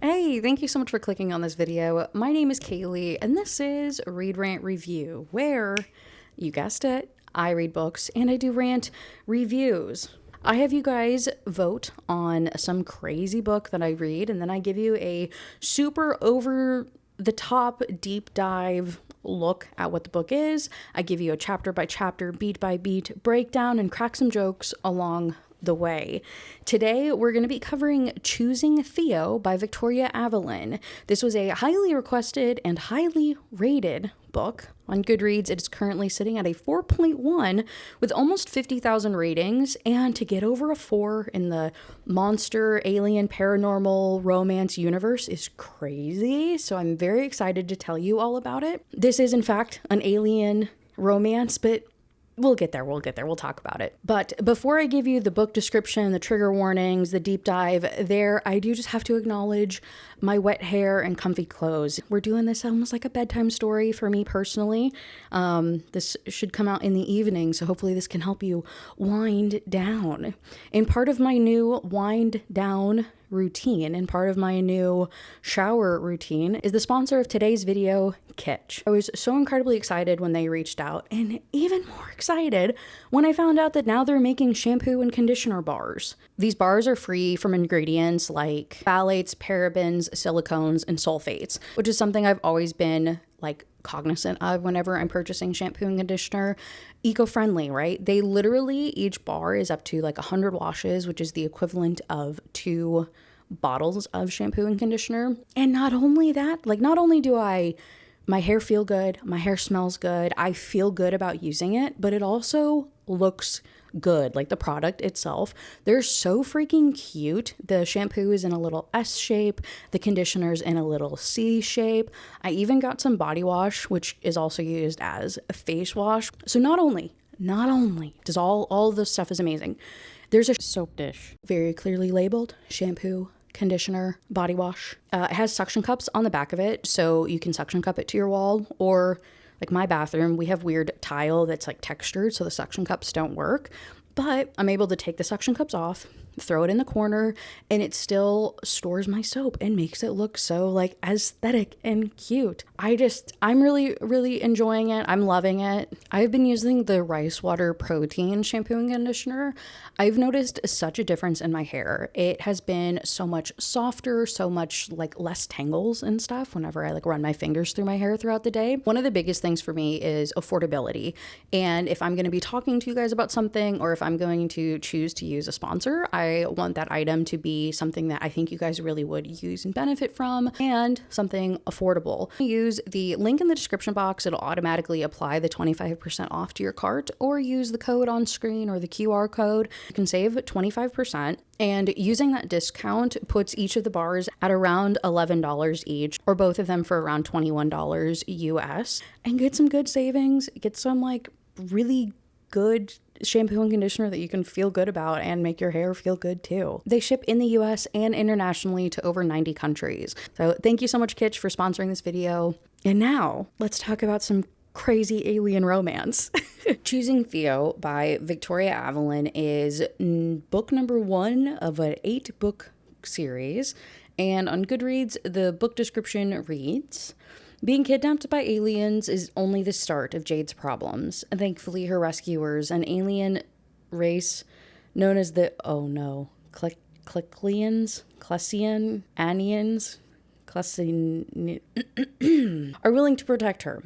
Hey, thank you so much for clicking on this video. My name is Kaylee, and this is Read Rant Review, where, you guessed it, I read books and I do rant reviews. I have you guys vote on some crazy book that I read, and then I give you a super over the top deep dive look at what the book is. I give you a chapter by chapter, beat by beat breakdown, and crack some jokes along the way. Today, we're going to be covering Choosing Theo by Victoria Aveline. This was a highly requested and highly rated book on Goodreads. It is currently sitting at a 4.1 with almost 50,000 ratings, and to get over a 4 in the monster, alien, paranormal, romance universe is crazy, so I'm very excited to tell you all about it. This is, in fact, an alien romance, but we'll get there. We'll talk about it. But before I give you the book description, the trigger warnings, the deep dive there, I do just have to acknowledge my wet hair and comfy clothes. We're doing this almost like a bedtime story for me personally. This should come out in the evening, so hopefully this can help you wind down. And part of my new wind down routine and part of my new shower routine is the sponsor of today's video, Kitch. I was so incredibly excited when they reached out, and even more excited when I found out that now they're making shampoo and conditioner bars. These bars are free from ingredients like phthalates, parabens, silicones, and sulfates, which is something I've always been cognizant of whenever I'm purchasing shampoo and conditioner. Eco-friendly, right? They literally, each bar is up to 100 washes, which is the equivalent of 2 bottles of shampoo and conditioner. And not only that, not only do my hair feel good, my hair smells good, I feel good about using it, but it also looks good, the product itself. They're so freaking cute. The shampoo is in a little S shape, the conditioner's in a little C shape. I even got some body wash, which is also used as a face wash. So not only does all of this stuff is amazing, there's a soap dish, very clearly labeled shampoo, conditioner, body wash. It has suction cups on the back of it, so you can suction cup it to your wall, or my bathroom, we have weird tile that's textured, so the suction cups don't work. But I'm able to take the suction cups off, throw it in the corner, and it still stores my soap and makes it look so aesthetic and cute. I'm really enjoying it. I'm loving it. I've been using the rice water protein shampoo and conditioner. I've noticed such a difference in my hair. It has been so much softer, so much less tangles and stuff whenever I run my fingers through my hair throughout the day. One of the biggest things for me is affordability. And if I'm going to be talking to you guys about something, or if I'm going to choose to use a sponsor, I want that item to be something that I think you guys really would use and benefit from, and something affordable. Use the link in the description box. It'll automatically apply the 25% off to your cart, or use the code on screen or the QR code. You can save 25%, and using that discount puts each of the bars at around $11 each, or both of them for around $21 US, and get some good savings, get some really good shampoo and conditioner that you can feel good about and make your hair feel good too. They ship in the US and internationally to over 90 countries. So thank you so much, Kitch, for sponsoring this video. And now let's talk about some crazy alien romance. Choosing Theo by Victoria Aveline is book number 1 of an 8-book series. And on Goodreads, the book description reads, being kidnapped by aliens is only the start of Jade's problems. Thankfully, her rescuers, an alien race known as the, Klecians, are willing to protect her.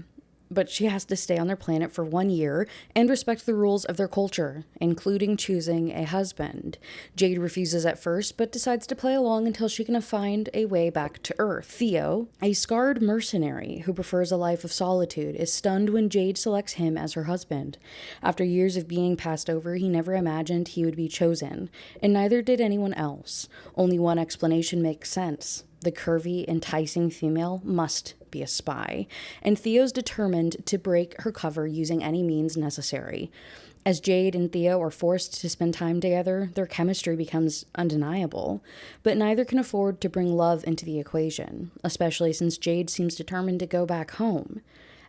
But she has to stay on their planet for 1 year and respect the rules of their culture, including choosing a husband. Jade refuses at first, but decides to play along until she can find a way back to Earth. Theo, a scarred mercenary who prefers a life of solitude, is stunned when Jade selects him as her husband. After years of being passed over, he never imagined he would be chosen, and neither did anyone else. Only one explanation makes sense. The curvy, enticing female must be a spy, and Theo's determined to break her cover using any means necessary. As Jade and Theo are forced to spend time together, their chemistry becomes undeniable, but neither can afford to bring love into the equation, especially since Jade seems determined to go back home.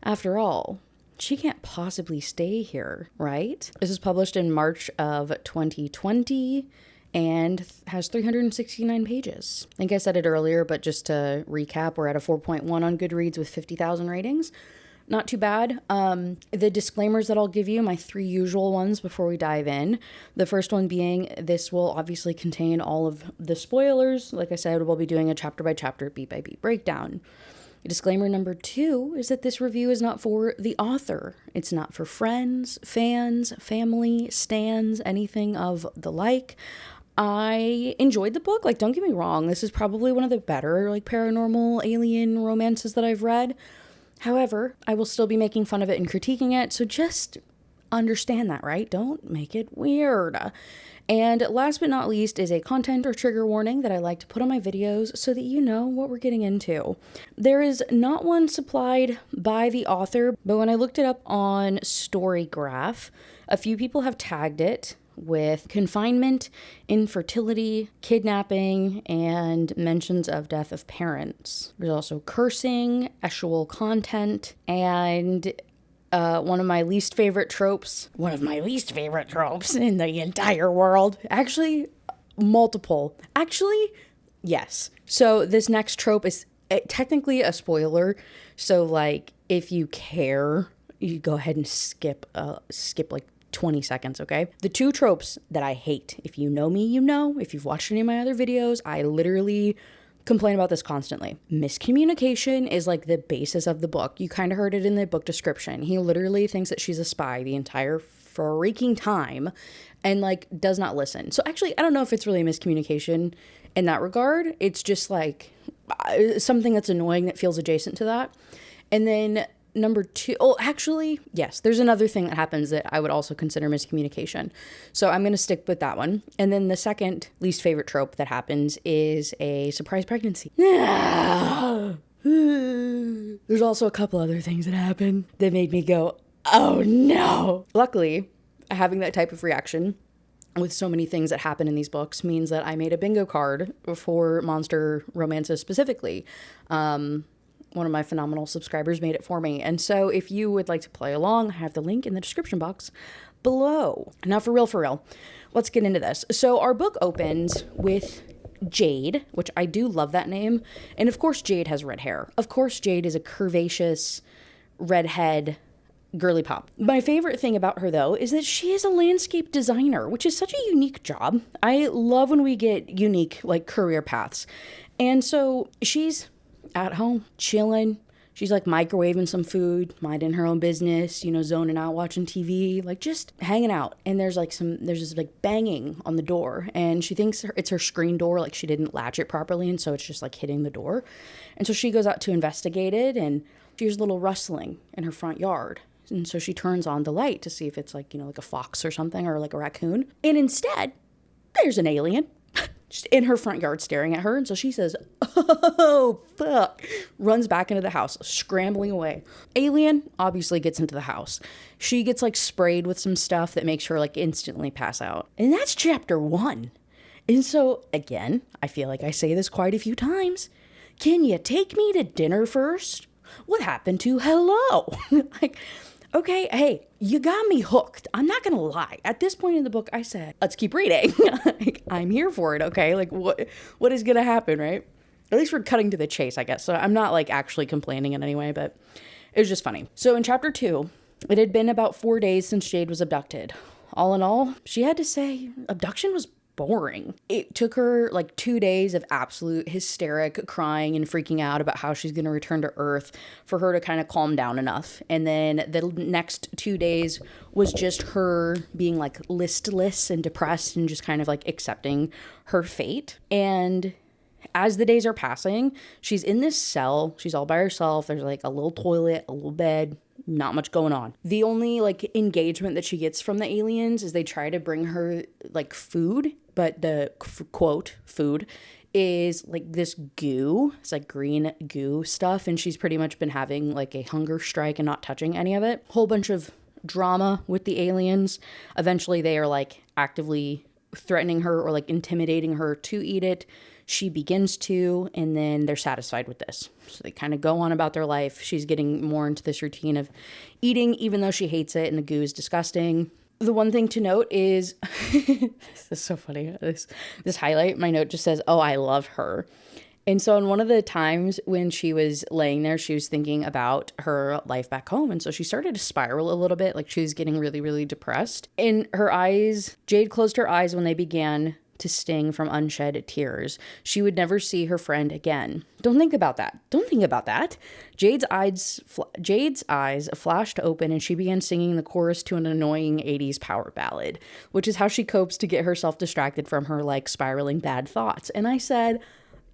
After all, she can't possibly stay here, right? This was published in March of 2020, and has 369 pages. I think I said it earlier, but just to recap, we're at a 4.1 on Goodreads with 50,000 ratings. Not too bad. The disclaimers that I'll give you, my 3 usual ones before we dive in. The first one being, this will obviously contain all of the spoilers. Like I said, we'll be doing a chapter by chapter, beat by beat breakdown. Disclaimer number 2 is that this review is not for the author. It's not for friends, fans, family, stans, anything of the like. I enjoyed the book. Like, don't get me wrong. This is probably one of the better, like, paranormal alien romances that I've read. However, I will still be making fun of it and critiquing it, so just understand that, right? Don't make it weird. And last but not least is a content or trigger warning that I like to put on my videos so that you know what we're getting into. There is not one supplied by the author, but when I looked it up on Storygraph, a few people have tagged it with confinement, infertility, kidnapping, and mentions of death of parents. There's also cursing, sexual content, and one of my least favorite tropes in the entire world. Actually, multiple. Actually, yes. So this next trope is technically a spoiler. So, like, if you care, you go ahead and skip like 20 seconds, okay? The 2 tropes that I hate. If you know me, you know. If you've watched any of my other videos, I literally complain about this constantly. Miscommunication is like the basis of the book. You kind of heard it in the book description. He literally thinks that she's a spy the entire freaking time and like does not listen. So actually, I don't know if it's really miscommunication in that regard. It's just like something that's annoying that feels adjacent to that. And then number 2, actually, yes, there's another thing that happens that I would also consider miscommunication. So I'm going to stick with that one. And then the second least favorite trope that happens is a surprise pregnancy. There's also a couple other things that happen that made me go, oh no. Luckily, having that type of reaction with so many things that happen in these books means that I made a bingo card for monster romances specifically. One of my phenomenal subscribers made it for me. And so if you would like to play along, I have the link in the description box below. Now for real, let's get into this. So our book opens with Jade, which I do love that name. And of course, Jade has red hair. Of course, Jade is a curvaceous redhead girly pop. My favorite thing about her, though, is that she is a landscape designer, which is such a unique job. I love when we get unique, like, career paths. And so she's at home, chilling. She's like microwaving some food, minding her own business, you know, zoning out, watching TV, like just hanging out. And there's this like banging on the door, and she thinks it's her screen door, like she didn't latch it properly, and so it's just like hitting the door. And so she goes out to investigate it, and she hears a little rustling in her front yard. And so she turns on the light to see if it's like, you know, like a fox or something, or like a raccoon. And instead, there's an alien just in her front yard staring at her. And so she says, oh, fuck, runs back into the house, scrambling away. Alien obviously gets into the house. She gets like sprayed with some stuff that makes her like instantly pass out. And that's chapter 1. And so again, I feel like I say this quite a few times. Can you take me to dinner first? What happened to hello? Like, okay, hey, you got me hooked. I'm not gonna lie. At this point in the book, I said, let's keep reading. Like, I'm here for it, okay? Like, what is gonna happen, right? At least we're cutting to the chase, I guess. So I'm not, like, actually complaining in any way, but it was just funny. So in chapter 2, it had been about 4 days since Jade was abducted. All in all, she had to say abduction was boring. It took her like 2 days of absolute hysteric crying and freaking out about how she's going to return to Earth for her to kind of calm down enough. And then the next 2 days was just her being like listless and depressed and just kind of like accepting her fate. And as the days are passing, she's in this cell. She's all by herself. There's like a little toilet, a little bed, not much going on. The only like engagement that she gets from the aliens is they try to bring her like food, but the quote food is like this goo. It's like green goo stuff, and she's pretty much been having like a hunger strike and not touching any of it. Whole bunch of drama with the aliens. Eventually they are like actively threatening her or like intimidating her to eat it. She begins to, and then they're satisfied with this. So they kind of go on about their life. She's getting more into this routine of eating, even though she hates it and the goo is disgusting. The one thing to note is, this is so funny. This highlight, my note just says, "Oh, I love her." And so on one of the times when she was laying there, she was thinking about her life back home. And so she started to spiral a little bit, like she was getting really, really depressed. In her eyes, Jade closed her eyes when they began to sting from unshed tears. She would never see her friend again. Don't think about that. Don't think about that. Jade's eyes flashed open and she began singing the chorus to an annoying 80s power ballad, which is how she copes to get herself distracted from her like spiraling bad thoughts. And I said,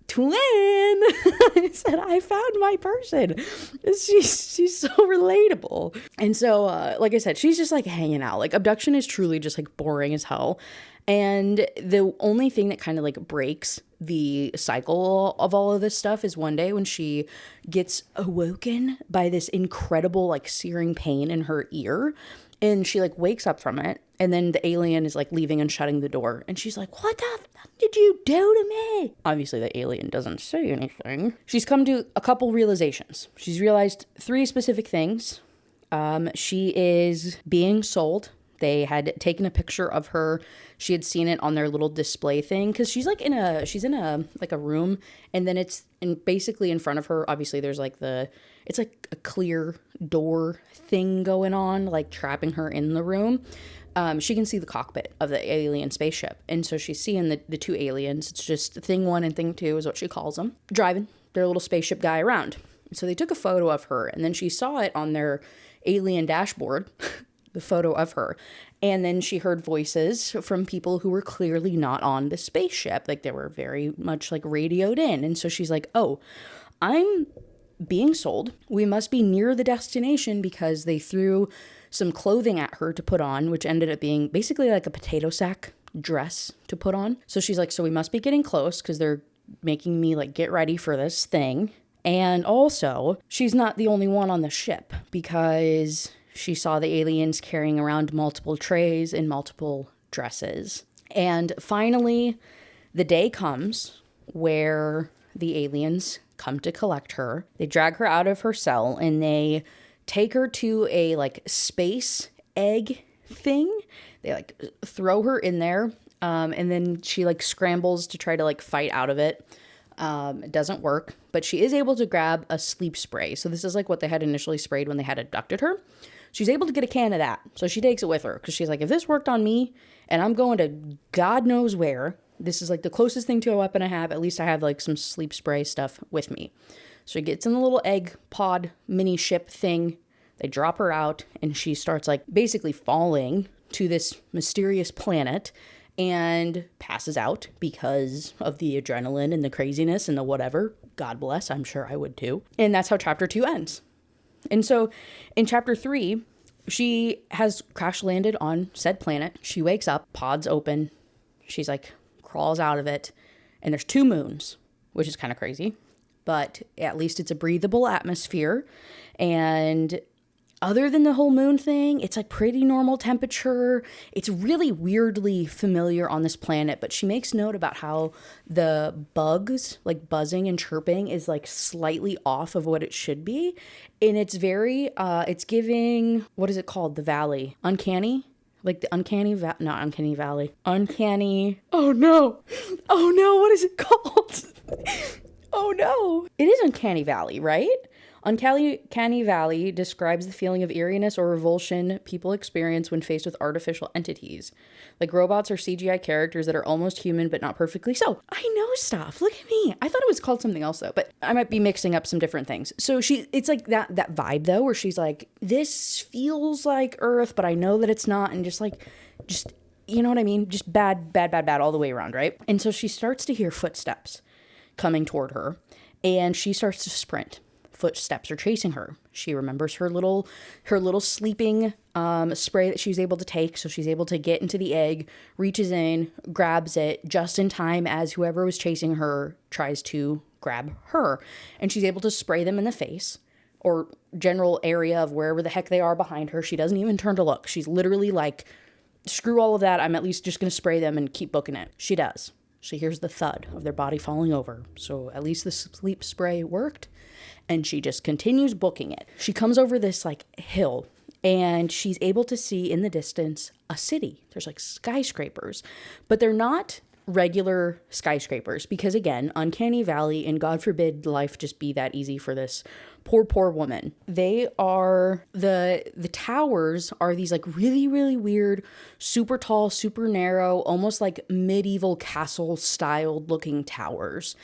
twin. I said, I found my person. She's so relatable. And so, like I said, she's just like hanging out. Like abduction is truly just like boring as hell. And the only thing that kind of like breaks the cycle of all of this stuff is one day when she gets awoken by this incredible like searing pain in her ear. And she like wakes up from it. And then the alien is like leaving and shutting the door. And she's like, what the fuck did you do to me? Obviously the alien doesn't say anything. She's come to a couple realizations. She's realized 3 specific things. She is being sold. They had taken a picture of her. She had seen it on their little display thing because she's in a like a room, and then basically in front of her, obviously there's like it's like a clear door thing going on, like trapping her in the room. She can see the cockpit of the alien spaceship, and so she's seeing the 2 aliens. It's just thing 1 and thing 2 is what she calls them, driving their little spaceship guy around. So they took a photo of her, and then she saw it on their alien dashboard. The photo of her. And then she heard voices from people who were clearly not on the spaceship. Like they were very much like radioed in. And so she's like, oh, I'm being sold. We must be near the destination because they threw some clothing at her to put on, which ended up being basically like a potato sack dress to put on. So she's like, so we must be getting close because they're making me like get ready for this thing. And also, she's not the only one on the ship because she saw the aliens carrying around multiple trays and multiple dresses. And finally, the day comes where the aliens come to collect her. They drag her out of her cell and they take her to a like space egg thing. They like throw her in there. And then she like scrambles to try to like fight out of it. It doesn't work, but she is able to grab a sleep spray. So this is like what they had initially sprayed when they had abducted her. She's able to get a can of that. So she takes it with her because she's like, if this worked on me and I'm going to God knows where, this is like the closest thing to a weapon I have. At least I have like some sleep spray stuff with me. So she gets in the little egg pod mini ship thing. They drop her out and she starts like basically falling to this mysterious planet and passes out because of the adrenaline and the craziness and the whatever. God bless, I'm sure I would too. And that's how chapter 2 ends. And so in chapter 3, she has crash landed on said planet. She wakes up, pods open. She's like crawls out of it. And there's 2 moons, which is kind of crazy. But at least it's a breathable atmosphere. And other than the whole moon thing, it's like pretty normal temperature. It's really weirdly familiar on this planet, but she makes note about how the bugs, like buzzing and chirping, is like slightly off of what it should be. And it's very, it's giving, what is it called? The valley. Uncanny? Like the not uncanny valley. Uncanny. Oh no, what is it called? Oh no. It is Uncanny Valley, right? Uncanny Valley describes the feeling of eeriness or revulsion people experience when faced with artificial entities. Like robots or CGI characters that are almost human but not perfectly so. I know stuff. Look at me. I thought it was called something else though, but I might be mixing up some different things. So it's like that vibe though, where she's like, this feels like Earth, but I know that it's not, and just you know what I mean? Just bad all the way around, right? And so she starts to hear footsteps coming toward her, and she starts to sprint. Footsteps are chasing her. She remembers her little sleeping spray that she's able to take, so she's able to get into the egg, reaches in, grabs it just in time as whoever was chasing her tries to grab her, and she's able to spray them in the face or general area of wherever the heck they are behind her. She doesn't even turn to look. She's literally like, screw all of that. I'm at least just going to spray them and keep booking it. She does. She hears the thud of their body falling over. So at least the sleep spray worked. And she just continues booking it. She comes over this like hill, and she's able to see in the distance a city. There's like skyscrapers, but they're not regular skyscrapers because, again, uncanny valley, and God forbid life just be that easy for this poor woman. They are the towers are these like really, really weird, super tall, super narrow, almost like medieval castle styled looking towers.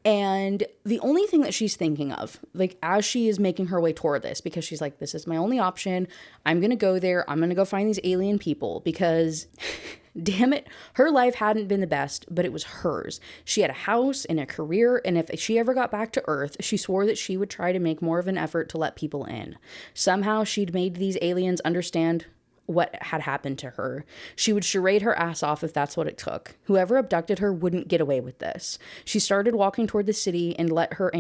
And the only thing that she's thinking of, like, as she is making her way toward this, because she's like, this is my only option. I'm going to go there. I'm going to go find these alien people because, damn it, her life hadn't been the best, but it was hers. She had a house and a career, and if she ever got back to Earth, she swore that she would try to make more of an effort to let people in. Somehow she'd made these aliens understand what had happened to her. She would charade her ass off if that's what it took. Whoever abducted her wouldn't get away with this. She started walking toward the city and let her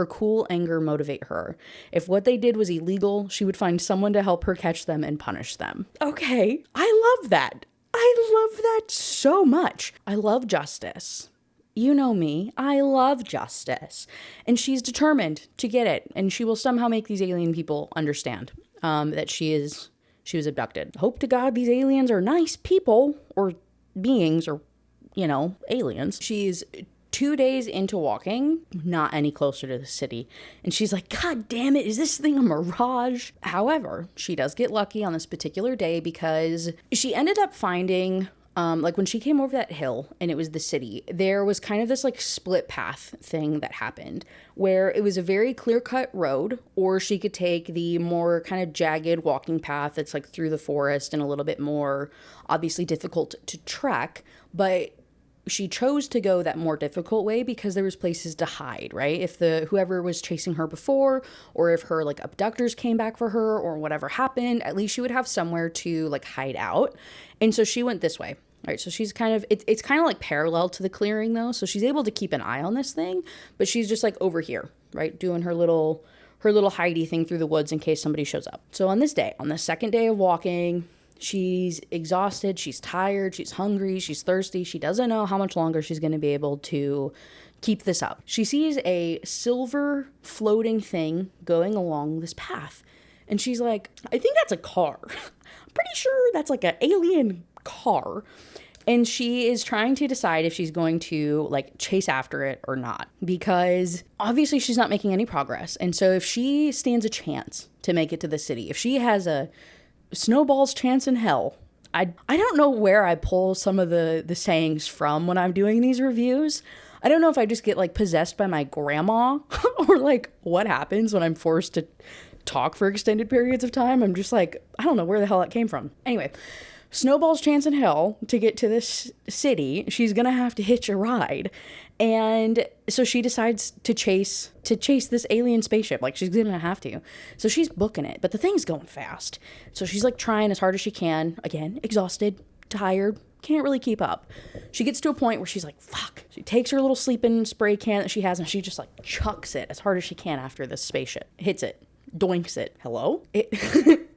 cool anger motivate her. If what they did was illegal, she would find someone to help her catch them and punish them. Okay, I love that. I love that so much. I love justice. You know me, I love justice. And she's determined to get it, and she will somehow make these alien people understand that she was abducted. Hope to God these aliens are nice people or beings or, aliens. She's 2 days into walking, not any closer to the city. And she's like, God damn it, is this thing a mirage? However, she does get lucky on this particular day because she ended up finding, when she came over that hill and it was the city, there was kind of this like split path thing that happened where it was a very clear-cut road, or she could take the more kind of jagged walking path that's like through the forest and a little bit more obviously difficult to trek, but she chose to go that more difficult way because there was places to hide, right? If whoever was chasing her before, or if her like abductors came back for her, or whatever happened, at least she would have somewhere to like hide out. And so she went this way. All right, so she's kind of, it's kind of like parallel to the clearing though. So she's able to keep an eye on this thing, but she's just like over here, right? Doing her little hidey thing through the woods in case somebody shows up. So on this day, on the second day of walking, she's exhausted, she's tired, she's hungry, she's thirsty. She doesn't know how much longer she's going to be able to keep this up. She sees a silver floating thing going along this path. And she's like, I think that's a car. I'm pretty sure that's like an alien car. And she is trying to decide if she's going to like chase after it or not, because obviously she's not making any progress. And so if she stands a chance to make it to the city, if she has a snowball's chance in hell, I don't know where I pull some of the sayings from when I'm doing these reviews. I don't know if I just get like possessed by my grandma or like what happens when I'm forced to talk for extended periods of time. I'm just like, I don't know where the hell that came from. Anyway, snowball's chance in hell to get to this city. She's gonna have to hitch a ride. And so she decides to chase this alien spaceship. Like, she's gonna have to. So she's booking it, but the thing's going fast. So she's like trying as hard as she can. Again, exhausted, tired, can't really keep up. She gets to a point where she's like, fuck. She takes her little sleeping spray can that she has, and she just like chucks it as hard as she can after this spaceship. Hits it. Doinks it. Hello? It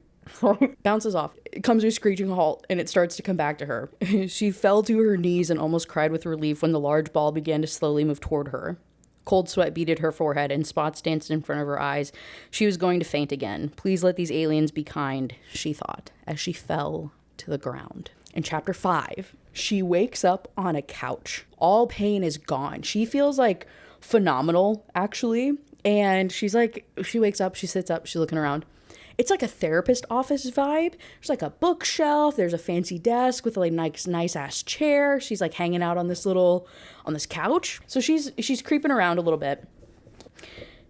bounces off. It comes to a screeching halt, and it starts to come back to her. She fell to her knees and almost cried with relief when the large ball began to slowly move toward her. Cold sweat beaded her forehead, and spots danced in front of her eyes. She was going to faint again. Please let these aliens be kind, she thought, as she fell to the ground. In chapter 5, she wakes up on a couch. All pain is gone. She feels like phenomenal, actually. And she wakes up, she sits up, she's looking around. It's like a therapist office vibe. There's like a bookshelf. There's a fancy desk with a like nice ass chair. She's like hanging out on this couch. So she's creeping around a little bit.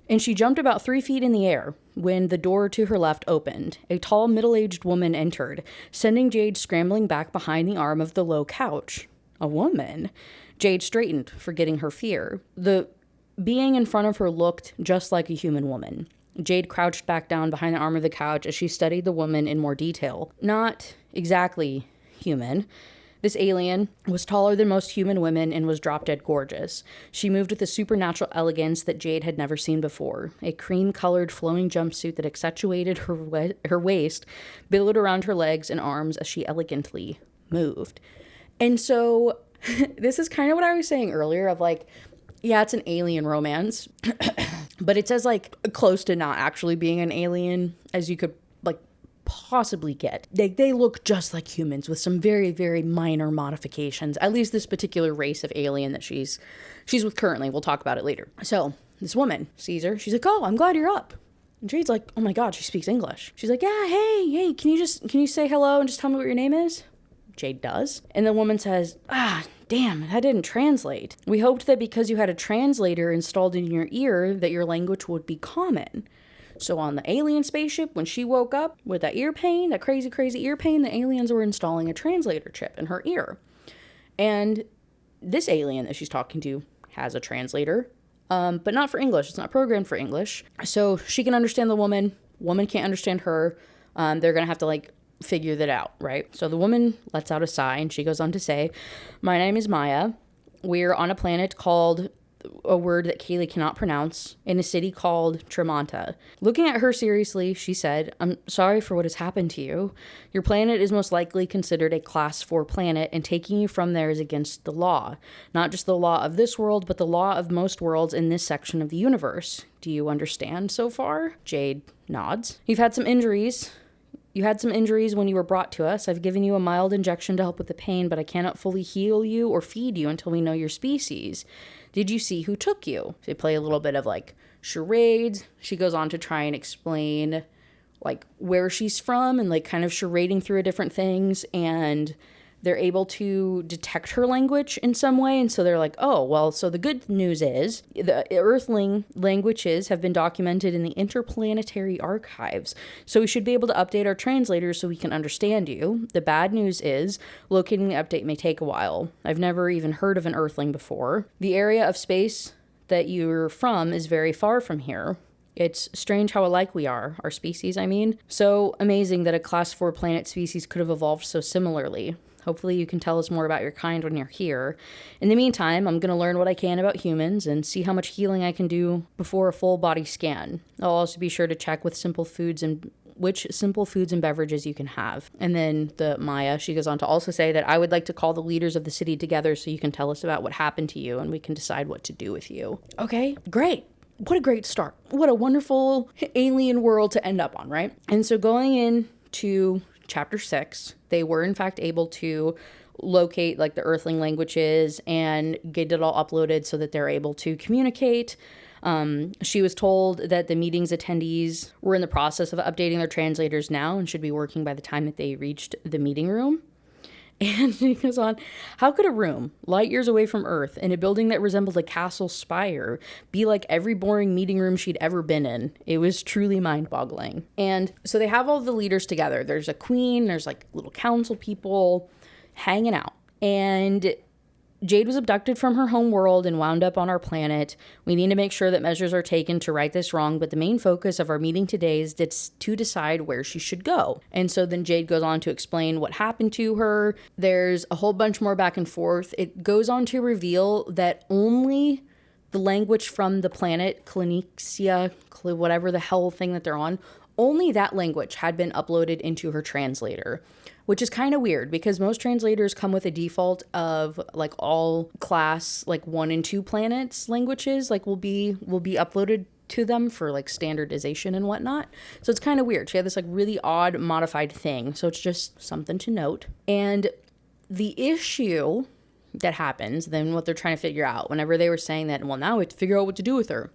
And she jumped about 3 feet in the air when the door to her left opened. A tall, middle-aged woman entered, sending Jade scrambling back behind the arm of the low couch. A woman? Jade straightened, forgetting her fear. The being in front of her looked just like a human woman. Jade crouched back down behind the arm of the couch as she studied the woman in more detail. Not exactly human. This alien was taller than most human women and was drop-dead gorgeous. She moved with a supernatural elegance that Jade had never seen before. A cream-colored flowing jumpsuit that accentuated her waist billowed around her legs and arms as she elegantly moved. And so this is kind of what I was saying earlier of like, yeah, it's an alien romance, but it's as like close to not actually being an alien as you could like possibly get. They look just like humans with some very, very minor modifications. At least this particular race of alien that she's with currently. We'll talk about it later. So this woman sees her. She's like, oh, I'm glad you're up. And Jade's like, oh my God, she speaks English. She's like, yeah, hey, can you say hello and just tell me what your name is? Jade does. And the woman says, damn, that didn't translate. We hoped that because you had a translator installed in your ear that your language would be common. So on the alien spaceship, when she woke up with that ear pain, that crazy, crazy ear pain, the aliens were installing a translator chip in her ear. And this alien that she's talking to has a translator, but not for English. It's not programmed for English. So she can understand the woman. Woman can't understand her. They're going to have to figure that out, right? So the woman lets out a sigh and she goes on to say, my name is Maya. We're on a planet called a word that Kaylee cannot pronounce in a city called Tremonta. Looking at her seriously, she said, I'm sorry for what has happened to you. Your planet is most likely considered a class 4 planet, and taking you from there is against the law. Not just the law of this world, but the law of most worlds in this section of the universe. Do you understand so far? Jade nods. You had some injuries when you were brought to us. I've given you a mild injection to help with the pain, but I cannot fully heal you or feed you until we know your species. Did you see who took you? They play a little bit of charades. She goes on to try and explain where she's from and kind of charading through different things, and they're able to detect her language in some way. And so they're like, oh, well, so the good news is the Earthling languages have been documented in the interplanetary archives. So we should be able to update our translators so we can understand you. The bad news is locating the update may take a while. I've never even heard of an Earthling before. The area of space that you're from is very far from here. It's strange how alike we are, our species, I mean. So amazing that a class 4 planet species could have evolved so similarly. Hopefully you can tell us more about your kind when you're here. In the meantime, I'm going to learn what I can about humans and see how much healing I can do before a full body scan. I'll also be sure to check with which simple foods and beverages you can have. And then the Maya, she goes on to also say that I would like to call the leaders of the city together so you can tell us about what happened to you and we can decide what to do with you. Okay, great. What a great start. What a wonderful alien world to end up on, right? And so going into Chapter 6, they were in fact able to locate the Earthling languages and get it all uploaded so that they're able to communicate. She was told that the meeting's attendees were in the process of updating their translators now and should be working by the time that they reached the meeting room. And she goes on, how could a room, light years away from Earth, in a building that resembled a castle spire, be like every boring meeting room she'd ever been in? It was truly mind-boggling. And so they have all the leaders together. There's a queen, there's little council people hanging out. And Jade was abducted from her home world and wound up on our planet. We need to make sure that measures are taken to right this wrong, but the main focus of our meeting today is to decide where she should go. And so then Jade goes on to explain what happened to her. There's a whole bunch more back and forth. It goes on to reveal that only the language from the planet, Clinixia, whatever the hell thing that they're on, only that language had been uploaded into her translator. Which is kind of weird because most translators come with a default of all class 1 and 2 planets languages will be uploaded to them for standardization and whatnot. So it's kind of weird. She had this really odd modified thing. So it's just something to note. And the issue that happens, then what they're trying to figure out whenever they were saying that, well, now we have to figure out what to do with her.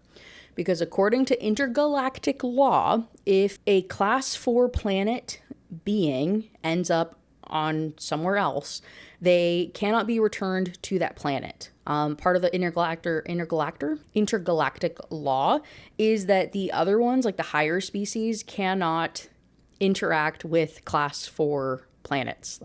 Because according to intergalactic law, if a class 4 planet being ends up on somewhere else, they cannot be returned to that planet. Part of the intergalactic law is that the other ones, the higher species, cannot interact with class 4 planets.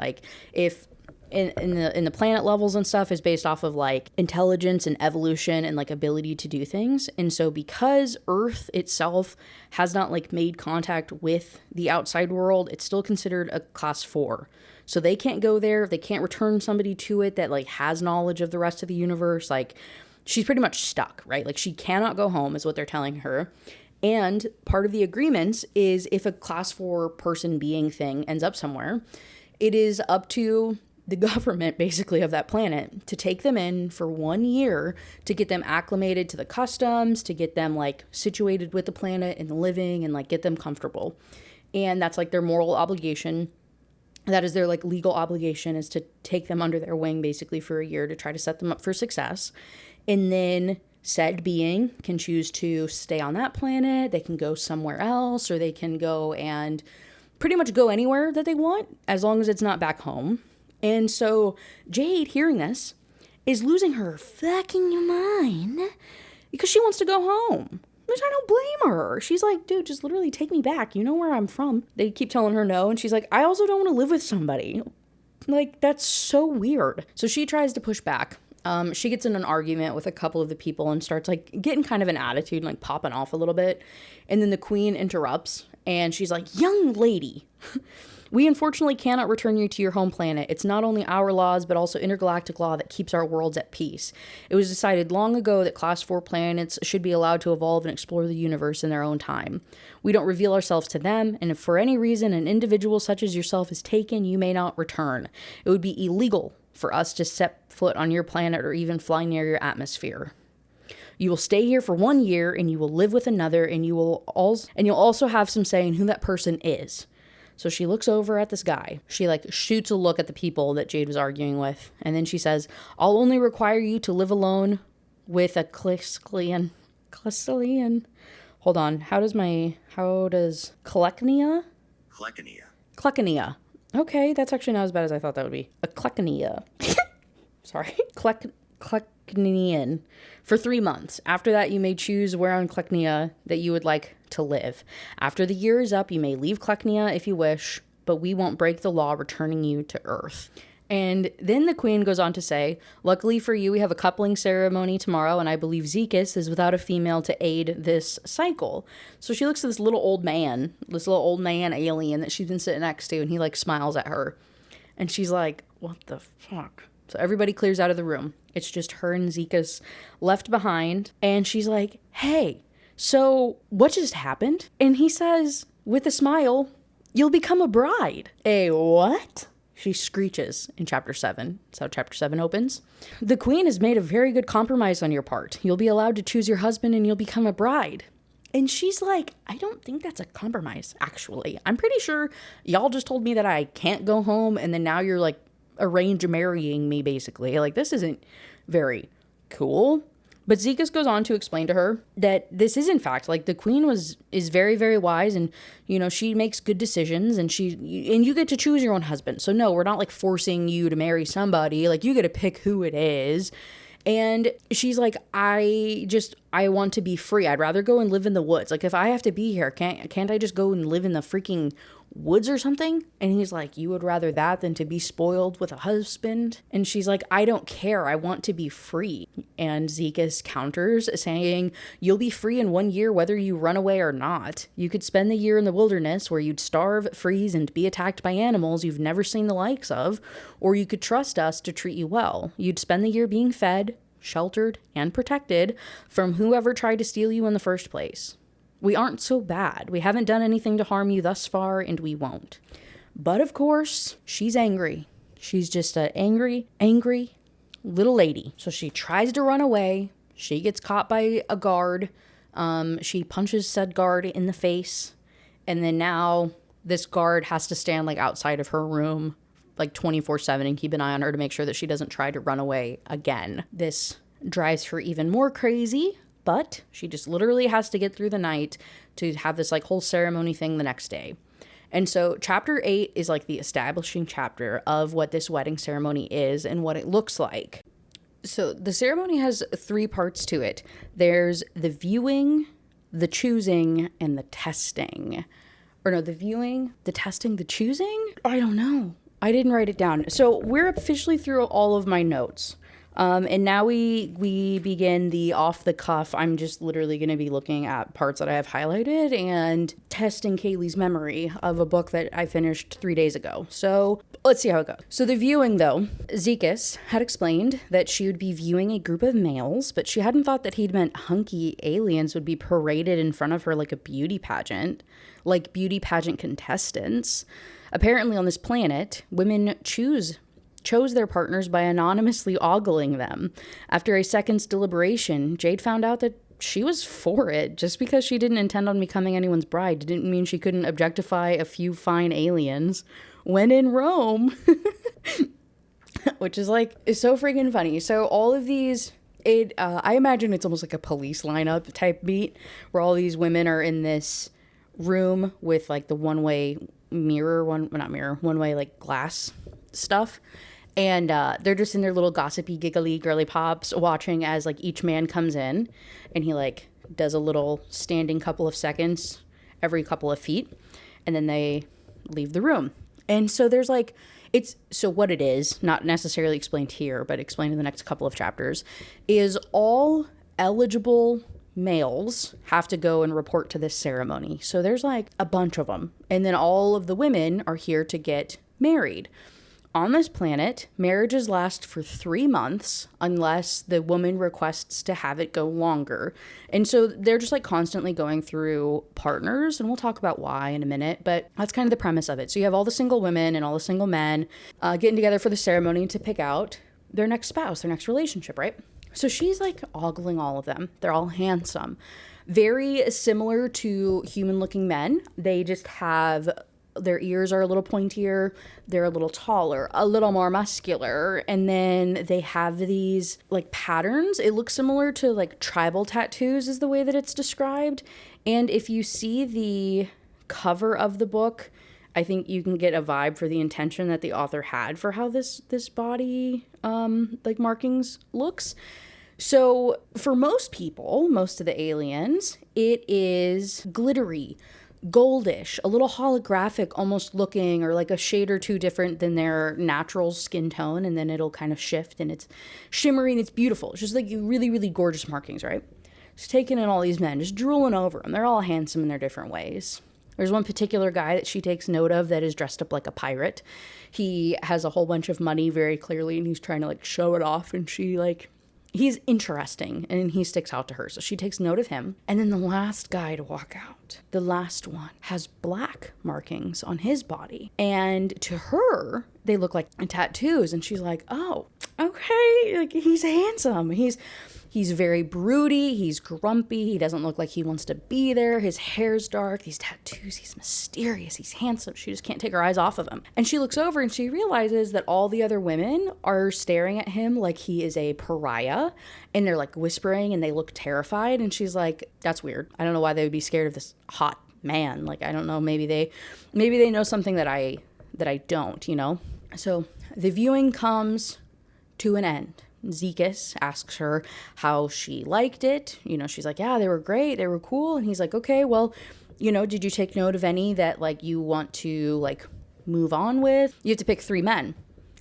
If in the planet levels and stuff is based off of intelligence and evolution and ability to do things. And so because Earth itself has not made contact with the outside world, it's still considered a class 4. So they can't go there. They can't return somebody to it that has knowledge of the rest of the universe. She's pretty much stuck, right? She cannot go home is what they're telling her. And part of the agreements is if a class 4 person being thing ends up somewhere, it is up to the government basically of that planet to take them in for 1 year to get them acclimated to the customs, to get them situated with the planet and living and get them comfortable. And that's like their moral obligation. That is their like legal obligation, is to take them under their wing basically for a year to try to set them up for success. And then said being can choose to stay on that planet. They can go somewhere else, or they can go and pretty much go anywhere that they want, as long as it's not back home. And so Jade, hearing this, is losing her fucking mind because she wants to go home. Which I don't blame her. She's like, dude, just literally take me back. You know where I'm from. They keep telling her no. And she's like, I also don't want to live with somebody. Like, that's so weird. So she tries to push back. She gets in an argument with a couple of the people and starts like getting kind of an attitude, like popping off a little bit. And then the queen interrupts and she's like, young lady, we unfortunately cannot return you to your home planet. It's not only our laws, but also intergalactic law that keeps our worlds at peace. It was decided long ago that Class 4 planets should be allowed to evolve and explore the universe in their own time. We don't reveal ourselves to them, and if for any reason an individual such as yourself is taken, you may not return. It would be illegal for us to set foot on your planet or even fly near your atmosphere. You will stay here for 1 year, and you will live with another, and you'll also have some say in who that person is. So she looks over at this guy. She like shoots a look at the people that Jade was arguing with. And then she says, I'll only require you to live alone with a Clisclian. Hold on. How does Kleknia? Kleknia. Okay, that's actually not as bad as I thought that would be. A Kleknia. Sorry. Kleknian. For 3 months. After that, you may choose where on Kleknia that you would like to live. After the year is up, you may leave Kleknia if you wish, but we won't break the law returning you to Earth. And then the queen goes on to say, luckily for you, we have a coupling ceremony tomorrow, and I believe Zekas is without a female to aid this cycle. So she looks at this little old man alien that she's been sitting next to, and he like smiles at her. And she's like, what the fuck? So everybody clears out of the room. It's just her and Zekas left behind. And she's like, hey, so what just happened? And he says, with a smile, you'll become a bride. A what? She screeches in chapter 7. That's how chapter 7 opens. The queen has made a very good compromise on your part. You'll be allowed to choose your husband and you'll become a bride. And she's like, I don't think that's a compromise, actually. I'm pretty sure y'all just told me that I can't go home, and then now you're like arrange marrying me, basically. Like, this isn't very cool. But Zekas goes on to explain to her that this is, in fact, like, the queen is very, very wise, and, you know, she makes good decisions, and you get to choose your own husband. So no, we're not like forcing you to marry somebody. Like, you get to pick who it is. And she's like, I want to be free. I'd rather go and live in the woods. Like, if I have to be here, can't I just go and live in the freaking woods or something? And he's like, you would rather that than to be spoiled with a husband? And she's like, I don't care. I want to be free. And Zekas counters saying, you'll be free in 1 year whether you run away or not. You could spend the year in the wilderness where you'd starve, freeze, and be attacked by animals you've never seen the likes of, or you could trust us to treat you well. You'd spend the year being fed, sheltered, and protected from whoever tried to steal you in the first place. We aren't so bad. We haven't done anything to harm you thus far, and we won't. But of course, she's angry. She's just an angry little lady. So she tries to run away. She gets caught by a guard. She punches said guard in the face. And then now this guard has to stand like outside of her room like 24/7 and keep an eye on her to make sure that she doesn't try to run away again. This drives her even more crazy. But she just literally has to get through the night to have this like whole ceremony thing the next day. And so chapter 8 is like the establishing chapter of what this wedding ceremony is and what it looks like. So the ceremony has 3 parts to it. There's the viewing, the choosing, and the testing. Or no, the viewing, the testing, the choosing? I don't know. I didn't write it down. So we're officially through all of my notes. And now we begin the off the cuff. I'm just literally going to be looking at parts that I have highlighted and testing Kaylee's memory of a book that I finished 3 days ago. So let's see how it goes. So the viewing, though, Zekas had explained that she would be viewing a group of males, but she hadn't thought that he'd meant hunky aliens would be paraded in front of her like a beauty pageant, like beauty pageant contestants. Apparently on this planet, women chose their partners by anonymously ogling them. After a second's deliberation, Jade found out that she was for it. Just because she didn't intend on becoming anyone's bride didn't mean she couldn't objectify a few fine aliens when in Rome. Which is like, is so freaking funny. So all of these, I imagine it's almost like a police lineup type beat where all these women are in this room with like the one-way like glass stuff. And they're just in their little gossipy, giggly, girly pops watching as like each man comes in and he like does a little standing couple of seconds every couple of feet. And then they leave the room. And so there's like, so what it is, not necessarily explained here, but explained in the next couple of chapters, is all eligible males have to go and report to this ceremony. So there's like a bunch of them. And then all of the women are here to get married. On this planet, marriages last for 3 months unless the woman requests to have it go longer. And so they're just like constantly going through partners, and we'll talk about why in a minute, but that's kind of the premise of it. So you have all the single women and all the single men getting together for the ceremony to pick out their next spouse, their next relationship, right? So she's like ogling all of them. They're all handsome. Very similar to human-looking men. They just have... their ears are a little pointier, they're a little taller, a little more muscular, and then they have these like patterns. It looks similar to like tribal tattoos is the way that it's described. And if you see the cover of the book, I think you can get a vibe for the intention that the author had for how this body like markings looks. So for most people, most of the aliens, it is glittery, goldish, a little holographic almost looking, or like a shade or two different than their natural skin tone, and then it'll kind of shift and it's shimmery and it's beautiful. It's just like really, really gorgeous markings, right? Just taking in all these men, just drooling over them. They're all handsome in their different ways. There's one particular guy that she takes note of that is dressed up like a pirate. He has a whole bunch of money very clearly, and he's trying to like show it off, and she like... he's interesting and he sticks out to her. So she takes note of him. And then the last guy to walk out, the last one, has black markings on his body. And to her, they look like tattoos. And she's like, oh, okay. Like, he's handsome. He's very broody. He's grumpy. He doesn't look like he wants to be there. His hair's dark. These tattoos. He's mysterious. He's handsome. She just can't take her eyes off of him. And she looks over and she realizes that all the other women are staring at him like he is a pariah. And they're like whispering and they look terrified. And she's like, that's weird. I don't know why they would be scared of this hot man. Like, I don't know. Maybe they know something that I don't, you know? So the viewing comes to an end. Zekas asks her how she liked it. You know, she's like, yeah, they were great. They were cool. And he's like, okay, well, you know, did you take note of any that like you want to like move on with? You have to pick 3 men.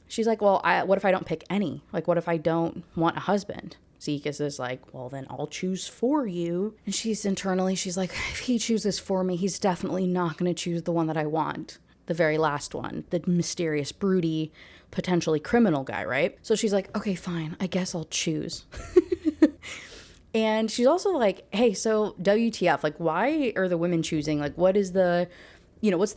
She's like, well, what if I don't pick any? Like, what if I don't want a husband? Zekas is like, well, then I'll choose for you. And she's like, if he chooses for me, he's definitely not going to choose the one that I want. The very last one, the mysterious, broody, potentially criminal guy, right? So she's like, okay, fine, I guess I'll choose. And she's also like, hey, so WTF, like, why are the women choosing? Like, what's the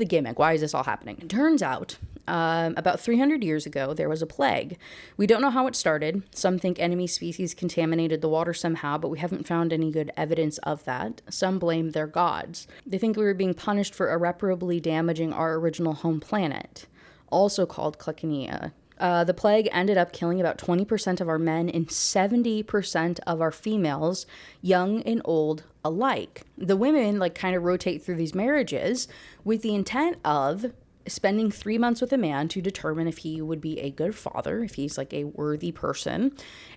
gimmick? Why is this all happening? It turns out, about 300 years ago, there was a plague. We don't know how it started. Some think enemy species contaminated the water somehow, but we haven't found any good evidence of that. Some blame their gods. They think we were being punished for irreparably damaging our original home planet, also called Kleckenia. The plague ended up killing about 20% of our men and 70% of our females, young and old alike. The women like kind of rotate through these marriages with the intent of spending 3 months with a man to determine if he would be a good father, if he's like a worthy person,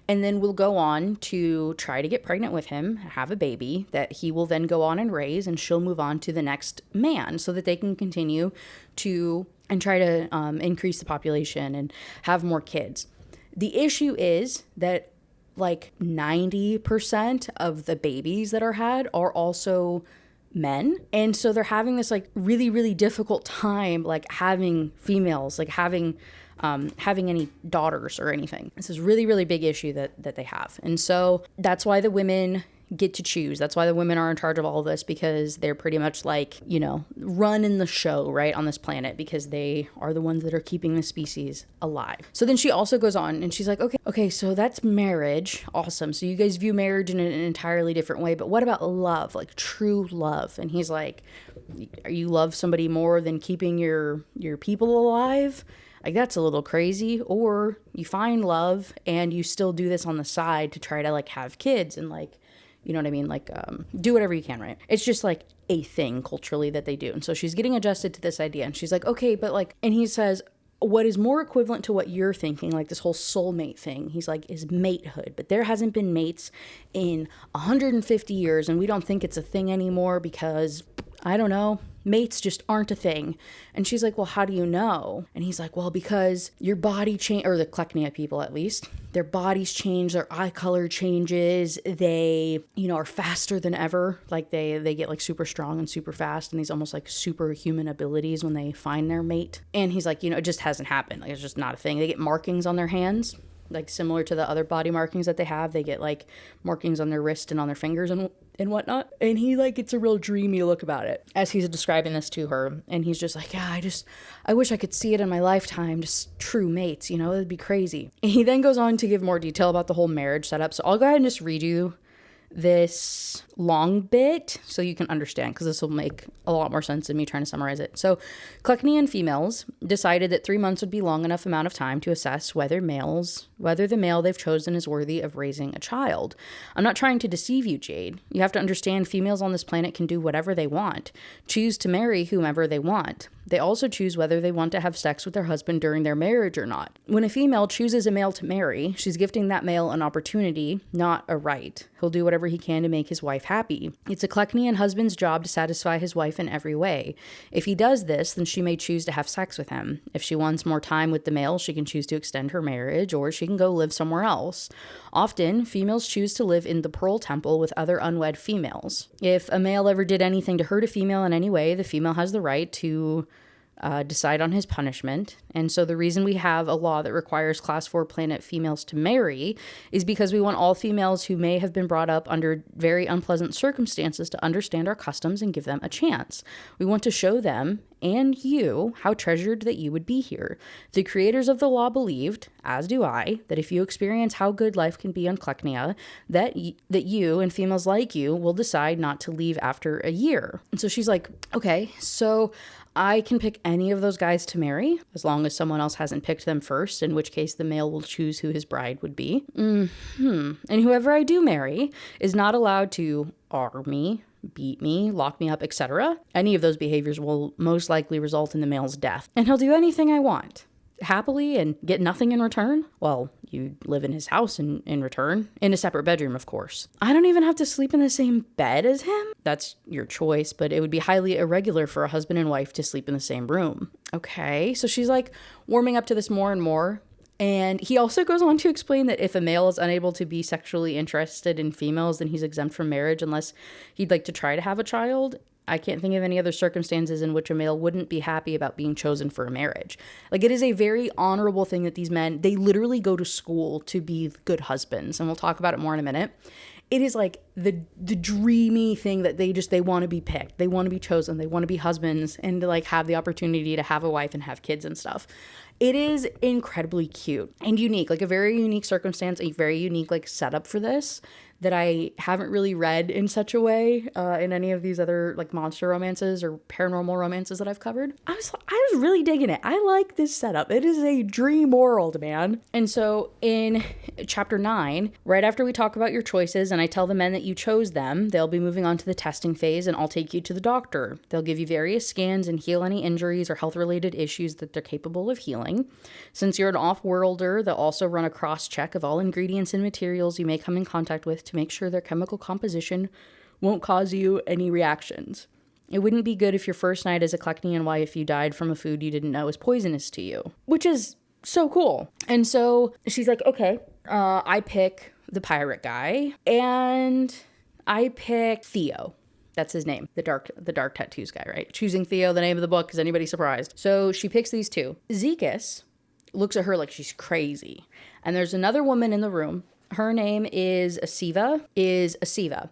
and then we'll go on to try to get pregnant with him, have a baby that he will then go on and raise, and she'll move on to the next man so that they can continue to and try to increase the population and have more kids. The issue is that like 90% of the babies that are had are also men. And so they're having this like really, really difficult time like having females, like having any daughters or anything. This is really, really big issue that they have. And so that's why the women get to choose. That's why the women are in charge of all of this, because they're pretty much like, you know, running the show, right, on this planet, because they are the ones that are keeping the species alive. So then she also goes on and she's like, okay, so that's marriage. Awesome. So you guys view marriage in an entirely different way, but what about love, like true love? And he's like, you love somebody more than keeping your people alive? Like, that's a little crazy. Or you find love and you still do this on the side to try to like have kids and like, you know what I mean? Like, do whatever you can, right? It's just like a thing culturally that they do. And so she's getting adjusted to this idea and she's like, okay, but like, and he says, what is more equivalent to what you're thinking, like this whole soulmate thing, he's like, is matehood. But there hasn't been mates in 150 years and we don't think it's a thing anymore because, I don't know, mates just aren't a thing. And she's like, well, how do you know? And he's like, well, because your body change, or the Kleknia people at least, their bodies change, their eye color changes, they, you know, are faster than ever. Like they get like super strong and super fast and these almost like superhuman abilities when they find their mate. And he's like, you know, it just hasn't happened. Like, it's just not a thing. They get markings on their hands, like similar to the other body markings that they have. They get like markings on their wrist and on their fingers and whatnot. And he like gets a real dreamy look about it as he's describing this to her. And he's just like, yeah, I wish I could see it in my lifetime. Just true mates, you know, it'd be crazy. And he then goes on to give more detail about the whole marriage setup. So I'll go ahead and just read you this long bit so you can understand, because this will make a lot more sense than me trying to summarize it. So Kleknian females decided that 3 months would be long enough amount of time to assess whether the male they've chosen is worthy of raising a child. I'm not trying to deceive you, Jade. You have to understand females on this planet can do whatever they want, choose to marry whomever they want. They also choose whether they want to have sex with their husband during their marriage or not. When a female chooses a male to marry, she's gifting that male an opportunity, not a right. He'll do whatever he can to make his wife happy. It's a Kleknian husband's job to satisfy his wife in every way. If he does this, then she may choose to have sex with him. If she wants more time with the male, she can choose to extend her marriage, or she can go live somewhere else. Often, females choose to live in the Pearl Temple with other unwed females. If a male ever did anything to hurt a female in any way, the female has the right to decide on his punishment. And so the reason we have a law that requires class 4 planet females to marry is because we want all females who may have been brought up under very unpleasant circumstances to understand our customs and give them a chance. We want to show them and you how treasured that you would be here. The creators of the law believed, as do I, that if you experience how good life can be on Kleknia, that you and females like you will decide not to leave after a year. And so she's like, okay, so I can pick any of those guys to marry as long as someone else hasn't picked them first, in which case the male will choose who his bride would be. And whoever I do marry is not allowed to arm me, beat me, lock me up, etc. Any of those behaviors will most likely result in the male's death. And he'll do anything I want, happily, and get nothing in return. Well, you live in his house in return, in a separate bedroom, of course. I don't even have to sleep in the same bed as him. That's your choice, but it would be highly irregular for a husband and wife to sleep in the same room. Okay, so she's like warming up to this more and more. And he also goes on to explain that if a male is unable to be sexually interested in females, then he's exempt from marriage unless he'd like to try to have a child. I can't think of any other circumstances in which a male wouldn't be happy about being chosen for a marriage. Like, it is a very honorable thing that these men, they literally go to school to be good husbands. And we'll talk about it more in a minute. It is like the dreamy thing that they want to be picked. They want to be chosen. They want to be husbands and to like have the opportunity to have a wife and have kids and stuff. It is incredibly cute and unique, like a very unique circumstance, a very unique like setup for this that I haven't really read in such a way in any of these other like monster romances or paranormal romances that I've covered. I was really digging it. I like this setup. It is a dream world, man. And so in chapter 9, right after we talk about your choices and I tell the men that you chose them, they'll be moving on to the testing phase and I'll take you to the doctor. They'll give you various scans and heal any injuries or health-related issues that they're capable of healing. Since you're an off-worlder, they'll also run a cross-check of all ingredients and materials you may come in contact with to make sure their chemical composition won't cause you any reactions. It wouldn't be good if your first night as a Kleknian wife you died from a food you didn't know was poisonous to you, which is so cool. And so she's like, okay, I pick the pirate guy and I pick Theo. That's his name, the dark tattoos guy, right? Choosing Theo, the name of the book. Is anybody surprised? So she picks these two. Zekas looks at her like she's crazy. And there's another woman in the room. Her name is Asiva.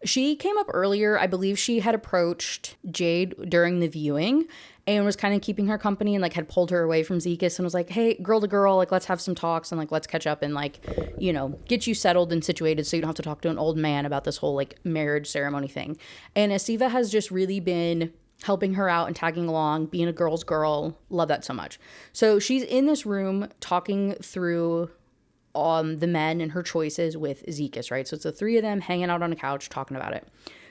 She came up earlier. I believe she had approached Jade during the viewing and was kind of keeping her company and like had pulled her away from Zekas and was like, hey, girl to girl, like let's have some talks and like let's catch up and like, you know, get you settled and situated so you don't have to talk to an old man about this whole like marriage ceremony thing. And Asiva has just really been helping her out and tagging along, being a girl's girl. Love that so much. So she's in this room talking through the men and her choices with Zekas, right? So it's the three of them hanging out on a couch talking about it.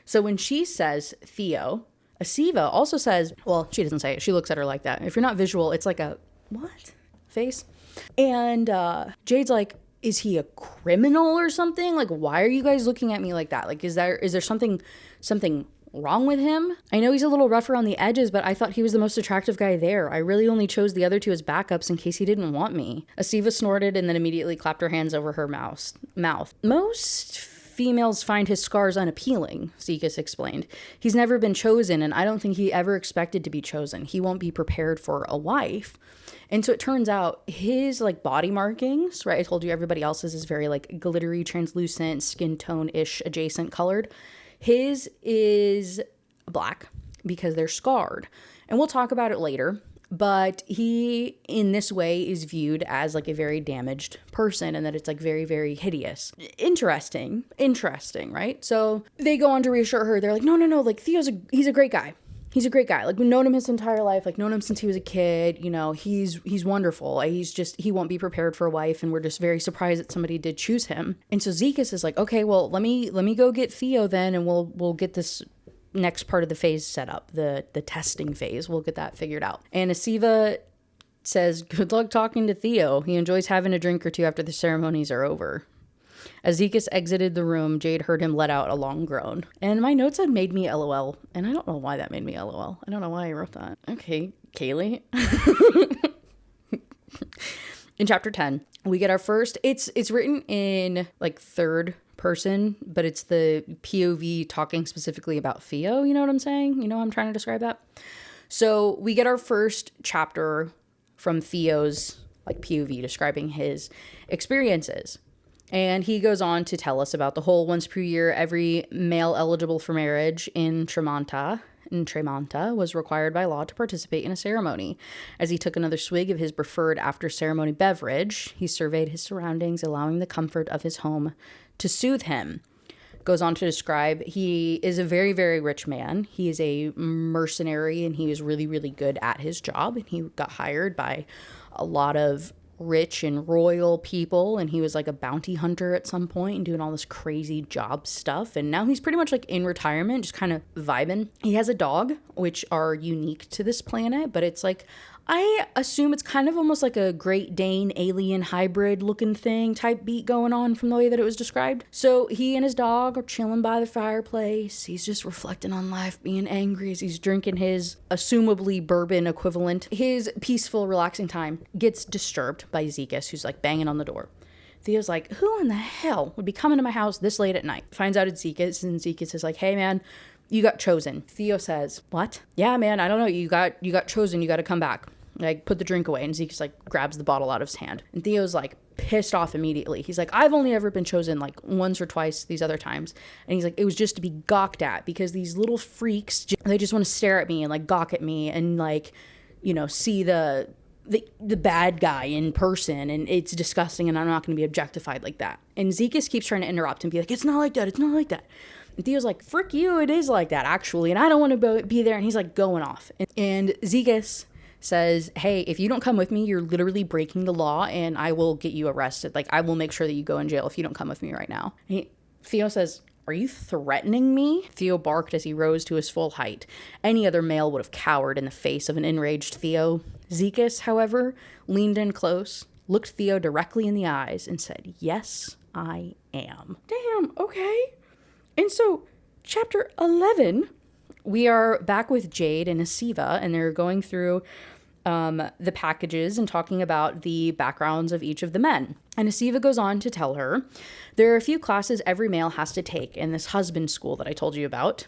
So when she says Theo, Asiva also says, well, she doesn't say it. She looks at her like that. If you're not visual, it's like a, what? Face. And Jade's like, is he a criminal or something? Like, why are you guys looking at me like that? Like, is there something wrong with him? I know he's a little rough around the edges, but I thought he was the most attractive guy there. I really only chose the other two as backups in case he didn't want me. Asiva snorted and then immediately clapped her hands over her mouth. Most females find his scars unappealing, Zekas explained. He's never been chosen, and I don't think he ever expected to be chosen. He won't be prepared for a wife. And so it turns out his like body markings, right? I told you everybody else's is very like glittery, translucent, skin tone-ish adjacent colored. His is black because they're scarred. And we'll talk about it later. But he, in this way, is viewed as like a very damaged person and that it's like very, very hideous. Interesting, right? So they go on to reassure her. They're like, no, like he's a great guy. He's a great guy. Like, we've known him his entire life, like known him since he was a kid. You know, he's wonderful. He won't be prepared for a wife. And we're just very surprised that somebody did choose him. And so Zekas is like, okay, well, let me go get Theo then. And we'll get this next part of the phase set up, the testing phase. We'll get that figured out. And Asiva says, good luck talking to Theo. He enjoys having a drink or two after the ceremonies are over. As Zekas exited the room, Jade heard him let out a long groan. And my notes had made me LOL. And I don't know why that made me LOL. I don't know why I wrote that. Okay, Kaylee. In chapter 10, we get our first, it's written in like third person, but it's the POV talking specifically about Theo. You know what I'm saying? You know how I'm trying to describe that? So we get our first chapter from Theo's like POV describing his experiences. And he goes on to tell us about the whole once per year, every male eligible for marriage in Tremonta was required by law to participate in a ceremony. As he took another swig of his preferred after-ceremony beverage, he surveyed his surroundings, allowing the comfort of his home to soothe him. Goes on to describe he is a very, very rich man. He is a mercenary, and he is really, really good at his job. And he got hired by a lot of rich and royal people, and he was like a bounty hunter at some point and doing all this crazy job stuff. And now he's pretty much like in retirement, just kind of vibing. He has a dog, which are unique to this planet, but it's like, I assume it's kind of almost like a Great Dane alien hybrid looking thing type beat going on from the way that it was described. So he and his dog are chilling by the fireplace. He's just reflecting on life, being angry as he's drinking his assumably bourbon equivalent. His peaceful, relaxing time gets disturbed by Zekas, who's like banging on the door. Theo's like, who in the hell would be coming to my house this late at night? Finds out it's Zekas, and Zekas is like, hey man, you got chosen. Theo says, what? Yeah, man, I don't know. You got chosen. You got to come back. Like, put the drink away. And Zeke's like grabs the bottle out of his hand. And Theo's like pissed off immediately. He's like, I've only ever been chosen like once or twice these other times. And he's like, it was just to be gawked at because these little freaks, they just want to stare at me and like gawk at me and like, you know, see the bad guy in person, and it's disgusting, and I'm not going to be objectified like that. And Zekas keeps trying to interrupt and be like, it's not like that. It's not like that. And Theo's like, frick you, it is like that actually, and I don't want to be there. And he's like going off. And Zekas says, hey, if you don't come with me, you're literally breaking the law and I will get you arrested. Like, I will make sure that you go in jail if you don't come with me right now. Theo says, are you threatening me? Theo barked as he rose to his full height. Any other male would have cowered in the face of an enraged Theo. Zekas, however, leaned in close, looked Theo directly in the eyes, and said, yes, I am. Damn, okay. And so, chapter 11, we are back with Jade and Asiva, and they're going through the packages and talking about the backgrounds of each of the men. And Asiva goes on to tell her, there are a few classes every male has to take in this husband school that I told you about.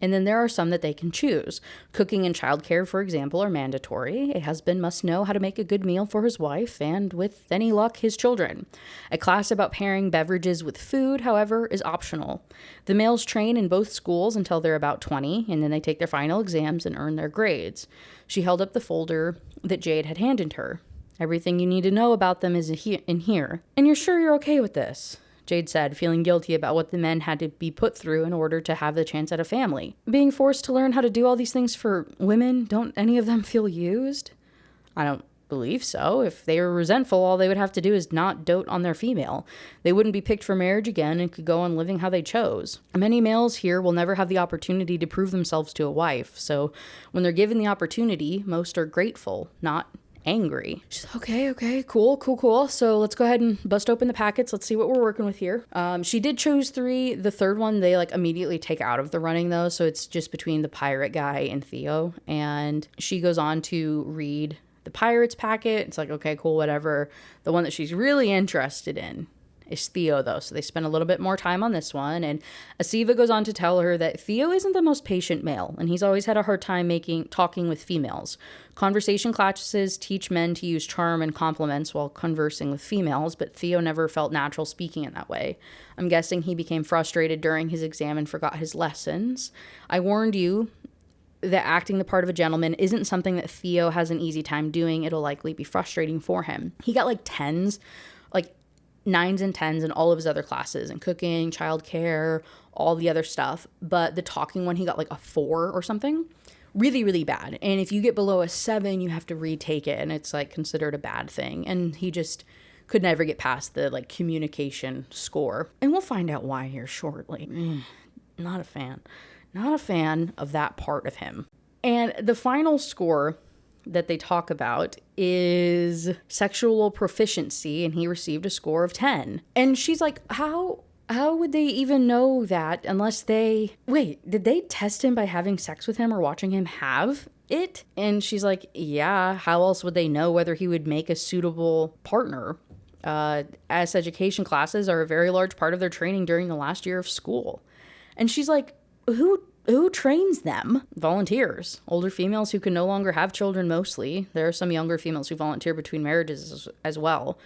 And then there are some that they can choose. Cooking and childcare, for example, are mandatory. A husband must know how to make a good meal for his wife and, with any luck, his children. A class about pairing beverages with food, however, is optional. The males train in both schools until they're about 20, and then they take their final exams and earn their grades. She held up the folder that Jade had handed her. Everything you need to know about them is in here. And you're sure you're okay with this? Jade said, feeling guilty about what the men had to be put through in order to have the chance at a family. Being forced to learn how to do all these things for women, don't any of them feel used? I don't believe so. If they were resentful, all they would have to do is not dote on their female. They wouldn't be picked for marriage again and could go on living how they chose. Many males here will never have the opportunity to prove themselves to a wife, so when they're given the opportunity, most are grateful, not angry. She's okay, cool. So let's go ahead and bust open the packets. Let's see what we're working with here. She did choose 3. The third one, they like immediately take out of the running though. So it's just between the pirate guy and Theo. And she goes on to read the pirates packet. It's like, okay, cool, whatever. The one that she's really interested in is Theo, though, so they spend a little bit more time on this one. And Asiva goes on to tell her that Theo isn't the most patient male, and he's always had a hard time talking with females. Conversation classes teach men to use charm and compliments while conversing with females, but Theo never felt natural speaking in that way. I'm guessing he became frustrated during his exam and forgot his lessons. I warned you that acting the part of a gentleman isn't something that Theo has an easy time doing. It'll likely be frustrating for him. He got like 10s, like 9s and 10s in all of his other classes, and cooking, childcare, all the other stuff. But the talking one, he got like a 4 or something. Really, really bad. And if you get below a 7, you have to retake it, and it's like considered a bad thing. And he just could never get past the like communication score. And we'll find out why here shortly. Not a fan. Not a fan of that part of him. And the final score that they talk about is sexual proficiency, and he received a score of 10. And she's like, how would they even know that unless did they test him by having sex with him or watching him have it? And she's like, yeah, how else would they know whether he would make a suitable partner? As education classes are a very large part of their training during the last year of school. And she's like, who trains them? Volunteers. Older females who can no longer have children mostly. There are some younger females who volunteer between marriages as well.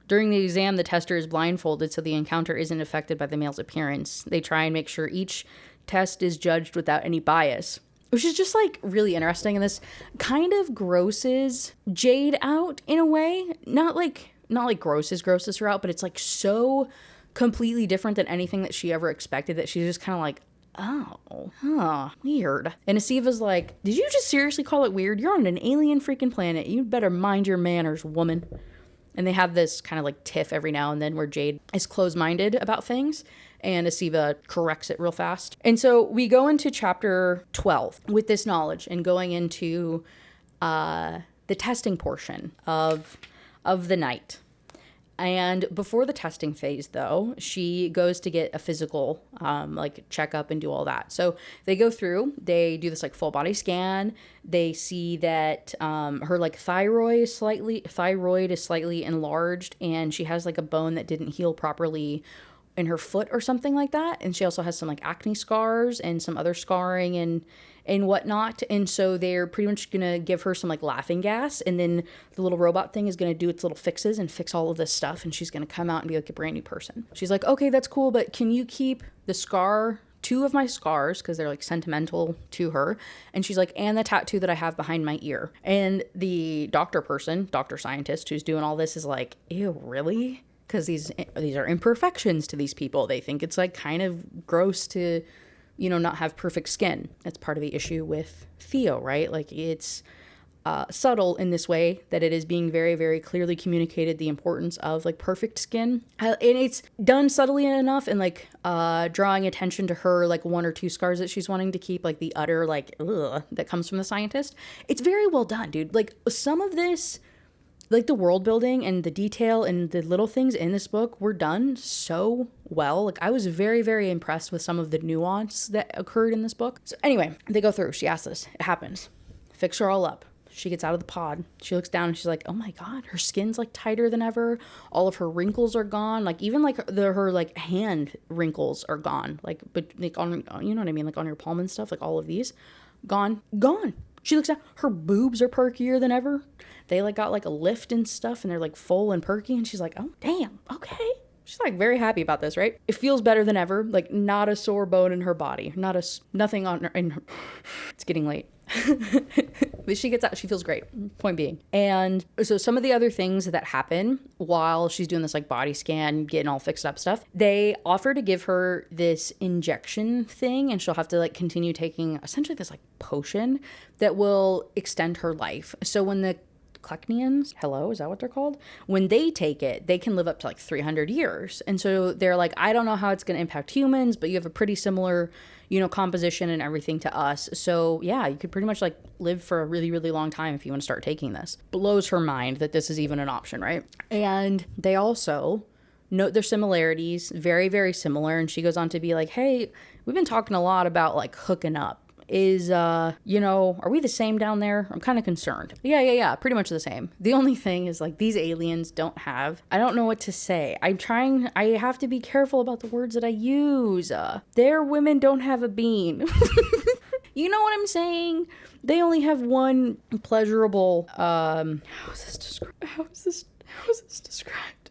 During the exam, the tester is blindfolded so the encounter isn't affected by the male's appearance. They try and make sure each test is judged without any bias, which is just like really interesting. And this kind of grosses Jade out in a way. Not like grosses her out, but it's like so completely different than anything that she ever expected that she's just kind of like, weird. And Asiva's like, did you just seriously call it weird? You're on an alien freaking planet. You better mind your manners, woman. And they have this kind of like tiff every now and then where Jade is closed-minded about things and Asiva corrects it real fast. And so we go into chapter 12 with this knowledge and going into the testing portion of the night. And before the testing phase, though, she goes to get a physical, like checkup and do all that. So they go through, they do this like full body scan. They see that her like thyroid is slightly enlarged, and she has like a bone that didn't heal properly in her foot or something like that. And she also has some like acne scars and some other scarring and whatnot. And so they're pretty much gonna give her some like laughing gas, and then the little robot thing is gonna do its little fixes and fix all of this stuff, and she's gonna come out and be like a brand new person. She's like, okay, that's cool, but can you keep the scar, 2 of my scars, because they're like sentimental to her, and she's like, and the tattoo that I have behind my ear. And the doctor scientist who's doing all this is like, ew, really? Because these are imperfections to these people. They think it's like kind of gross to, you know, not have perfect skin. That's part of the issue with Theo, right? Like it's subtle in this way that it is being very, very clearly communicated the importance of like perfect skin. And it's done subtly enough and like drawing attention to her like 1 or 2 scars that she's wanting to keep, like the utter like ugh that comes from the scientist. It's very well done, dude. Like some of this, like the world building and the detail and the little things in this book were done so well. Like I was very, very impressed with some of the nuance that occurred in this book. So anyway, they go through, she asks this, it happens. Fix her all up. She gets out of the pod. She looks down and she's like, oh my God, her skin's like tighter than ever. All of her wrinkles are gone. Like even like her like hand wrinkles are gone. Like, but like on, you know what I mean? Like on your palm and stuff, like all of these gone. She looks down. Her boobs are perkier than ever. They like got like a lift and stuff and they're like full and perky. And she's like, oh damn. Okay. She's like very happy about this, right? It feels better than ever. Like not a sore bone in her body. Nothing on her. It's getting late. But she gets out, she feels great, point being. And so some of the other things that happen while she's doing this like body scan, getting all fixed up stuff, they offer to give her this injection thing and she'll have to like continue taking essentially this like potion that will extend her life. So when the Kleknians, is that what they're called? When they take it, they can live up to like 300 years. And so they're like, I don't know how it's going to impact humans, but you have a pretty similar, you know, composition and everything to us. So yeah, you could pretty much like live for a really, really long time if you want to start taking this. Blows her mind that this is even an option, right? And they also note their similarities, very, very similar. And she goes on to be like, hey, we've been talking a lot about like hooking up. Is, you know, are we the same down there? I'm kind of concerned. Yeah, pretty much the same. The only thing is like these aliens I don't know what to say. I have to be careful about the words that I use. Their women don't have a bean. You know what I'm saying? They only have one pleasurable, how is this described?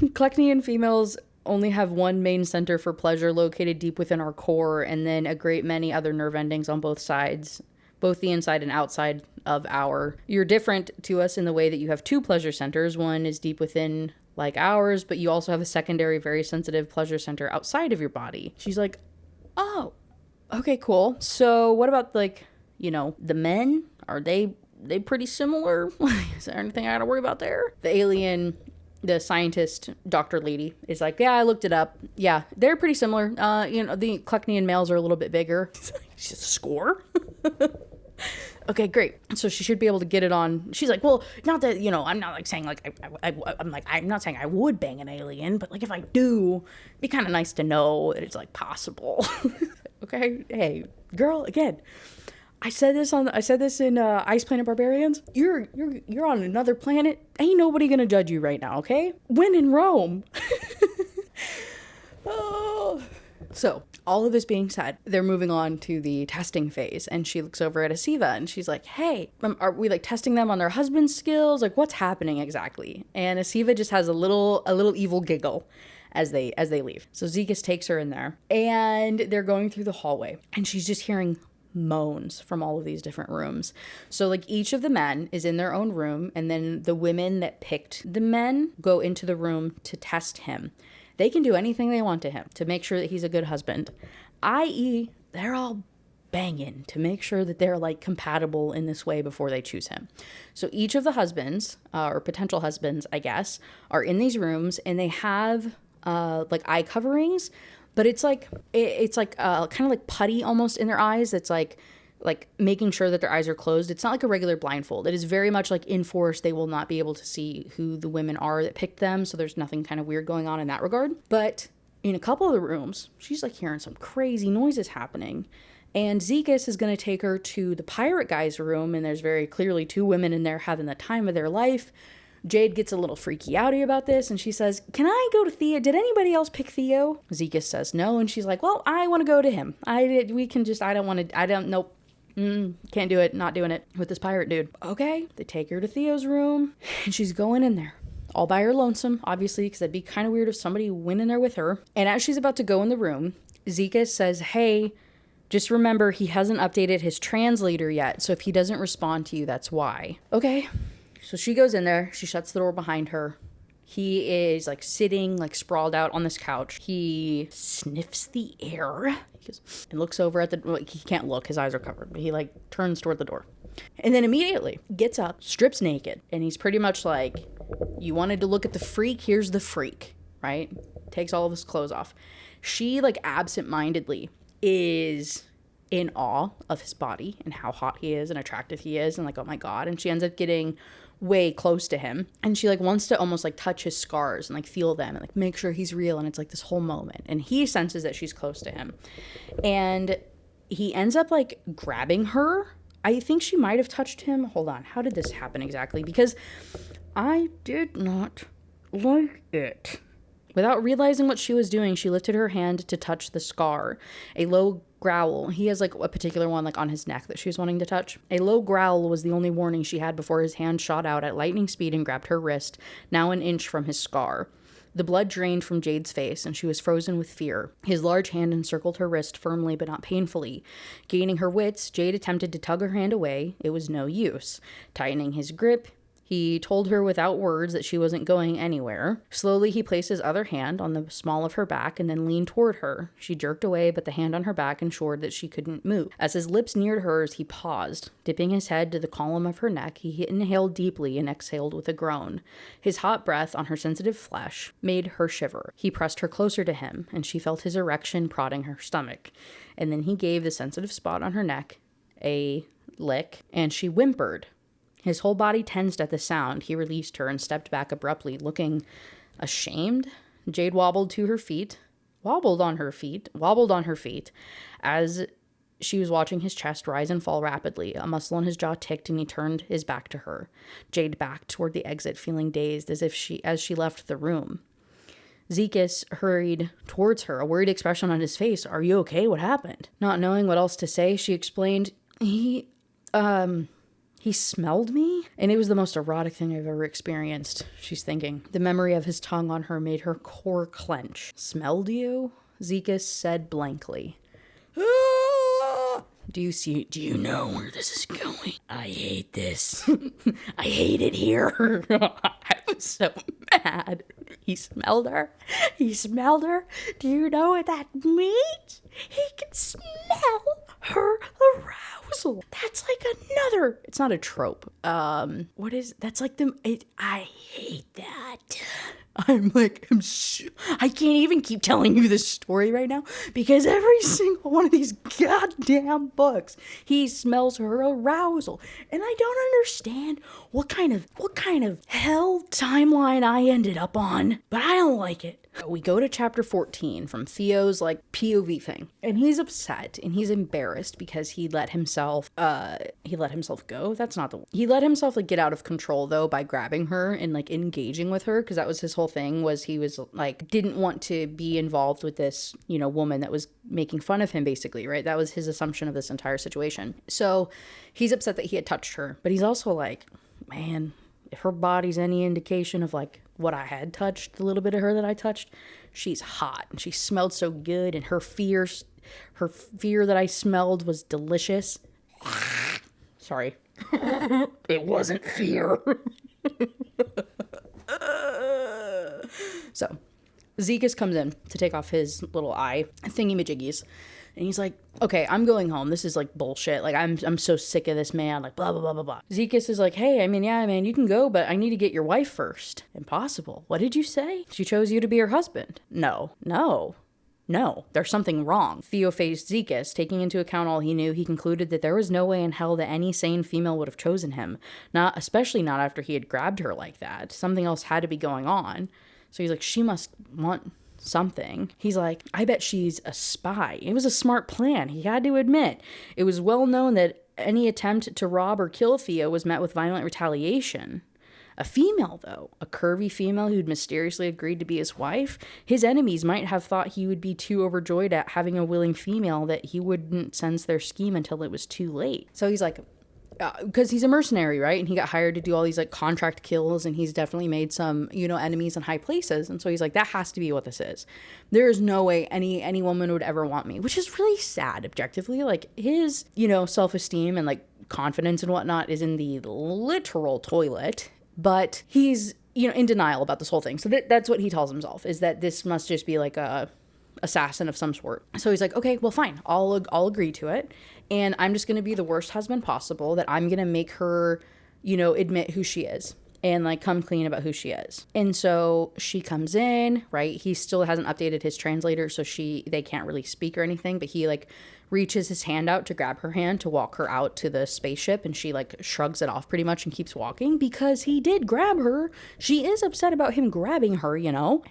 Kleknian females only have one main center for pleasure located deep within our core, and then a great many other nerve endings on both sides, both the inside and outside of you're different to us in the way that you have two pleasure centers. One is deep within like ours, but you also have a secondary, very sensitive pleasure center outside of your body. She's like, oh, okay, cool. So what about like, you know, the men? Are they pretty similar? Is there anything I gotta worry about there? The scientist, doctor lady, is like, yeah, I looked it up. Yeah, they're pretty similar. You know, the Kleknian males are a little bit bigger. She's a score? Okay, great. So she should be able to get it on. She's like, well, not that, you know, I'm not like saying like, I'm not saying I would bang an alien, but like if I do, it'd be kind of nice to know that it's like possible. Okay, hey, girl, again. I said this in Ice Planet Barbarians. You're on another planet. Ain't nobody gonna judge you right now, okay? When in Rome. Oh. So, all of this being said, they're moving on to the testing phase, and she looks over at Asiva and she's like, hey, are we like testing them on their husband's skills? Like, what's happening exactly? And Asiva just has a little evil giggle as they leave. So Zekas takes her in there, and they're going through the hallway, and she's just hearing moans from all of these different rooms. So like each of the men is in their own room, and then the women that picked the men go into the room to test him. They can do anything they want to him to make sure that he's a good husband, i.e. they're all banging to make sure that they're like compatible in this way before they choose him. So each of the husbands or potential husbands, I guess, are in these rooms, and they have like eye coverings. But it's like kind of like putty almost in their eyes. It's like making sure that their eyes are closed. It's not like a regular blindfold. It is very much like enforced. They will not be able to see who the women are that picked them. So there's nothing kind of weird going on in that regard. But in a couple of the rooms, she's like hearing some crazy noises happening. And Zekas is going to take her to the pirate guy's room. And there's very clearly two women in there having the time of their life. Jade gets a little freaky outy about this, and she says, can I go to Theo? Did anybody else pick Theo? Zekas says no, and she's like, well, I want to go to him. Nope. Can't do it. Not doing it with this pirate dude. Okay. They take her to Theo's room, and she's going in there all by her lonesome, obviously, because that'd be kind of weird if somebody went in there with her. And as she's about to go in the room, Zekas says, hey, just remember he hasn't updated his translator yet, so if he doesn't respond to you, that's why. Okay. So she goes in there, she shuts the door behind her. He is like sitting, like sprawled out on this couch. He sniffs the air. He goes and looks over at he can't look, his eyes are covered, but he like turns toward the door. And then immediately gets up, strips naked. And he's pretty much like, you wanted to look at the freak, here's the freak, right? Takes all of his clothes off. She like absentmindedly is in awe of his body and how hot he is and attractive he is. And like, oh my God. And she ends up getting way close to him, and she like wants to almost like touch his scars and like feel them and like make sure he's real. And it's like this whole moment, and he senses that she's close to him, and he ends up like grabbing her I think she might have touched him. Hold on. How did this happen exactly? Because I did not like it. Without realizing what she was doing, she lifted her hand to touch the scar. A low growl. He has like a particular one like on his neck that she was wanting to touch. A low growl was the only warning she had before his hand shot out at lightning speed and grabbed her wrist, now an inch from his scar. The blood drained from Jade's face, and she was frozen with fear. His large hand encircled her wrist firmly but not painfully. Gaining her wits, Jade attempted to tug her hand away. It was no use. Tightening his grip, he told her without words that she wasn't going anywhere. Slowly, he placed his other hand on the small of her back and then leaned toward her. She jerked away, but the hand on her back ensured that she couldn't move. As his lips neared hers, he paused. Dipping his head to the column of her neck, he inhaled deeply and exhaled with a groan. His hot breath on her sensitive flesh made her shiver. He pressed her closer to him, and she felt his erection prodding her stomach. And then he gave the sensitive spot on her neck a lick, and she whimpered. His whole body tensed at the sound. He released her and stepped back abruptly, looking ashamed. Jade wobbled on her feet as she was watching his chest rise and fall rapidly. A muscle in his jaw ticked and he turned his back to her. Jade backed toward the exit, feeling dazed as she left the room. Zekas hurried towards her, a worried expression on his face. "Are you okay? What happened?" Not knowing what else to say, she explained, He smelled me, and it was the most erotic thing I've ever experienced," she's thinking. The memory of his tongue on her made her core clench. "Smelled you?" Zekas said blankly. Do you know where this is going? I hate this. I hate it here." I was so mad. He smelled her. Do you know what that means? He can smell her arousal. That's like another, it's not a trope. I hate that. I can't even keep telling you this story right now because every single one of these goddamn books, he smells her arousal. And I don't understand what kind of hell timeline I ended up on, but I don't like it. We go to chapter 14 from Theo's like POV thing, and he's upset and he's embarrassed because he let himself go. That's not the one. He let himself like get out of control though by grabbing her and like engaging with her, because that was his whole thing, was he was like didn't want to be involved with this, woman that was making fun of him basically, right? That was his assumption of this entire situation. So he's upset that he had touched her, but he's also like, man, if her body's any indication of like what I had touched, the little bit of her that I touched, she's hot and she smelled so good, and her fear that I smelled was delicious. Sorry. It wasn't fear. So Zekas comes in to take off his little eye thingy-majiggies. And he's like, "Okay, I'm going home. This is like bullshit. Like, I'm so sick of this man. Like, blah, blah, blah, blah, blah." Zekas is like, "Hey, I mean, yeah, man, you can go, but I need to get your wife first." "Impossible. What did you say? She chose you to be her husband." No, there's something wrong." Theo faced Zekas. Taking into account all he knew, he concluded that there was no way in hell that any sane female would have chosen him. Especially not after he had grabbed her like that. Something else had to be going on. So he's like, she must want something. He's like, "I bet she's a spy." It was a smart plan, he had to admit. It was well known that any attempt to rob or kill Theo was met with violent retaliation. A female, though, a curvy female who'd mysteriously agreed to be his wife, his enemies might have thought he would be too overjoyed at having a willing female that he wouldn't sense their scheme until it was too late. So he's like, because he's a mercenary, right? And he got hired to do all these like contract kills, and he's definitely made some, enemies in high places. And so he's like, that has to be what this is. There is no way any woman would ever want me, which is really sad objectively. Like his, self-esteem and like confidence and whatnot is in the literal toilet, but he's, in denial about this whole thing. So that's what he tells himself, is that this must just be like a assassin of some sort. So he's like, "Okay, well, fine. I'll agree to it. And I'm just going to be the worst husband possible, that I'm going to make her, admit who she is and like come clean about who she is." And so she comes in, right? He still hasn't updated his translator, so they can't really speak or anything, but he like reaches his hand out to grab her hand to walk her out to the spaceship, and she like shrugs it off pretty much and keeps walking because he did grab her. She is upset about him grabbing her, you know.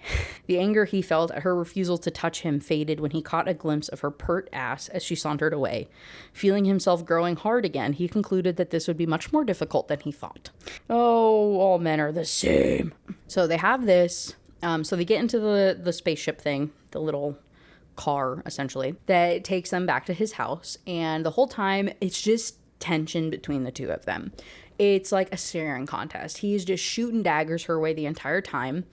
The anger he felt at her refusal to touch him faded when he caught a glimpse of her pert ass as she sauntered away. Feeling himself growing hard again, he concluded that this would be much more difficult than he thought. Oh, all men are the same. So they have this. So they get into the spaceship thing, the little car, essentially, that takes them back to his house. And the whole time, it's just tension between the two of them. It's like a staring contest. He's just shooting daggers her way the entire time.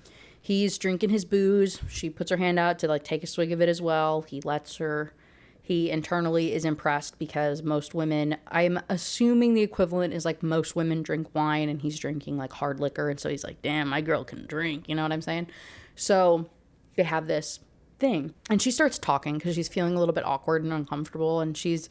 He's drinking his booze. She puts her hand out to like take a swig of it as well. He lets her. He internally is impressed because most women, I'm assuming the equivalent is like most women drink wine, and he's drinking like hard liquor. And so he's like, damn, my girl can drink. You know what I'm saying? So they have this thing, and she starts talking because she's feeling a little bit awkward and uncomfortable. And she's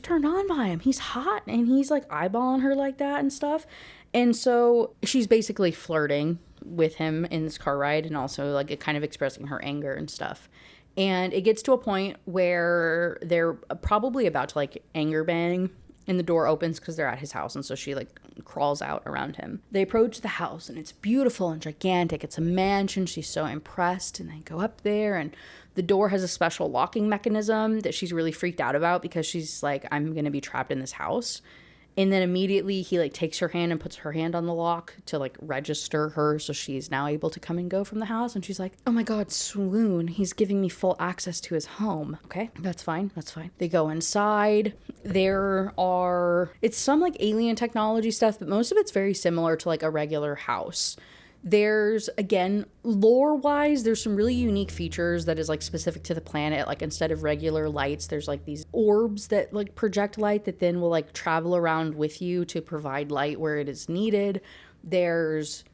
turned on by him. He's hot, and he's like eyeballing her like that and stuff. And so she's basically flirting with him in this car ride, and also like kind of expressing her anger and stuff. And it gets to a point where they're probably about to like anger bang, and the door opens because they're at his house. And so she like crawls out around him. They approach the house, and it's beautiful and gigantic. It's a mansion. She's so impressed, and they go up there, and the door has a special locking mechanism that she's really freaked out about because she's like, I'm going to be trapped in this house. And then immediately he like takes her hand and puts her hand on the lock to like register her. So she's now able to come and go from the house. And she's like, oh my God, swoon. He's giving me full access to his home. Okay, that's fine. That's fine. They go inside. It's some like alien technology stuff, but most of it's very similar to like a regular house. There's, again, lore-wise, there's some really unique features that is, like, specific to the planet. Like, instead of regular lights, there's, like, these orbs that, like, project light that then will, like, travel around with you to provide light where it is needed. There's,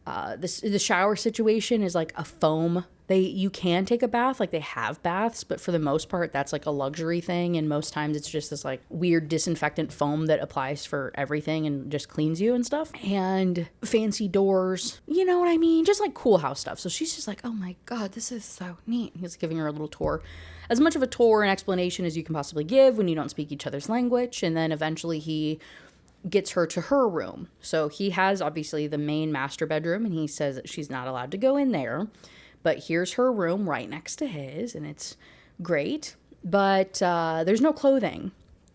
the shower situation is, like, a foam. You can take a bath, like, they have baths, but for the most part, that's, like, a luxury thing, and most times it's just this, like, weird disinfectant foam that applies for everything and just cleans you and stuff. And fancy doors, you know what I mean? Just, like, cool house stuff. So she's just like, oh my God, this is so neat. He's giving her a little tour. As much of a tour and explanation as you can possibly give when you don't speak each other's language, and then eventually he gets her to her room. So he has, obviously, the main master bedroom, and he says that she's not allowed to go in there. But here's her room right next to his, and it's great. But there's no clothing.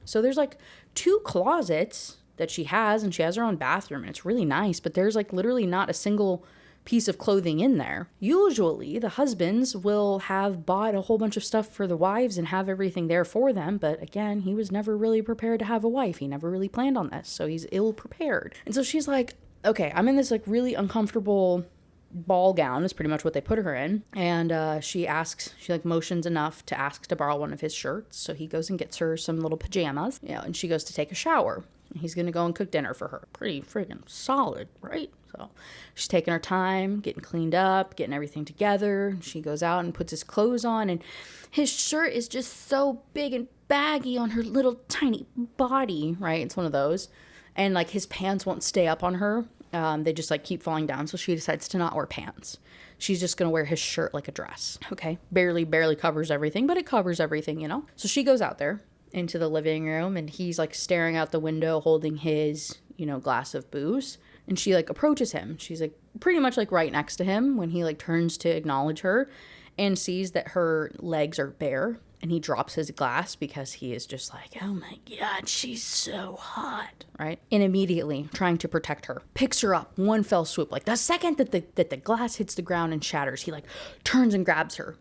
So there's like 2 closets that she has, and she has her own bathroom, and it's really nice. But there's like literally not a single piece of clothing in there. Usually the husbands will have bought a whole bunch of stuff for the wives and have everything there for them. But again, he was never really prepared to have a wife. He never really planned on this. So he's ill prepared. And so she's like, okay, I'm in this like really uncomfortable ball gown is pretty much what they put her in. And she like motions enough to ask to borrow one of his shirts. So he goes and gets her some little pajamas, and she goes to take a shower. He's going to go and cook dinner for her. Pretty friggin' solid, right? So she's taking her time, getting cleaned up, getting everything together. She goes out and puts his clothes on, and his shirt is just so big and baggy on her little tiny body, right? It's one of those. And like his pants won't stay up on her. They just like keep falling down. So she decides to not wear pants. She's just going to wear his shirt like a dress. Okay. Barely covers everything, but it covers everything, So she goes out there into the living room, and he's like staring out the window holding his, glass of booze. And she like approaches him. She's like pretty much like right next to him when he like turns to acknowledge her and sees that her legs are bare. And he drops his glass because he is just like, oh my God, she's so hot, right? And immediately, trying to protect her, picks her up, one fell swoop. Like the second that the glass hits the ground and shatters, he like turns and grabs her,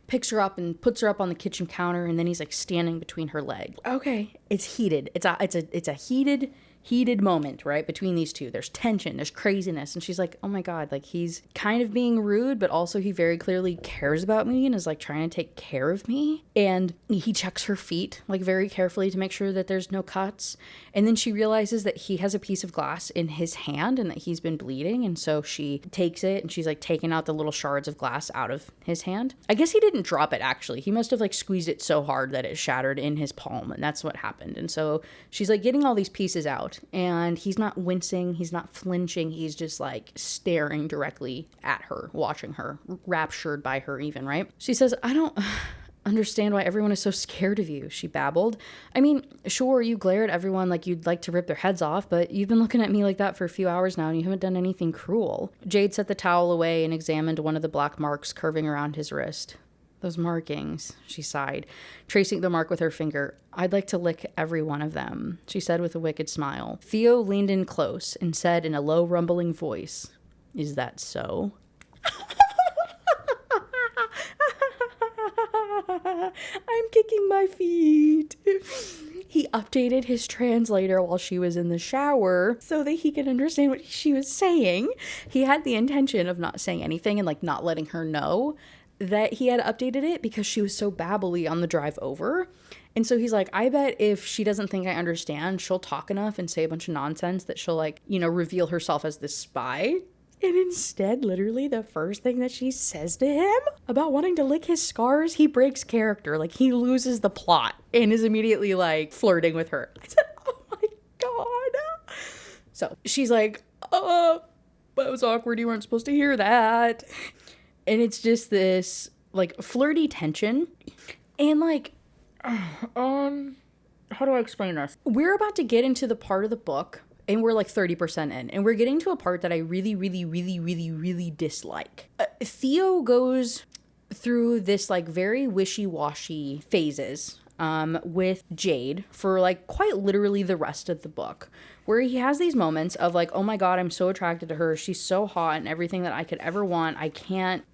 picks her up and puts her up on the kitchen counter, and then he's like standing between her legs. Okay, it's heated. It's a heated moment, right? Between these two. There's tension, there's craziness. And she's like, oh my God, like he's kind of being rude, but also he very clearly cares about me and is like trying to take care of me. And he checks her feet like very carefully to make sure that there's no cuts. And then she realizes that he has a piece of glass in his hand and that he's been bleeding. And so she takes it and she's like taking out the little shards of glass out of his hand. I guess he didn't drop it actually. He must have like squeezed it so hard that it shattered in his palm, and that's what happened. And so she's like getting all these pieces out. And he's not wincing, he's not flinching, he's just like staring directly at her, watching her, raptured by her even, right? She says, I understand why everyone is so scared of you, she babbled. I mean, sure, you glare at everyone like you'd like to rip their heads off, but you've been looking at me like that for a few hours now and you haven't done anything cruel. Jade set the towel away and examined one of the black marks curving around his wrist. Those markings, she sighed, tracing the mark with her finger. I'd like to lick every one of them, she said with a wicked smile. Theo leaned in close and said in a low, rumbling voice, Is that so? I'm kicking my feet. He updated his translator while she was in the shower so that he could understand what she was saying. He had the intention of not saying anything and like not letting her know that he had updated it because she was so babbly on the drive over. And so he's like, I bet if she doesn't think I understand, she'll talk enough and say a bunch of nonsense that she'll like, you know, reveal herself as this spy. And instead, literally the first thing that she says to him about wanting to lick his scars, he breaks character. Like he loses the plot and is immediately like flirting with her. I said, oh my God. So she's like, oh, that was awkward. You weren't supposed to hear that. And it's just this like flirty tension. And like, how do I explain this? We're about to get into the part of the book and we're like 30% in, and we're getting to a part that I really, really, really, really, really dislike. Theo goes through this like very wishy-washy phases with Jade for like quite literally the rest of the book, where he has these moments of like, oh my God, I'm so attracted to her. She's so hot and everything that I could ever want.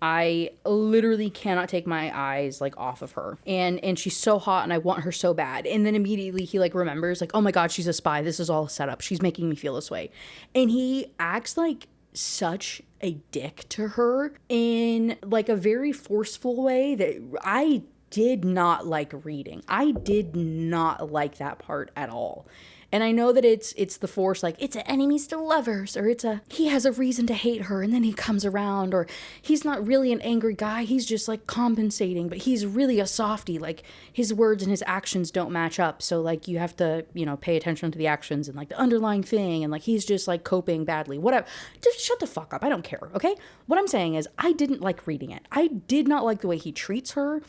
I literally cannot take my eyes like off of her. And she's so hot and I want her so bad. And then immediately he like remembers like, oh my God, she's a spy. This is all a setup. She's making me feel this way. And he acts like such a dick to her in like a very forceful way that I did not like reading. I did not like that part at all. And I know that it's the force, like, it's an enemies to lovers, or he has a reason to hate her, and then he comes around, or he's not really an angry guy, he's just, like, compensating, but he's really a softie, like, his words and his actions don't match up, so, like, you have to, you know, pay attention to the actions and, like, the underlying thing, and, like, he's just, like, coping badly, whatever. Just shut the fuck up, I don't care, okay? What I'm saying is, I didn't like reading it. I did not like the way he treats her.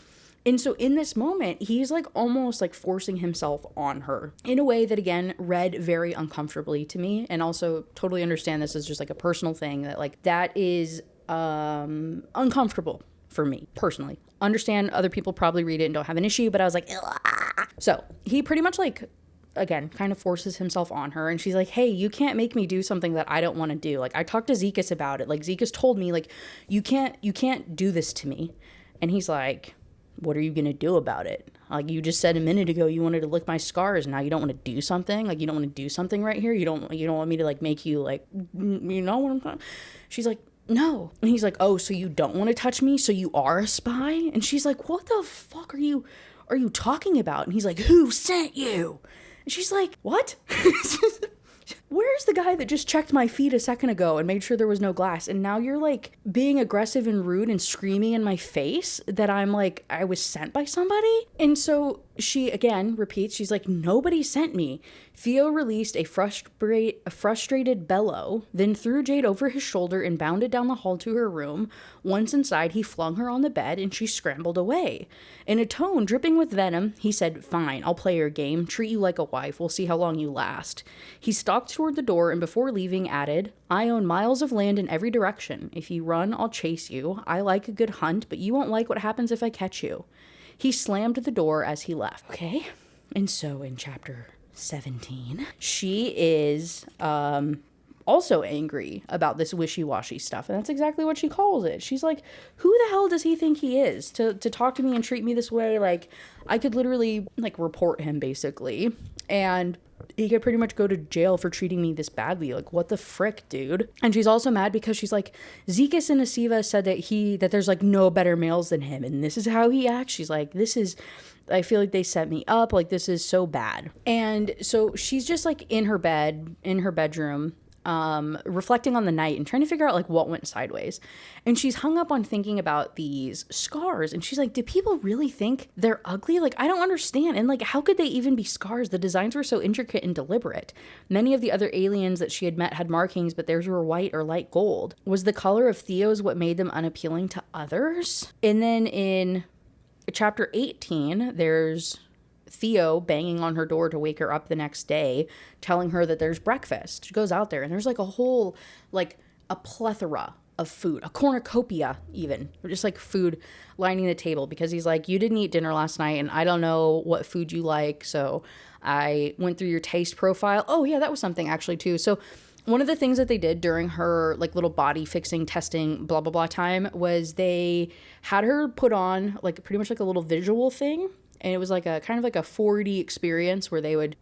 And so in this moment, he's like almost like forcing himself on her in a way that, again, read very uncomfortably to me. And also totally understand this as just like a personal thing that like that is uncomfortable for me personally. Understand other people probably read it and don't have an issue, but I was like, ugh. So he pretty much like, again, kind of forces himself on her, and she's like, hey, you can't make me do something that I don't want to do. Like, I talked to Zekas about it. Like, Zekas told me, like, you can't do this to me. And he's like, what are you going to do about it? Like, you just said a minute ago you wanted to lick my scars. Now you don't want to do something? Like, you don't want to do something right here? You don't want me to, like, make you, like, you know what I'm talking? She's like, no. And he's like, oh, so you don't want to touch me? So you are a spy? And she's like, what the fuck are you talking about? And he's like, who sent you? And she's like, what? Where's the guy that just checked my feet a second ago and made sure there was no glass? And now you're like being aggressive and rude and screaming in my face that I'm like, I was sent by somebody? And so she again repeats, she's like, nobody sent me. Theo released a frustrated bellow, then threw Jade over his shoulder and bounded down the hall to her room. Once inside, he flung her on the bed and she scrambled away. In a tone dripping with venom, he said, fine, I'll play your game. Treat you like a wife. We'll see how long you last. He stalked toward the door and before leaving added, I own miles of land in every direction. If you run, I'll chase you. I like a good hunt, but you won't like what happens if I catch you. He slammed the door as he left. Okay. And so in chapter 17, she is also angry about this wishy-washy stuff. And that's exactly what she calls it. She's like, who the hell does he think he is to talk to me and treat me this way? Like, I could literally like report him basically. And he could pretty much go to jail for treating me this badly. Like, what the frick, dude? And she's also mad because she's like, Zekas and Asiva said that there's like no better males than him. And this is how he acts. She's like, I feel like they set me up. Like, this is so bad. And so she's just like in her bedroom, reflecting on the night and trying to figure out like what went sideways. And she's hung up on thinking about these scars. And she's like, do people really think they're ugly? Like, I don't understand. And like, how could they even be scars? The designs were so intricate and deliberate. Many of the other aliens that she had met had markings, but theirs were white or light gold. Was the color of Theo's what made them unappealing to others? And then in Chapter 18, there's Theo banging on her door to wake her up the next day, telling her that there's breakfast. She goes out there and there's like a whole, like a plethora of food, a cornucopia even, just like food lining the table, because he's like, you didn't eat dinner last night and I don't know what food you like. So I went through your taste profile. Oh yeah, that was something actually too. So one of the things that they did during her like little body fixing testing blah blah blah time was they had her put on like pretty much like a little visual thing, and it was like a kind of like a 4D experience where they would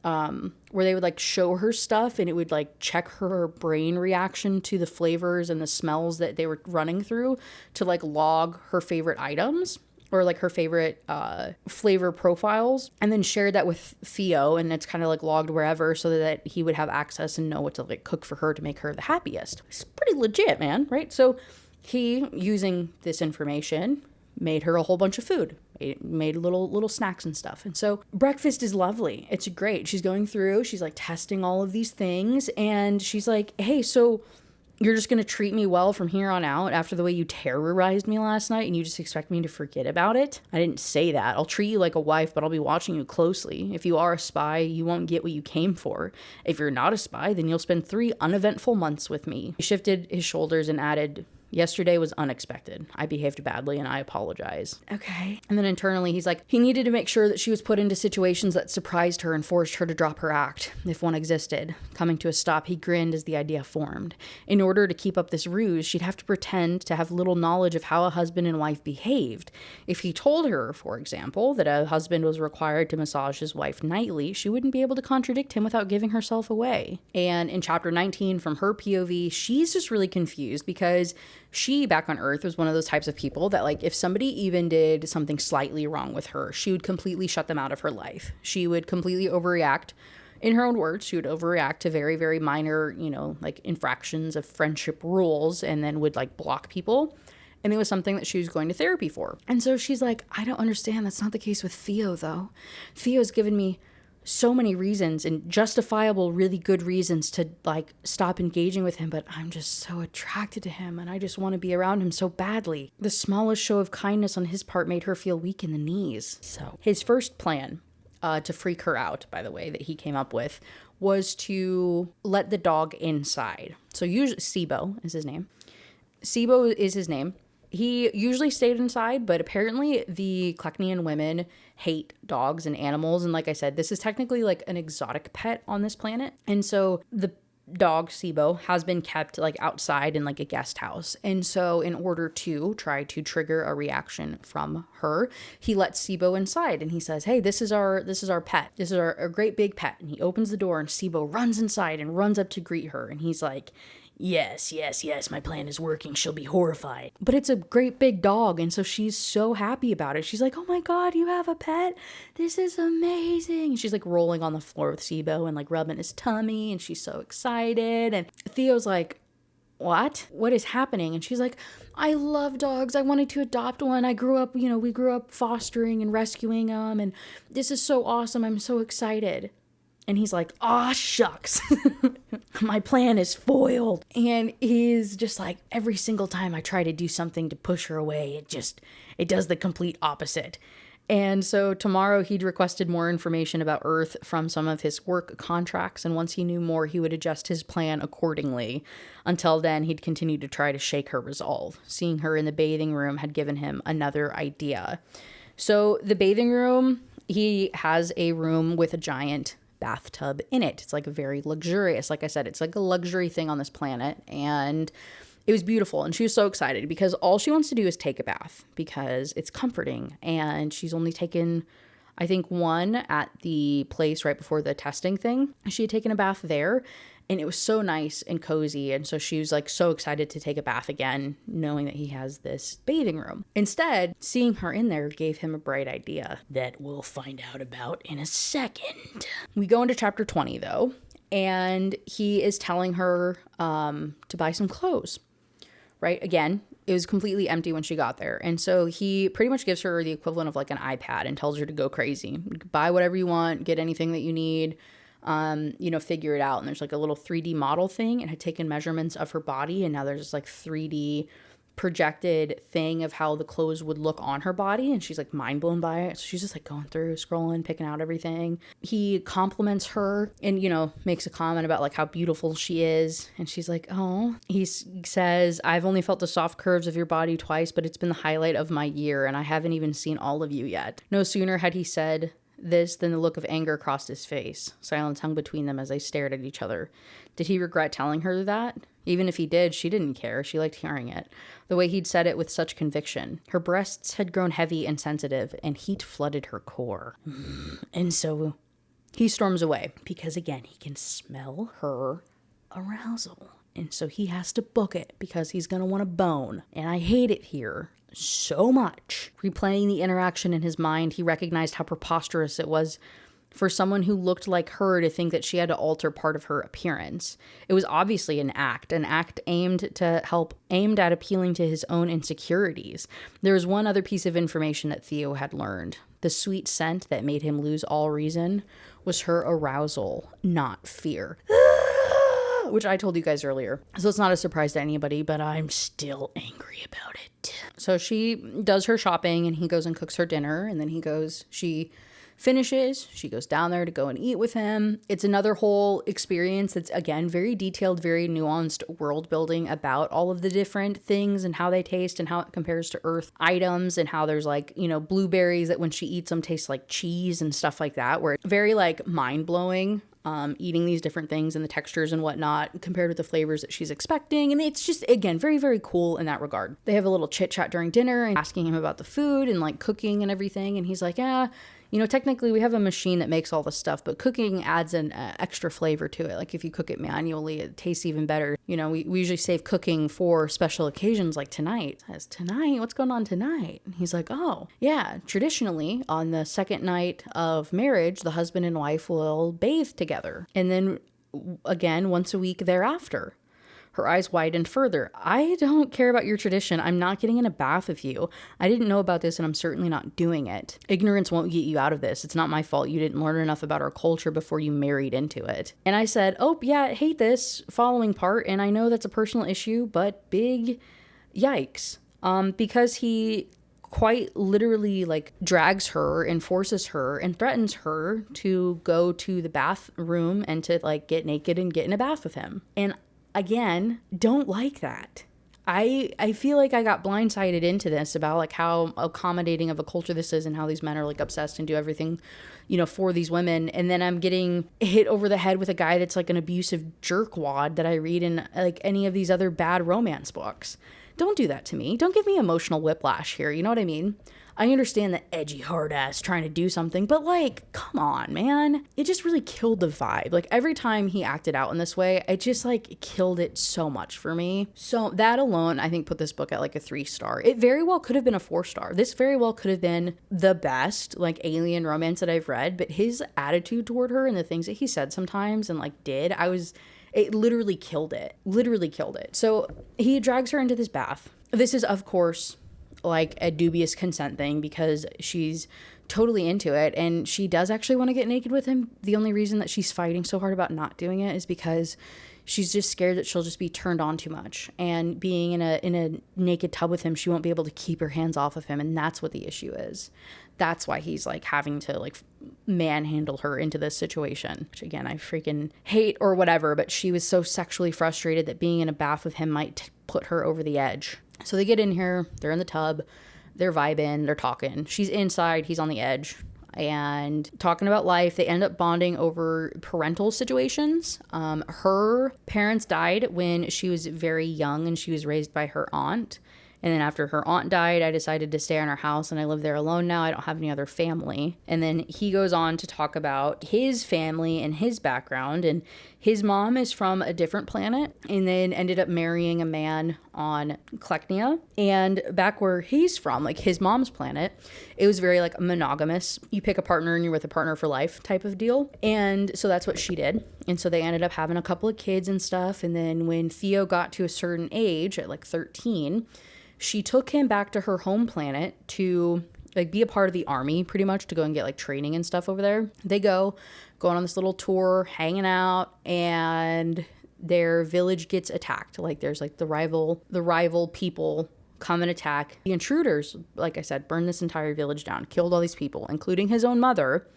like show her stuff, and it would like check her brain reaction to the flavors and the smells that they were running through to like log her favorite items or like her favorite flavor profiles, and then share that with Theo, and it's kind of like logged wherever so that he would have access and know what to like cook for her to make her the happiest. It's pretty legit, man, right? So he, using this information, made her a whole bunch of food, made little snacks and stuff. And so breakfast is lovely. It's great. She's going through, she's like testing all of these things, and she's like, hey, so you're just going to treat me well from here on out after the way you terrorized me last night, and you just expect me to forget about it? I didn't say that. I'll treat you like a wife, but I'll be watching you closely. If you are a spy, you won't get what you came for. If you're not a spy, then you'll spend 3 uneventful months with me. He shifted his shoulders and added, yesterday was unexpected. I behaved badly and I apologize. Okay. And then internally, he's like, he needed to make sure that she was put into situations that surprised her and forced her to drop her act, if one existed. Coming to a stop, he grinned as the idea formed. In order to keep up this ruse, she'd have to pretend to have little knowledge of how a husband and wife behaved. If he told her, for example, that a husband was required to massage his wife nightly, she wouldn't be able to contradict him without giving herself away. And in chapter 19, from her POV, she's just really confused because she, back on Earth, was one of those types of people that, like, if somebody even did something slightly wrong with her, she would completely shut them out of her life. She would completely overreact. In her own words, she would overreact to very, very minor, like infractions of friendship rules, and then would like block people. And it was something that she was going to therapy for. And so she's like, I don't understand. That's not the case with Theo, though. Theo's given me so many reasons and justifiable, really good reasons to like stop engaging with him, but I'm just so attracted to him and I just want to be around him so badly. The smallest show of kindness on his part made her feel weak in the knees. So his first plan to freak her out, by the way, that he came up with, was to let the dog inside. So usually Sibo is his name. Sibo is his name. He usually stayed inside, but apparently the Klecknian women hate dogs and animals. And like I said, this is technically like an exotic pet on this planet. And so the dog, Sibo, has been kept like outside in like a guest house. And so in order to try to trigger a reaction from her, he lets Sibo inside and he says, hey, this is our pet. This is our great big pet. And he opens the door and Sibo runs inside and runs up to greet her. And he's like, yes, my plan is working. She'll be horrified. But it's a great big dog, and so she's so happy about it. She's like, oh my God, you have a pet? This is amazing. And she's like rolling on the floor with Sibo and like rubbing his tummy, and she's so excited. And Theo's like, what is happening? And she's like, I love dogs. I wanted to adopt one. I grew up, we grew up fostering and rescuing them, and this is so awesome. I'm so excited. And he's like, aw, shucks. My plan is foiled. And he's just like, every single time I try to do something to push her away, it does the complete opposite. And so tomorrow he'd requested more information about Earth from some of his work contracts. And once he knew more, he would adjust his plan accordingly. Until then, he'd continue to try to shake her resolve. Seeing her in the bathing room had given him another idea. So the bathing room, he has a room with a giant bathtub in it. It's like very luxurious. Like I said, it's like a luxury thing on this planet, and it was beautiful. And she was so excited because all she wants to do is take a bath because it's comforting. And she's only taken, I think, one at the place right before the testing thing. She had taken a bath there, and it was so nice and cozy. And so she was like so excited to take a bath again, knowing that he has this bathing room. Instead, seeing her in there gave him a bright idea that we'll find out about in a second. We go into chapter 20 though, and he is telling her to buy some clothes, right? Again, it was completely empty when she got there. And so he pretty much gives her the equivalent of like an iPad and tells her to go crazy. Buy whatever you want, get anything that you need. Figure it out. And there's like a little 3D model thing, and had taken measurements of her body, and now there's this like 3D projected thing of how the clothes would look on her body, and she's like mind blown by it. So she's just like going through, scrolling, picking out everything. He compliments her and, you know, makes a comment about like how beautiful she is, and she's like, oh. He says, I've only felt the soft curves of your body twice, but it's been the highlight of my year, and I haven't even seen all of you yet. No sooner had he said this than the look of anger crossed his face. Silence hung between them as they stared at each other. Did he regret telling her that? Even if he did, she didn't care. She liked hearing it. The way he'd said it with such conviction. Her breasts had grown heavy and sensitive, and heat flooded her core. And so he storms away because, again, he can smell her arousal. And so he has to book it because he's going to want to bone. And I hate it here so much. Replaying the interaction in his mind, he recognized how preposterous it was for someone who looked like her to think that she had to alter part of her appearance. It was obviously an act aimed at appealing to his own insecurities. There was one other piece of information that Theo had learned. The sweet scent that made him lose all reason was her arousal, not fear. Which I told you guys earlier. So it's not a surprise to anybody, but I'm still angry about it. So she does her shopping and he goes and cooks her dinner, and then she finishes, she goes down there to go and eat with him. It's another whole experience that's, again, very detailed, very nuanced world building about all of the different things and how they taste and how it compares to Earth items, and how there's like, you know, blueberries that when she eats them taste like cheese and stuff like that, where it's very like mind-blowing. Eating these different things and the textures and whatnot compared with the flavors that she's expecting. And it's just, again, very, very cool in that regard. They have a little chit chat during dinner and asking him about the food and like cooking and everything. And he's like, yeah, you know, technically we have a machine that makes all this stuff, but cooking adds an extra flavor to it. Like if you cook it manually, it tastes even better. You know, we usually save cooking for special occasions like tonight. As tonight, what's going on tonight? And he's like, oh, yeah, traditionally on the second night of marriage, the husband and wife will bathe together. And then again, once a week thereafter. Her eyes widened further. I don't care about your tradition. I'm not getting in a bath with you. I didn't know about this, and I'm certainly not doing it. Ignorance won't get you out of this. It's not my fault you didn't learn enough about our culture before you married into it. And I said, oh, yeah, I hate this following part, and I know that's a personal issue, but big yikes. Because he quite literally like drags her and forces her and threatens her to go to the bathroom and to like get naked and get in a bath with him. And again, don't like that. I feel like I got blindsided into this about like how accommodating of a culture this is and how these men are like obsessed and do everything, you know, for these women. And then I'm getting hit over the head with a guy that's like an abusive jerkwad that I read in like any of these other bad romance books. Don't do that to me. Don't give me emotional whiplash here. You know what I mean? I understand the edgy hard ass trying to do something, but like, come on, man. It just really killed the vibe. Like every time he acted out in this way, it just like killed it so much for me. So that alone, I think put this book at like a 3-star. It very well could have been a 4-star. This very well could have been the best like alien romance that I've read, but his attitude toward her and the things that he said sometimes and like did, it literally killed it. Literally killed it. So he drags her into this bath. This is, of course, like a dubious consent thing because she's totally into it and she does actually want to get naked with him. The only reason that she's fighting so hard about not doing it is because she's just scared that she'll just be turned on too much, and being in a naked tub with him, she won't be able to keep her hands off of him, and that's what the issue is. That's why he's like having to like manhandle her into this situation, which again I freaking hate or whatever, but she was so sexually frustrated that being in a bath with him might put her over the edge. So they get in here, they're in the tub, they're vibing, they're talking. She's inside, he's on the edge, and talking about life. They end up bonding over parental situations. Her parents died when she was very young and she was raised by her aunt. And then after her aunt died, I decided to stay in our house and I live there alone now. I don't have any other family. And then he goes on to talk about his family and his background. And his mom is from a different planet and then ended up marrying a man on Kleknia. And back where he's from, like his mom's planet, it was very like monogamous. You pick a partner and you're with a partner for life type of deal. And so that's what she did. And so they ended up having a couple of kids and stuff. And then when Theo got to a certain age at like 13, she took him back to her home planet to like be a part of the army pretty much, to go and get like training and stuff over there. They go on this little tour, hanging out, and their village gets attacked. Like there's like the rival people come and attack. The intruders, like I said, burned this entire village down, killed all these people, including his own mother.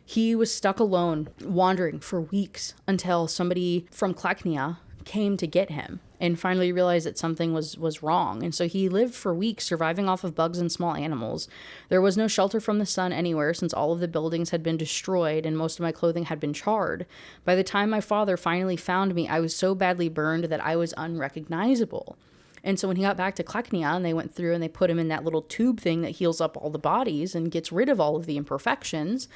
He was stuck alone, wandering for weeks until somebody from Kleknia came to get him and finally realized that something was wrong. And so he lived for weeks surviving off of bugs and small animals. There was no shelter from the sun anywhere since all of the buildings had been destroyed and most of my clothing had been charred. By the time my father finally found me, I was so badly burned that I was unrecognizable. And so when he got back to Kleknia and they went through and they put him in that little tube thing that heals up all the bodies and gets rid of all of the imperfections,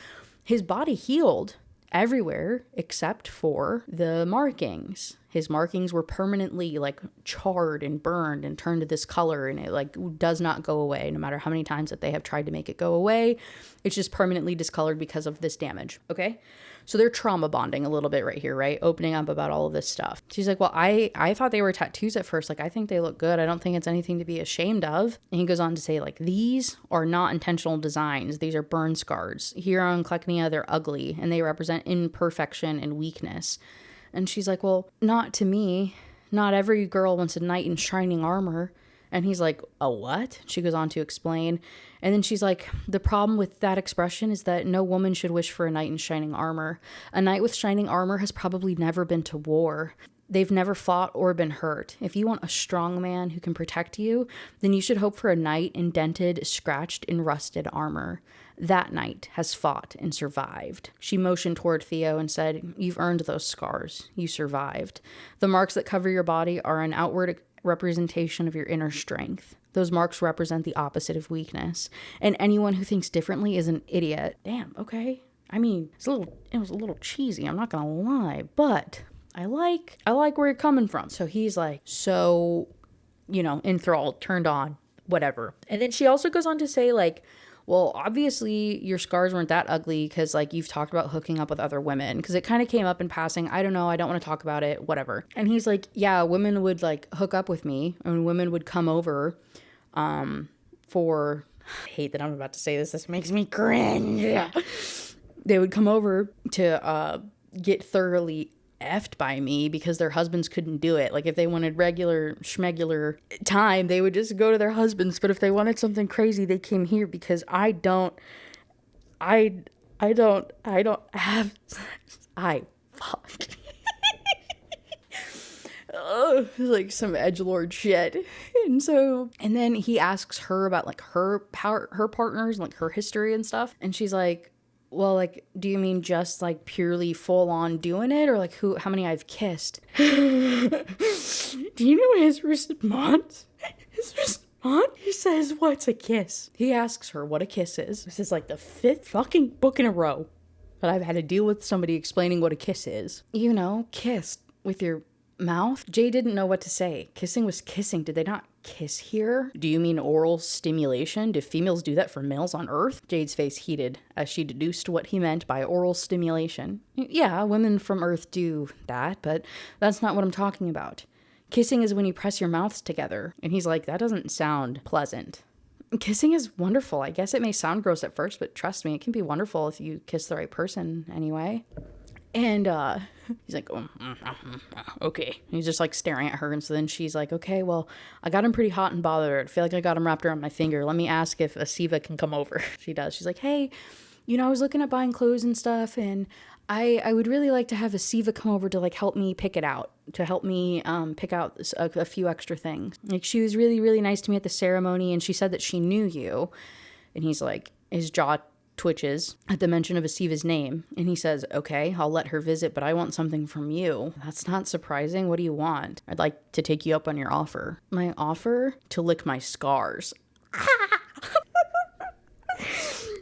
his body healed everywhere except for the markings. His markings were permanently like charred and burned and turned to this color, and it like does not go away no matter how many times that they have tried to make it go away. It's just permanently discolored because of this damage. Okay, so they're trauma bonding a little bit right here, right? Opening up about all of this stuff. She's like, well, I thought they were tattoos at first. Like, I think they look good. I don't think it's anything to be ashamed of. And he goes on to say, like, these are not intentional designs. These are burn scars. Here on Kleknia, they're ugly and they represent imperfection and weakness. And she's like, well, not to me. Not every girl wants a knight in shining armor. And he's like, a what? She goes on to explain. And then she's like, the problem with that expression is that no woman should wish for a knight in shining armor. A knight with shining armor has probably never been to war. They've never fought or been hurt. If you want a strong man who can protect you, then you should hope for a knight in dented, scratched, and rusted armor. That knight has fought and survived. She motioned toward Theo and said, you've earned those scars. You survived. The marks that cover your body are an outward representation of your inner strength. Those marks represent the opposite of weakness. And anyone who thinks differently is an idiot. Damn, okay. I mean, it was a little cheesy, I'm not gonna lie, but I like where you're coming from. So he's like, so, enthralled, turned on, whatever. And then she also goes on to say, like, well, obviously your scars weren't that ugly because, like, you've talked about hooking up with other women, because it kind of came up in passing. I don't know. I don't want to talk about it, whatever. And he's like, yeah, women would, like, hook up with me, and women would come over for, I hate that I'm about to say this. This makes me cringe. They would come over to get thoroughly effed by me because their husbands couldn't do it. Like, if they wanted regular schmegular time, they would just go to their husbands. But if they wanted something crazy, they came here because I fuck. Like some edgelord shit. And then he asks her about, like, her partners, like her history and stuff. And she's like, well, like, do you mean just, like, purely full on doing it, or, like, how many I've kissed? Do you know his response? He says, what's a kiss? He asks her what a kiss is. This is, like, the 5th fucking book in a row that I've had to deal with somebody explaining what a kiss is. Kissed with your mouth. Jay didn't know what to say. Kissing was kissing. Did they not kiss here? Do you mean oral stimulation? Do females do that for males on Earth? Jade's face heated as she deduced what he meant by oral stimulation. Yeah, women from Earth do that, but that's not what I'm talking about. Kissing is when you press your mouths together. And he's like, that doesn't sound pleasant. Kissing is wonderful. I guess it may sound gross at first, but trust me, it can be wonderful if you kiss the right person anyway. And he's like, okay. And he's just, like, staring at her. And so then she's like, okay, well, I got him pretty hot and bothered. I feel like I got him wrapped around my finger. Let me ask if Asiva can come over. She does. She's like, hey, I was looking at buying clothes and stuff, and I would really like to have Asiva come over to, like, help me pick it out, to help me pick out a few extra things. Like, she was really, really nice to me at the ceremony, and she said that she knew you. And he's like, his jaw twitches at the mention of Asiva's name, and he says, okay, I'll let her visit, but I want something from you. That's not surprising. What do you want? I'd like to take you up on your offer. My offer? To lick my scars.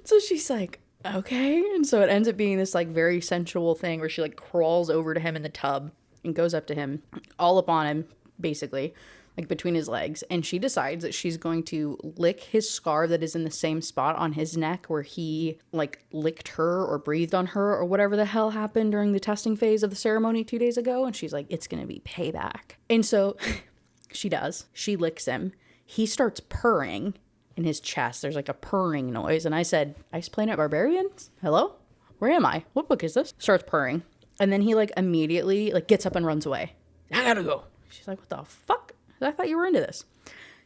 So she's like, okay. And so it ends up being this, like, very sensual thing where she, like, crawls over to him in the tub and goes up to him, all up on him, basically, like, between his legs, and she decides that she's going to lick his scar that is in the same spot on his neck where he, like, licked her or breathed on her or whatever the hell happened during the testing phase of the ceremony 2 days ago. And she's like, it's gonna be payback. And so she does. She licks him. He starts purring in his chest. There's, like, a purring noise. And I said, Ice Planet Barbarians? Hello? Where am I? What book is this? Starts purring. And then he, like, immediately, like, gets up and runs away. I gotta go. She's like, what the fuck? I thought you were into this.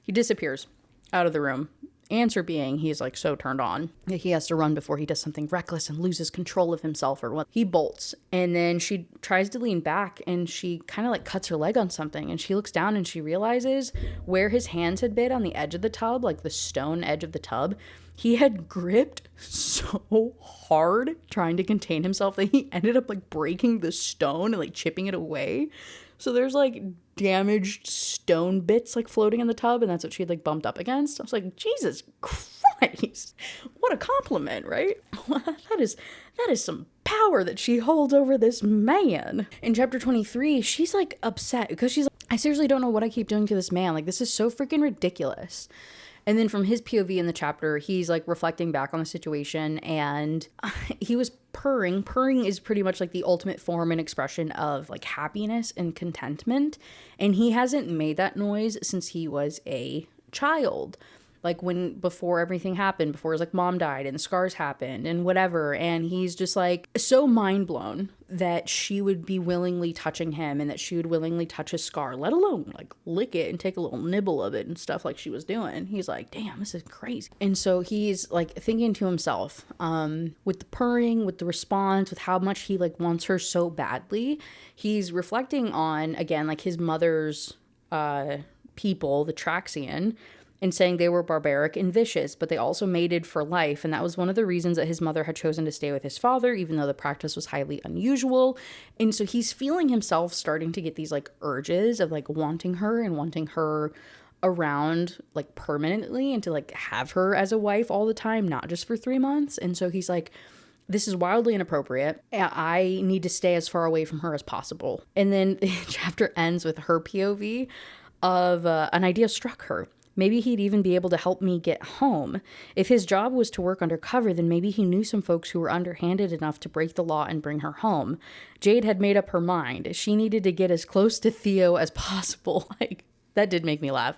He disappears out of the room. Answer being, he's like so turned on that he has to run before he does something reckless and loses control of himself or what. He bolts, and then she tries to lean back and she kind of like cuts her leg on something, and she looks down and she realizes where his hands had been on the edge of the tub, like the stone edge of the tub. He had gripped so hard trying to contain himself that he ended up like breaking the stone and like chipping it away. So there's like damaged stone bits like floating in the tub, and that's what she had like bumped up against. I was like, Jesus Christ, what a compliment, right? That is some power that she holds over this man. In chapter 23, she's like upset because she's like, I seriously don't know what I keep doing to this man. Like, this is so freaking ridiculous. And then from his POV in the chapter, he's like reflecting back on the situation, and he was purring. Purring is pretty much like the ultimate form and expression of like happiness and contentment. And he hasn't made that noise since he was a child. Like before everything happened, before his like mom died and the scars happened and whatever. And he's just like so mind blown that she would be willingly touching him and that she would willingly touch his scar, let alone like lick it and take a little nibble of it and stuff like she was doing. He's like, damn, this is crazy. And so he's like thinking to himself, with the purring, with the response, with how much he like wants her so badly, he's reflecting on, again, like his mother's people, the Traxian, and saying they were barbaric and vicious, but they also mated for life. And that was one of the reasons that his mother had chosen to stay with his father, even though the practice was highly unusual. And so he's feeling himself starting to get these like urges of like wanting her and wanting her around like permanently and to like have her as a wife all the time, not just for 3 months. And so he's like, this is wildly inappropriate. I need to stay as far away from her as possible. And then the chapter ends with her POV of an idea struck her. Maybe he'd even be able to help me get home. If his job was to work undercover, then maybe he knew some folks who were underhanded enough to break the law and bring her home. Jade had made up her mind. She needed to get as close to Theo as possible. Like, that did make me laugh.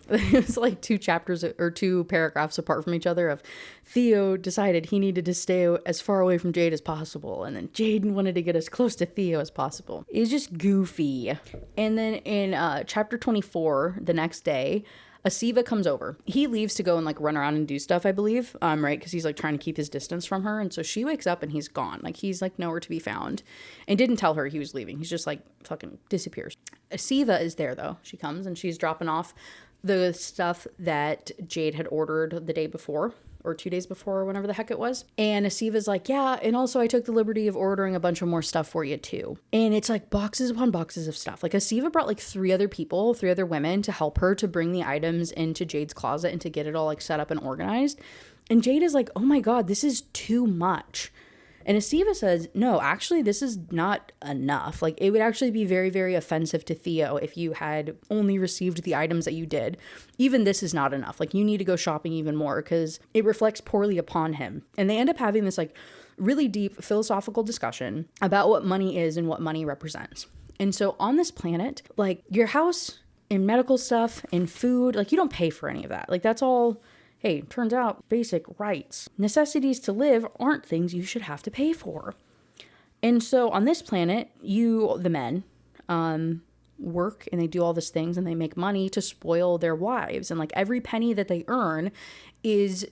It was like 2 chapters or 2 paragraphs apart from each other of Theo decided he needed to stay as far away from Jade as possible. And then Jade wanted to get as close to Theo as possible. It's just goofy. And then in chapter 24, the next day, Asiva comes over. He leaves to go and like run around and do stuff, I believe, right? Because he's like trying to keep his distance from her. And so she wakes up and he's gone. Like he's like nowhere to be found, and didn't tell her he was leaving. He's just like fucking disappears. Asiva is there though. She comes and she's dropping off the stuff that Jade had ordered the day before, or 2 days before, or whenever the heck it was. And Asiva's like, yeah, and also I took the liberty of ordering a bunch of more stuff for you too. And it's like boxes upon boxes of stuff. Like Asiva brought like 3 other women to help her to bring the items into Jade's closet and to get it all like set up and organized. And Jade is like, oh my God, this is too much. And Asiva says, no, actually, this is not enough. Like, it would actually be very, very offensive to Theo if you had only received the items that you did. Even this is not enough. Like, you need to go shopping even more because it reflects poorly upon him. And they end up having this, like, really deep philosophical discussion about what money is and what money represents. And so on this planet, like, your house and medical stuff and food, like, you don't pay for any of that. Like, that's all... Hey, turns out basic rights. Necessities to live aren't things you should have to pay for. And so on this planet, you, the men, work and they do all these things and they make money to spoil their wives. And like every penny that they earn is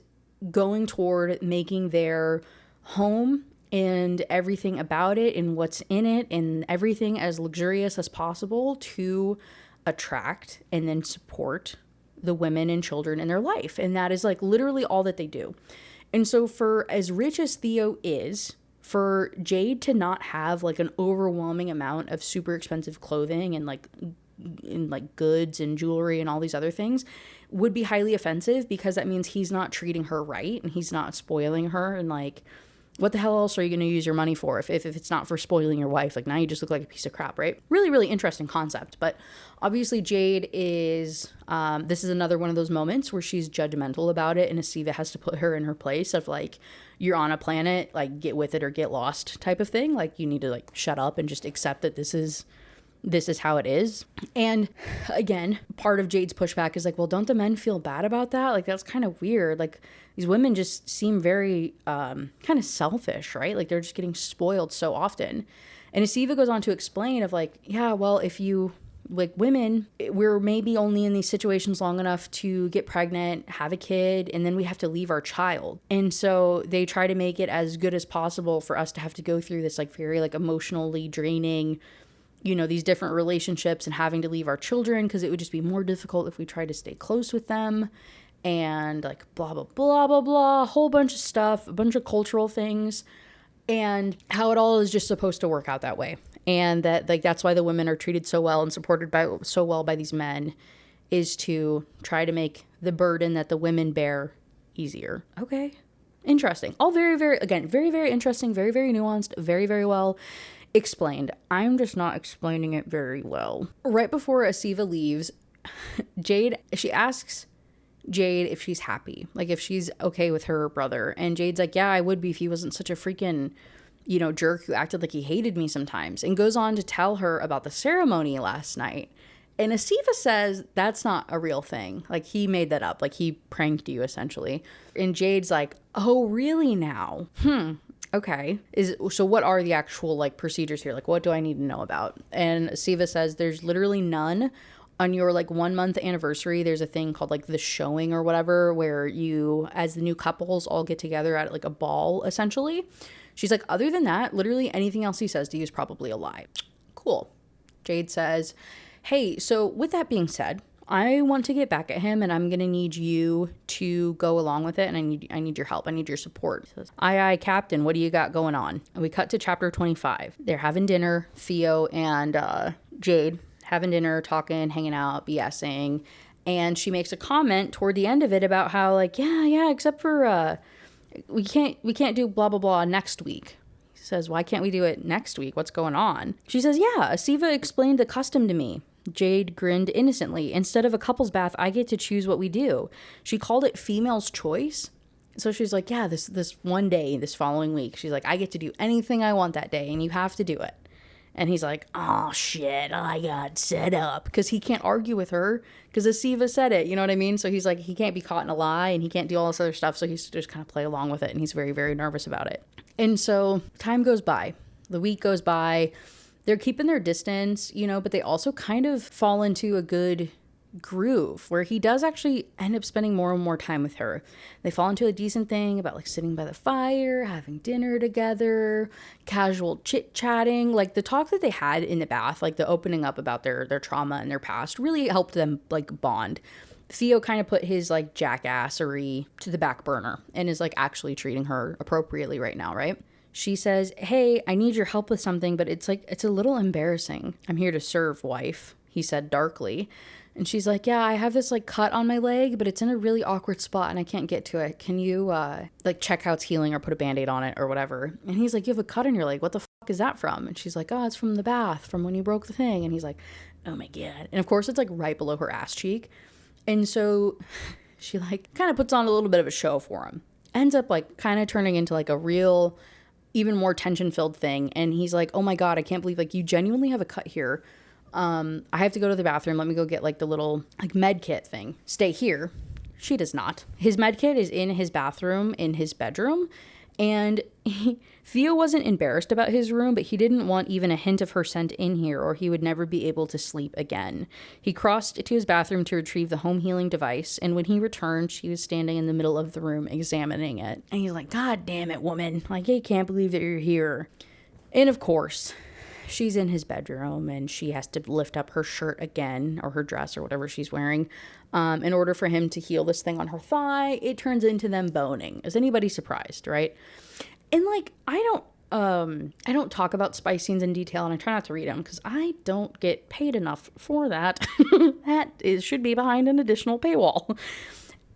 going toward making their home and everything about it and what's in it and everything as luxurious as possible to attract and then support the women and children in their life. And that is like literally all that they do. And so for as rich as Theo is, for Jade to not have like an overwhelming amount of super expensive clothing and like goods and jewelry and all these other things would be highly offensive, because that means he's not treating her right and he's not spoiling her. And like, what the hell else are you going to use your money for if it's not for spoiling your wife? Like, now you just look like a piece of crap, right? Really, really interesting concept. But obviously Jade is, this is another one of those moments where she's judgmental about it, and Asiva has to put her in her place of like, you're on a planet, like get with it or get lost type of thing. Like, you need to like shut up and just accept that this is how it is. And again, part of Jade's pushback is like, well, don't the men feel bad about that? Like, that's kind of weird. Like, these women just seem very kind of selfish, right? Like, they're just getting spoiled so often. And Asiva goes on to explain of like, yeah, well, if you Like women, we're maybe only in these situations long enough to get pregnant, have a kid, and then we have to leave our child. And so they try to make it as good as possible for us to have to go through this like very like emotionally draining, you know, these different relationships and having to leave our children, because it would just be more difficult if we tried to stay close with them, and like blah, blah, blah, blah, blah, a whole bunch of stuff, a bunch of cultural things, and how it all is just supposed to work out that way. And that like that's why the women are treated so well and supported by so well by these men, is to try to make the burden that the women bear easier. Okay. Interesting. All very, very, again, very, very interesting, very, very nuanced, very, very well explained. I'm just not explaining it very well. Right before Asiva leaves, she asks Jade if she's happy, like if she's okay with her brother. And Jade's like, yeah, I would be if he wasn't such a freaking, you know, jerk who acted like he hated me sometimes, and goes on to tell her about the ceremony last night. And Asiva says that's not a real thing. Like he made that up. Like he pranked you essentially. And Jade's like, oh, really now? Okay. So what are the actual like procedures here? Like what do I need to know about? And Asiva says there's literally none. On your like 1 month anniversary, there's a thing called like the showing or whatever, where you as the new couples all get together at like a ball essentially. She's like, other than that, literally anything else he says to you is probably a lie. Cool. Jade says, hey, so with that being said, I want to get back at him, and I'm going to need you to go along with it, and I need your help. I need your support. He says, aye, Captain, what do you got going on? And we cut to chapter 25. They're having dinner, Theo and Jade having dinner, talking, hanging out, BSing, and she makes a comment toward the end of it about how like, yeah, except for we can't do blah blah blah next week. He says, why can't we do it next week? What's going on? She says, yeah, Asiva explained the custom to me. Jade grinned innocently. Instead of a couple's bath, I get to choose what we do. She called it female's choice. So she's like, yeah, this one day, this following week, she's like, I get to do anything I want that day, and you have to do it. And he's like, oh shit, I got set up. Because he can't argue with her, because Asiva said it, you know what I mean? So he's like, he can't be caught in a lie, and he can't do all this other stuff, so he's just kind of play along with it, and he's very, very nervous about it. And so time goes by. The week goes by. They're keeping their distance, you know, but they also kind of fall into a good groove where he does actually end up spending more and more time with her. They fall into a decent thing about like sitting by the fire, having dinner together, casual chit-chatting. Like the talk that they had in the bath, like the opening up about their trauma and their past, really helped them like bond. Theo kind of put his like jackassery to the back burner and is like actually treating her appropriately right now, right? She says, hey, I need your help with something, but it's a little embarrassing. I'm here to serve, wife, he said darkly. And she's like, yeah, I have this like cut on my leg, but it's in a really awkward spot and I can't get to it. Can you like check how it's healing or put a Band-Aid on it or whatever? And he's like, you have a cut on your leg. What the fuck is that from? And she's like, oh, it's from the bath, from when you broke the thing. And he's like, oh my God. And of course it's like right below her ass cheek. And so she like kind of puts on a little bit of a show for him. Ends up like kind of turning into like a real, even more tension-filled thing. And he's like, oh my God, I can't believe like you genuinely have a cut here. I have to go to the bathroom. Let me go get like the little like med kit thing. Stay here. She does not. His med kit is in his bathroom in his bedroom. And Theo wasn't embarrassed about his room, but he didn't want even a hint of her scent in here or he would never be able to sleep again. He crossed to his bathroom to retrieve the home healing device. And when he returned, she was standing in the middle of the room examining it. And he's like, God damn it, woman. Like, I can't believe that you're here. And of course, she's in his bedroom and she has to lift up her shirt again, or her dress or whatever she's wearing, in order for him to heal this thing on her thigh. It turns into them boning. Is anybody surprised, right? And like, I don't talk about spice scenes in detail, and I try not to read them because I don't get paid enough for that. Should be behind an additional paywall.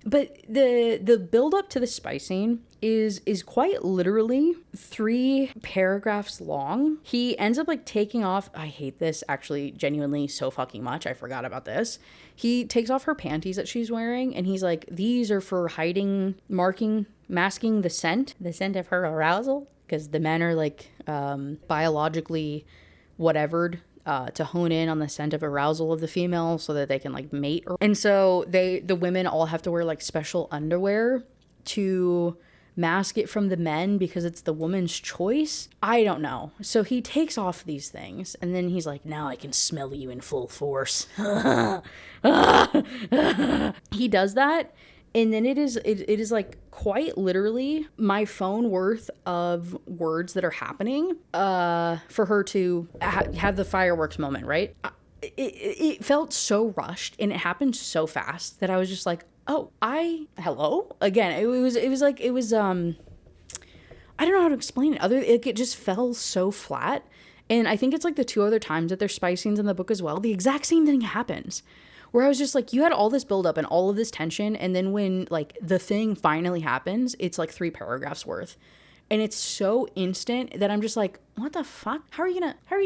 But the build up to the spice scene is quite literally 3 paragraphs long. He ends up like taking off, I hate this actually genuinely so fucking much. I forgot about this. He takes off her panties that she's wearing and he's like, these are for hiding, masking the scent of her arousal. Because the men are like biologically whatevered to hone in on the scent of arousal of the female so that they can like mate. And so the women all have to wear like special underwear to mask it from the men because it's the woman's choice. I don't know. So he takes off these things and then he's like, now I can smell you in full force. He does that. And then it is like quite literally my phone worth of words that are happening for her to have the fireworks moment, right? It felt so rushed and it happened so fast that I was just like, oh, hello? Again, it was I don't know how to explain it. It just fell so flat. And I think it's like the 2 other times that there's spy scenes in the book as well. The exact same thing happens. Where I was just like, you had all this buildup and all of this tension, and then when like the thing finally happens, it's like 3 paragraphs worth. And it's so instant that I'm just like, what the fuck? How are you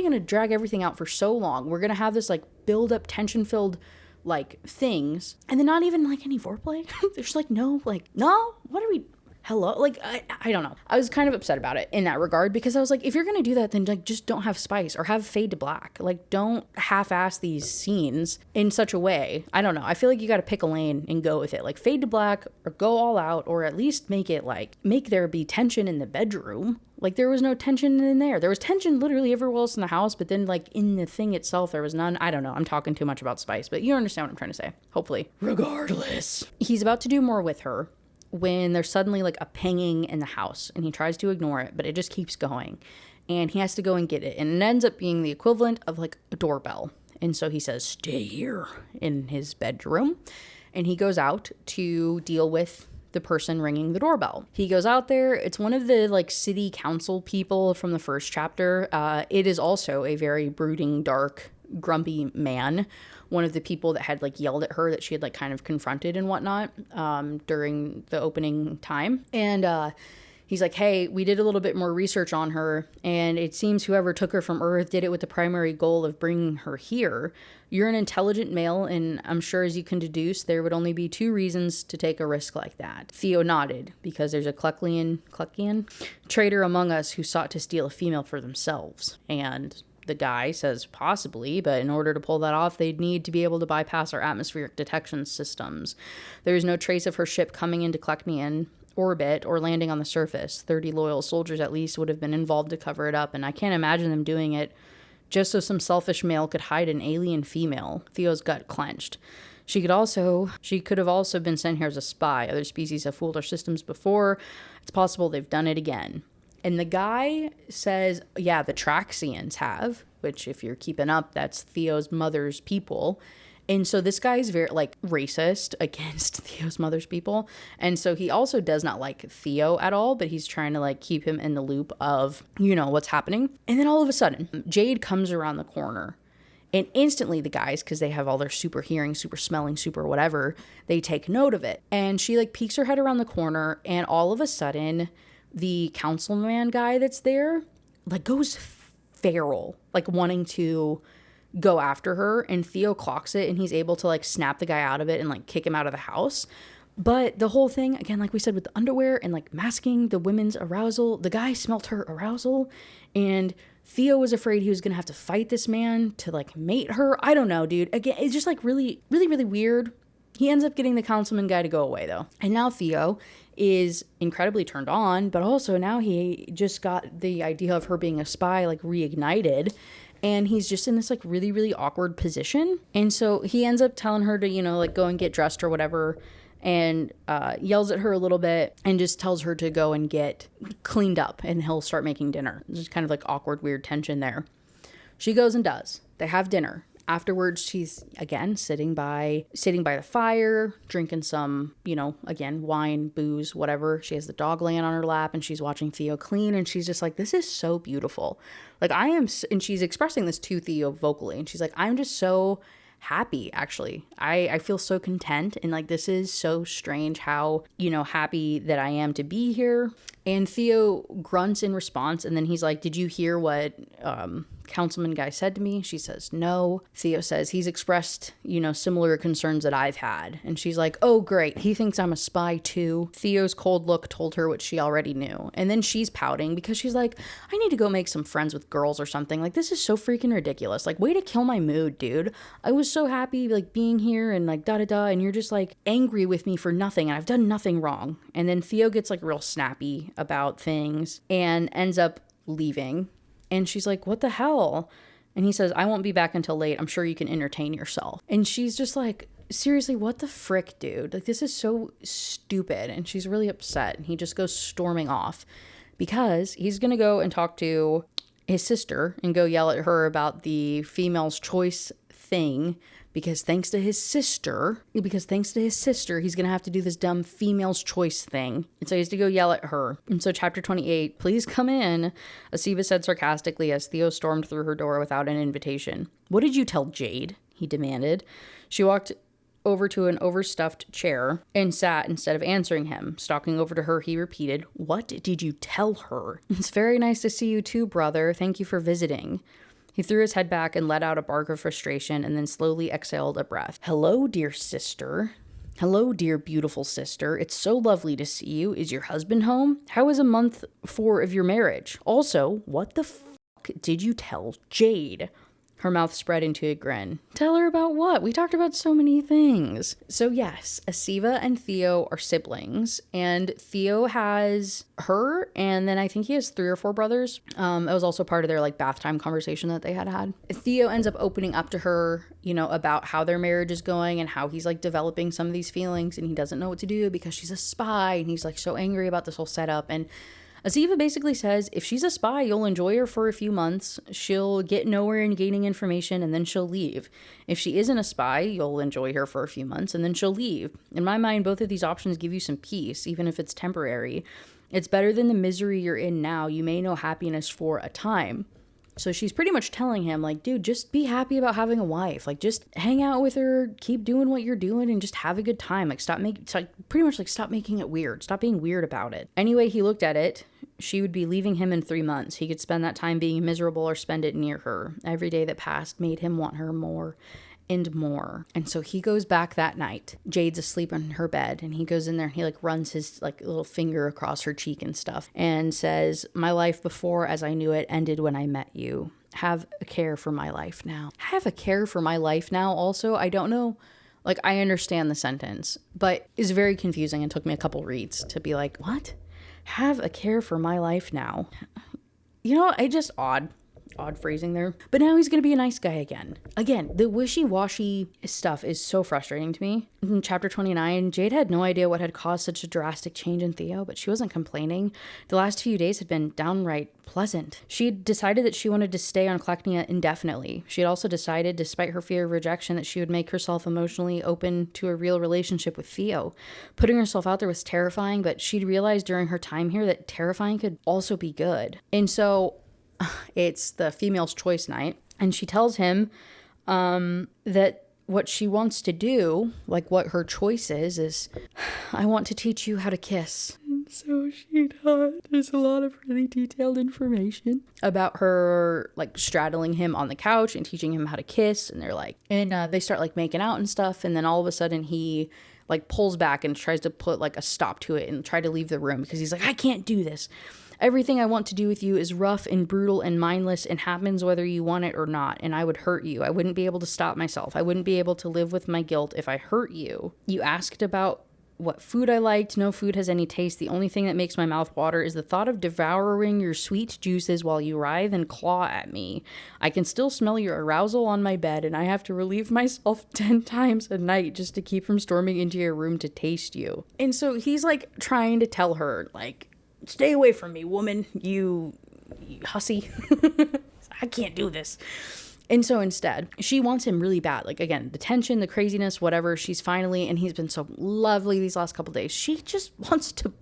gonna drag everything out for so long? We're gonna have this like build up, tension filled like things, and then not even like any foreplay. There's like no, what are we? Hello? Like, I don't know. I was kind of upset about it in that regard because I was like, if you're going to do that, then like just don't have spice or have fade to black. Like, don't half-ass these scenes in such a way. I don't know. I feel like you got to pick a lane and go with it. Like fade to black or go all out, or at least make there be tension in the bedroom. Like there was no tension in there. There was tension literally everywhere else in the house, but then like in the thing itself, there was none. I don't know. I'm talking too much about spice, but you understand what I'm trying to say. Hopefully. Regardless. He's about to do more with her when there's suddenly like a pinging in the house, and he tries to ignore it, but it just keeps going, and he has to go and get it, and it ends up being the equivalent of like a doorbell. And so he says, stay here, in his bedroom, and he goes out to deal with the person ringing the doorbell. He goes out there. It's one of the like city council people from the first chapter. It is also a very brooding, dark, grumpy man, one of the people that had like yelled at her that she had like kind of confronted and whatnot during the opening time. And he's like, hey, we did a little bit more research on her, and it seems whoever took her from Earth did it with the primary goal of bringing her here. You're an intelligent male, and I'm sure as you can deduce, there would only be 2 reasons to take a risk like that. Theo nodded, because there's a Cluckian traitor among us who sought to steal a female for themselves. And the guy says possibly, but in order to pull that off, they'd need to be able to bypass our atmospheric detection systems. There's no trace of her ship coming into Cluckian orbit or landing on the surface. 30 loyal soldiers at least would have been involved to cover it up, and I can't imagine them doing it just so some selfish male could hide an alien female. Theo's gut clenched. She could have also been sent here as a spy. Other species have fooled our systems before. It's possible they've done it again. And the guy says, yeah, the Traxians have, which if you're keeping up, that's Theo's mother's people. And so this guy's very like racist against Theo's mother's people. And so he also does not like Theo at all, but he's trying to like keep him in the loop of, you know, what's happening. And then all of a sudden, Jade comes around the corner. And instantly the guys, because they have all their super hearing, super smelling, super whatever, they take note of it. And she like peeks her head around the corner, and all of a sudden the councilman guy that's there like goes feral, like wanting to go after her, and Theo clocks it, and he's able to like snap the guy out of it and like kick him out of the house. But the whole thing, again, like we said, with the underwear and like masking the women's arousal, the guy smelt her arousal, and Theo was afraid he was gonna have to fight this man to like mate her. I don't know, dude. Again, it's just like really, really, really weird. He ends up getting the councilman guy to go away though. And now Theo is incredibly turned on, but also now he just got the idea of her being a spy like reignited. And he's just in this like really, really awkward position. And so he ends up telling her to, you know, like go and get dressed or whatever, and yells at her a little bit and just tells her to go and get cleaned up, and he'll start making dinner. Just kind of like awkward, weird tension there. She goes and does. They have dinner. Afterwards, she's again sitting by the fire, drinking some, you know, again, wine, booze, whatever. She has the dog laying on her lap, and she's watching Theo clean, and she's just like, this is so beautiful. Like and she's expressing this to Theo vocally, and she's like, I'm just so happy, actually. I feel so content, and like this is so strange how, you know, happy that I am to be here. And Theo grunts in response, and then he's like, did you hear what councilman guy said to me? She says no. Theo says he's expressed, you know, similar concerns that I've had. And she's like, oh great, he thinks I'm a spy too. Theo's cold look told her what she already knew. And then she's pouting because she's like, I need to go make some friends with girls or something. Like, this is so freaking ridiculous. Like, way to kill my mood, dude. I was just so happy like being here and like da-da-da, and you're just like angry with me for nothing, and I've done nothing wrong. And then Theo gets like real snappy about things and ends up leaving. And she's like, what the hell? And he says, I won't be back until late. I'm sure you can entertain yourself. And she's just like, seriously, what the frick, dude? Like, this is so stupid. And she's really upset. And he just goes storming off because he's going to go and talk to his sister and go yell at her about the female's choice thing. Because thanks to his sister, he's going to have to do this dumb female's choice thing. And so he has to go yell at her. And so chapter 28, please come in, Asiva said sarcastically as Theo stormed through her door without an invitation. What did you tell Jade? He demanded. She walked over to an overstuffed chair and sat instead of answering him. Stalking over to her, he repeated, what did you tell her? It's very nice to see you too, brother. Thank you for visiting. He threw his head back and let out a bark of frustration and then slowly exhaled a breath. Hello, dear sister. Hello, dear beautiful sister. It's so lovely to see you. Is your husband home? How is a month 4 of your marriage? Also, what the fuck did you tell Jade? Her mouth spread into a grin. Tell her about what? We talked about so many things. So yes, Asiva and Theo are siblings, and Theo has her, and then I think he has 3 or 4 brothers. It was also part of their like bath time conversation that they had. Theo ends up opening up to her, you know, about how their marriage is going and how he's like developing some of these feelings, and he doesn't know what to do because she's a spy, and he's like so angry about this whole setup. And Asiva basically says, if she's a spy, you'll enjoy her for a few months. She'll get nowhere in gaining information, and then she'll leave. If she isn't a spy, you'll enjoy her for a few months, and then she'll leave. In my mind, both of these options give you some peace, even if it's temporary. It's better than the misery you're in now. You may know happiness for a time. So she's pretty much telling him, like, dude, just be happy about having a wife. Like, just hang out with her, keep doing what you're doing, and just have a good time. Like, stop making it weird. Stop being weird about it. Anyway, he looked at it. She would be leaving him in 3 months. He could spend that time being miserable or spend it near her. Every day that passed made him want her more and more. And so he goes back that night. Jade's asleep in her bed, and he goes in there and he like runs his like little finger across her cheek and stuff and says, my life before as I knew it ended when I met you. Have a care for my life now. Have a care for my life now. Also, I don't know, like, I understand the sentence, but it's very confusing and took me a couple reads to be like, what? Have a care for my life now. You know, odd phrasing there. But now he's gonna be a nice guy again. Again, the wishy-washy stuff is so frustrating to me. In chapter 29, Jade had no idea what had caused such a drastic change in Theo, but she wasn't complaining. The last few days had been downright pleasant. She had decided that she wanted to stay on Kleknia indefinitely. She had also decided, despite her fear of rejection, that she would make herself emotionally open to a real relationship with Theo. Putting herself out there was terrifying, but she'd realized during her time here that terrifying could also be good. And so it's the female's choice night, and she tells him that what she wants to do, like what her choice is I want to teach you how to kiss. And so she does. There's a lot of really detailed information about her like straddling him on the couch and teaching him how to kiss, and they're like, and they start like making out and stuff, and then all of a sudden he like pulls back and tries to put like a stop to it and try to leave the room because he's like, I can't do this. Everything I want to do with you is rough and brutal and mindless and happens whether you want it or not, and I would hurt you. I wouldn't be able to stop myself. I wouldn't be able to live with my guilt if I hurt you. You asked about what food I liked. No food has any taste. The only thing that makes my mouth water is the thought of devouring your sweet juices while you writhe and claw at me. I can still smell your arousal on my bed, and I have to relieve myself 10 times a night just to keep from storming into your room to taste you. And so he's like trying to tell her, like, stay away from me, woman, you hussy. I can't do this. And so instead, she wants him really bad. Like, again, the tension, the craziness, whatever. She's finally, and he's been so lovely these last couple days. She just wants to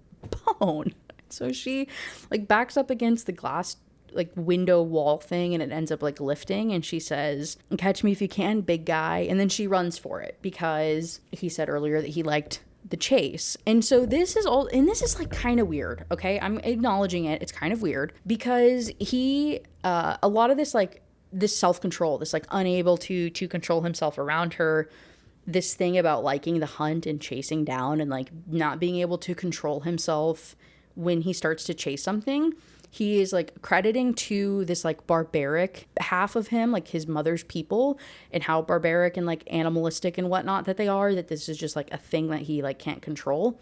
bone. So she like backs up against the glass like window wall thing, and it ends up like lifting, and she says, catch me if you can, big guy. And then she runs for it because he said earlier that he liked the chase. And so this is all, and this is like kind of weird, okay? I'm acknowledging it. It's kind of weird because he a lot of this like this self-control, this like unable to control himself around her, this thing about liking the hunt and chasing down and like not being able to control himself when he starts to chase something, he is like crediting to this like barbaric half of him, like his mother's people, and how barbaric and like animalistic and whatnot that they are, that this is just like a thing that he like can't control.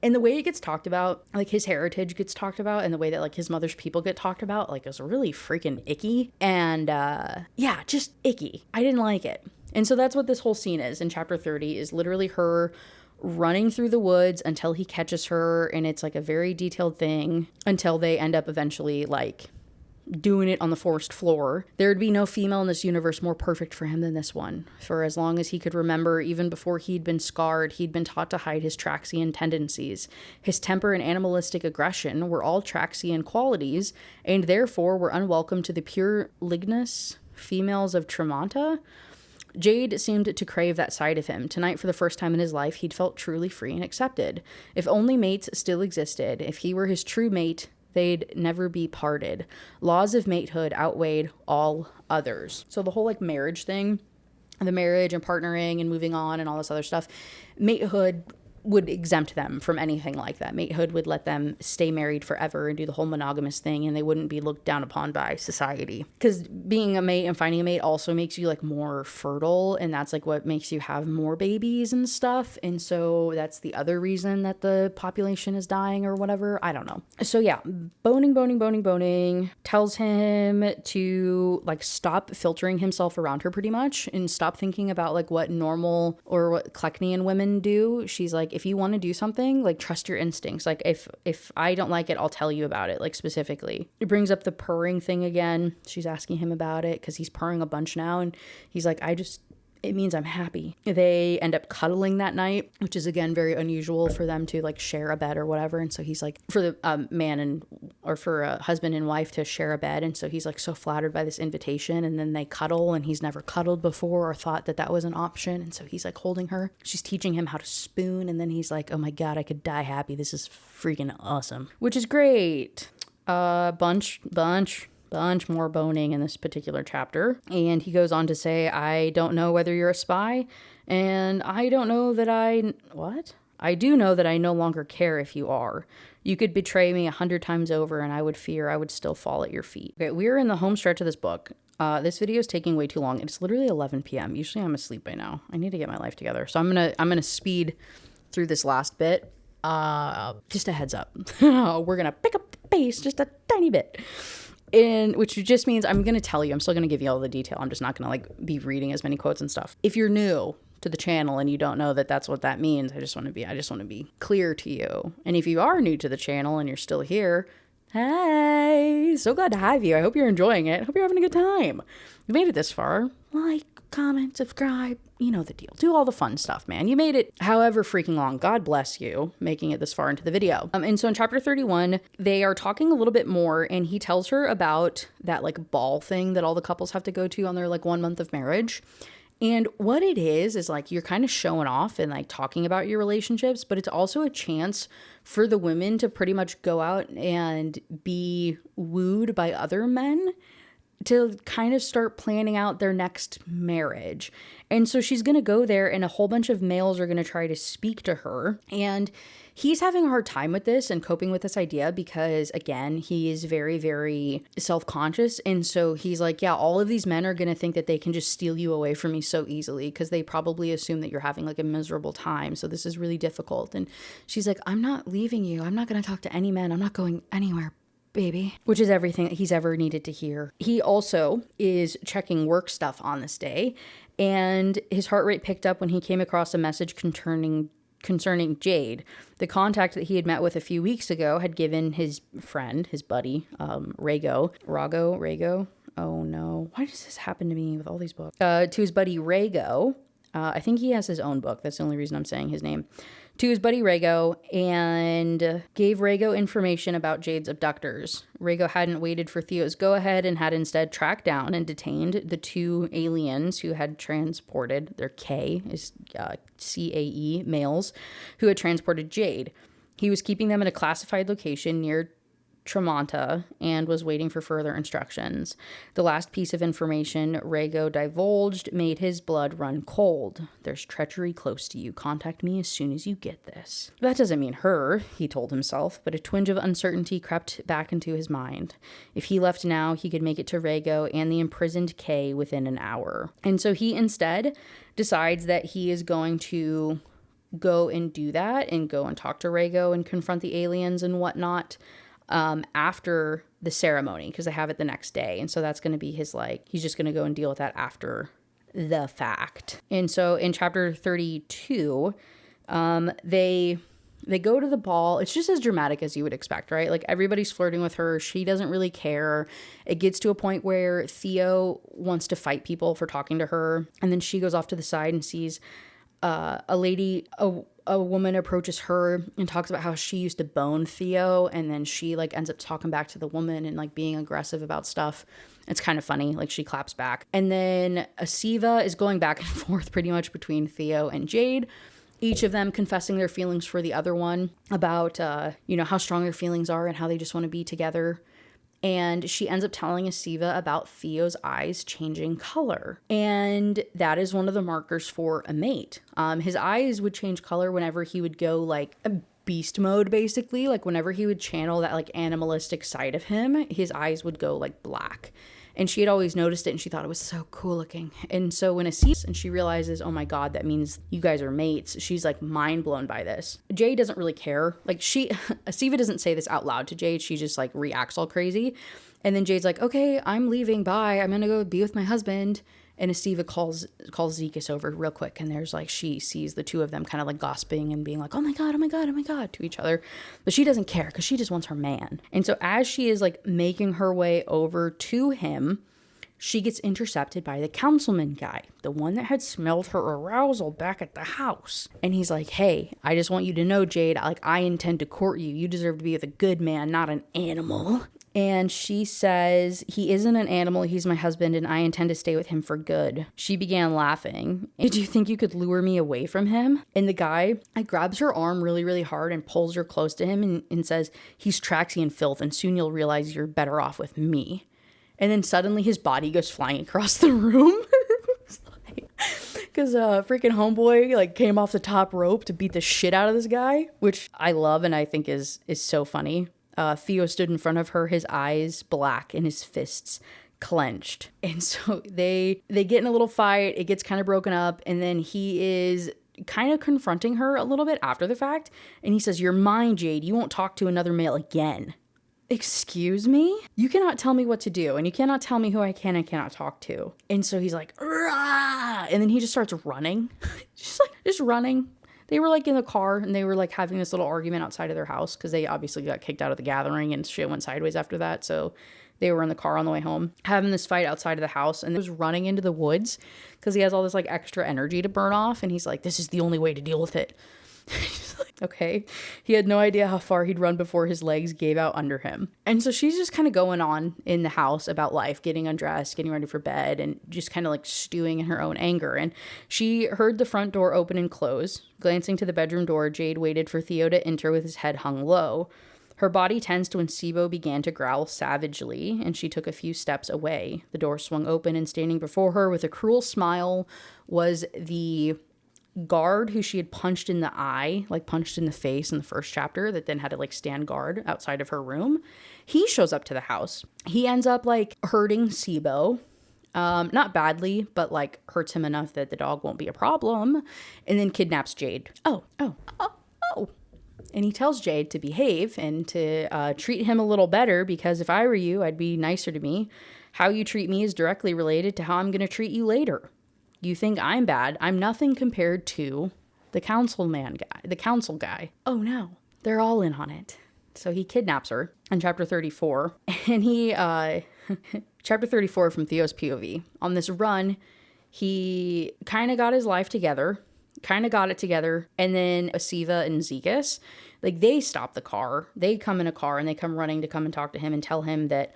And the way it gets talked about, like his heritage gets talked about, and the way that like his mother's people get talked about, like is really freaking icky. And yeah, just icky. I didn't like it. And so that's what this whole scene is in chapter 30, is literally her running through the woods until he catches her. And it's like a very detailed thing until they end up eventually like doing it on the forest floor. There would be no female in this universe more perfect for him than this one. For as long as he could remember, even before he'd been scarred, he'd been taught to hide his Traxian tendencies. His temper and animalistic aggression were all Traxian qualities, and therefore were unwelcome to the pure lignous females of Tremonta. Jade seemed to crave that side of him. Tonight, for the first time in his life, he'd felt truly free and accepted. If only mates still existed, if he were his true mate, they'd never be parted. Laws of matehood outweighed all others. So the whole like marriage thing, the marriage and partnering and moving on and all this other stuff, matehood would exempt them from anything like that. Matehood would let them stay married forever and do the whole monogamous thing, and they wouldn't be looked down upon by society. Because being a mate and finding a mate also makes you like more fertile, and that's like what makes you have more babies and stuff. And so that's the other reason that the population is dying or whatever. I don't know. So yeah, boning, tells him to like stop filtering himself around her pretty much, and stop thinking about like what normal or what Klecknian women do. She's like, if you want to do something, like trust your instincts. Like if I don't like it, I'll tell you about it, like specifically. It brings up the purring thing again. She's asking him about it because he's purring a bunch now, and he's like, it means I'm happy. They end up cuddling that night, which is again very unusual for them to like share a bed or whatever. And so he's like, for the for a husband and wife to share a bed. And so he's like so flattered by this invitation, and then they cuddle, and he's never cuddled before or thought that that was an option. And so he's like holding her. She's teaching him how to spoon, and then he's like, oh my God, I could die happy. This is freaking awesome, which is great. Bunch more boning in this particular chapter. And he goes on to say, I don't know whether you're a spy, and I don't know that I do know that I no longer care if you are. You could betray me 100 times over, and I would fear I would still fall at your feet. Okay, we're in the home stretch of this book. This video is taking way too long. It's literally 11 p.m. Usually I'm asleep by now. I need to get my life together. So I'm gonna speed through this last bit. Just a heads up. We're gonna pick up the pace just a tiny bit. Which just means I'm going to tell you, I'm still going to give you all the detail. I'm just not going to like be reading as many quotes and stuff. If you're new to the channel and you don't know that that's what that means, I just want to be clear to you. And if you are new to the channel and you're still here, hey, so glad to have you. I hope you're enjoying it. I hope you're having a good time. You made it this far. Like, comment, subscribe, you know the deal. Do all the fun stuff, man. You made it however freaking long. God bless you making it this far into the video. And so in chapter 31, they are talking a little bit more, and he tells her about that like ball thing that all the couples have to go to on their like 1 month of marriage. And what it is like you're kind of showing off and like talking about your relationships, but it's also a chance for the women to pretty much go out and be wooed by other men to kind of start planning out their next marriage. And so she's going to go there, and a whole bunch of males are going to try to speak to her. And he's having a hard time with this and coping with this idea because, again, he is very, very self-conscious. And so he's like, yeah, all of these men are going to think that they can just steal you away from me so easily because they probably assume that you're having like a miserable time. So this is really difficult. And she's like, I'm not leaving you. I'm not going to talk to any men. I'm not going anywhere, baby. Which is everything that he's ever needed to hear. He also is checking work stuff on this day, and his heart rate picked up when he came across a message concerning Jade. The contact that he had met with a few weeks ago had given his friend, his buddy, Rago. Oh no, why does this happen to me with all these books? To his buddy Rago. I think he has his own book. That's the only reason I'm saying his name. To his buddy Rago, and gave Rago information about Jade's abductors. Rago hadn't waited for Theo's go-ahead and had instead tracked down and detained the 2 aliens who had transported, their K is CAE, males, who had transported Jade. He was keeping them in a classified location near Tremonta and was waiting for further instructions. The last piece of information Rhaego divulged made his blood run cold. There's treachery close to you. Contact me as soon as you get this. That doesn't mean her, he told himself, but a twinge of uncertainty crept back into his mind. If he left now, he could make it to Rhaego and the imprisoned Kay within an hour. And so he instead decides that he is going to go and do that and go and talk to Rhaego and confront the aliens and whatnot after the ceremony, because they have it the next day. And so that's going to be his, like, he's just going to go and deal with that after the fact. And so in chapter 32, they go to the ball. It's just as dramatic as you would expect, right? Like, everybody's flirting with her. She doesn't really care. It gets to a point where Theo wants to fight people for talking to her. And then she goes off to the side and sees a woman approaches her and talks about how she used to bone Theo, and then she like ends up talking back to the woman and like being aggressive about stuff. It's kind of funny, like she claps back. And then Asiva is going back and forth pretty much between Theo and Jade, each of them confessing their feelings for the other one about how strong their feelings are and how they just want to be together. And she ends up telling Asiva about Theo's eyes changing color. And that is one of the markers for a mate. His eyes would change color whenever he would go like beast mode, basically. Like whenever he would channel that like animalistic side of him, his eyes would go like black. And she had always noticed it and she thought it was so cool looking. And so when Asiva, and she realizes, oh my God, that means you guys are mates. She's like mind blown by this. Jade doesn't really care. Like Asiva doesn't say this out loud to Jade. She just like reacts all crazy. And then Jade's like, okay, I'm leaving. Bye. I'm going to go be with my husband. And Asiva calls Zekas over real quick. And there's like, she sees the two of them kind of like gossiping and being like, oh my God, oh my God, oh my God to each other. But she doesn't care because she just wants her man. And so as she is like making her way over to him, she gets intercepted by the councilman guy, the one that had smelled her arousal back at the house. And he's like, hey, I just want you to know, Jade, like I intend to court you. You deserve to be with a good man, not an animal. And she says, he isn't an animal, he's my husband, and I intend to stay with him for good. She began laughing. Do you think you could lure me away from him? And the guy grabs her arm really, really hard and pulls her close to him and says, he's Traxian filth, and soon you'll realize you're better off with me. And then suddenly his body goes flying across the room. Because freaking homeboy like came off the top rope to beat the shit out of this guy, which I love and I think is so funny. Theo stood in front of her, his eyes black and his fists clenched. And so they get in a little fight. It gets kind of broken up. And then he is kind of confronting her a little bit after the fact. And he says, you're mine, Jade. You won't talk to another male again. Excuse me? You cannot tell me what to do. And you cannot tell me who I can and cannot talk to. And so he's like, rah! And then he just starts running. just running. They were like in the car and they were like having this little argument outside of their house because they obviously got kicked out of the gathering and shit went sideways after that. So they were in the car on the way home having this fight outside of the house, and he was running into the woods because he has all this like extra energy to burn off. And he's like, this is the only way to deal with it. Okay. He had no idea how far he'd run before his legs gave out under him. And so she's just kind of going on in the house about life, getting undressed, getting ready for bed, and just kind of like stewing in her own anger. And she heard the front door open and close. Glancing to the bedroom door, Jade waited for Theo to enter with his head hung low. Her body tensed when Sibo began to growl savagely, and she took a few steps away. The door swung open, and standing before her with a cruel smile was the guard who she had punched in the eye, like punched in the face in the first chapter, that then had to like stand guard outside of her room. He shows up to the house. He ends up like hurting Sibo, not badly, but like hurts him enough that the dog won't be a problem, and then kidnaps Jade. Oh. And he tells Jade to behave and to treat him a little better, because if I were you, I'd be nicer to me. How you treat me is directly related to how I'm going to treat you later. You think I'm bad. I'm nothing compared to the council guy. Oh no, they're all in on it. So he kidnaps her in chapter 34. And chapter 34 from Theo's POV. On this run, he kind of got his life together. And then Asiva and Zekas, like they stop the car. They come in a car and they come running to come and talk to him and tell him that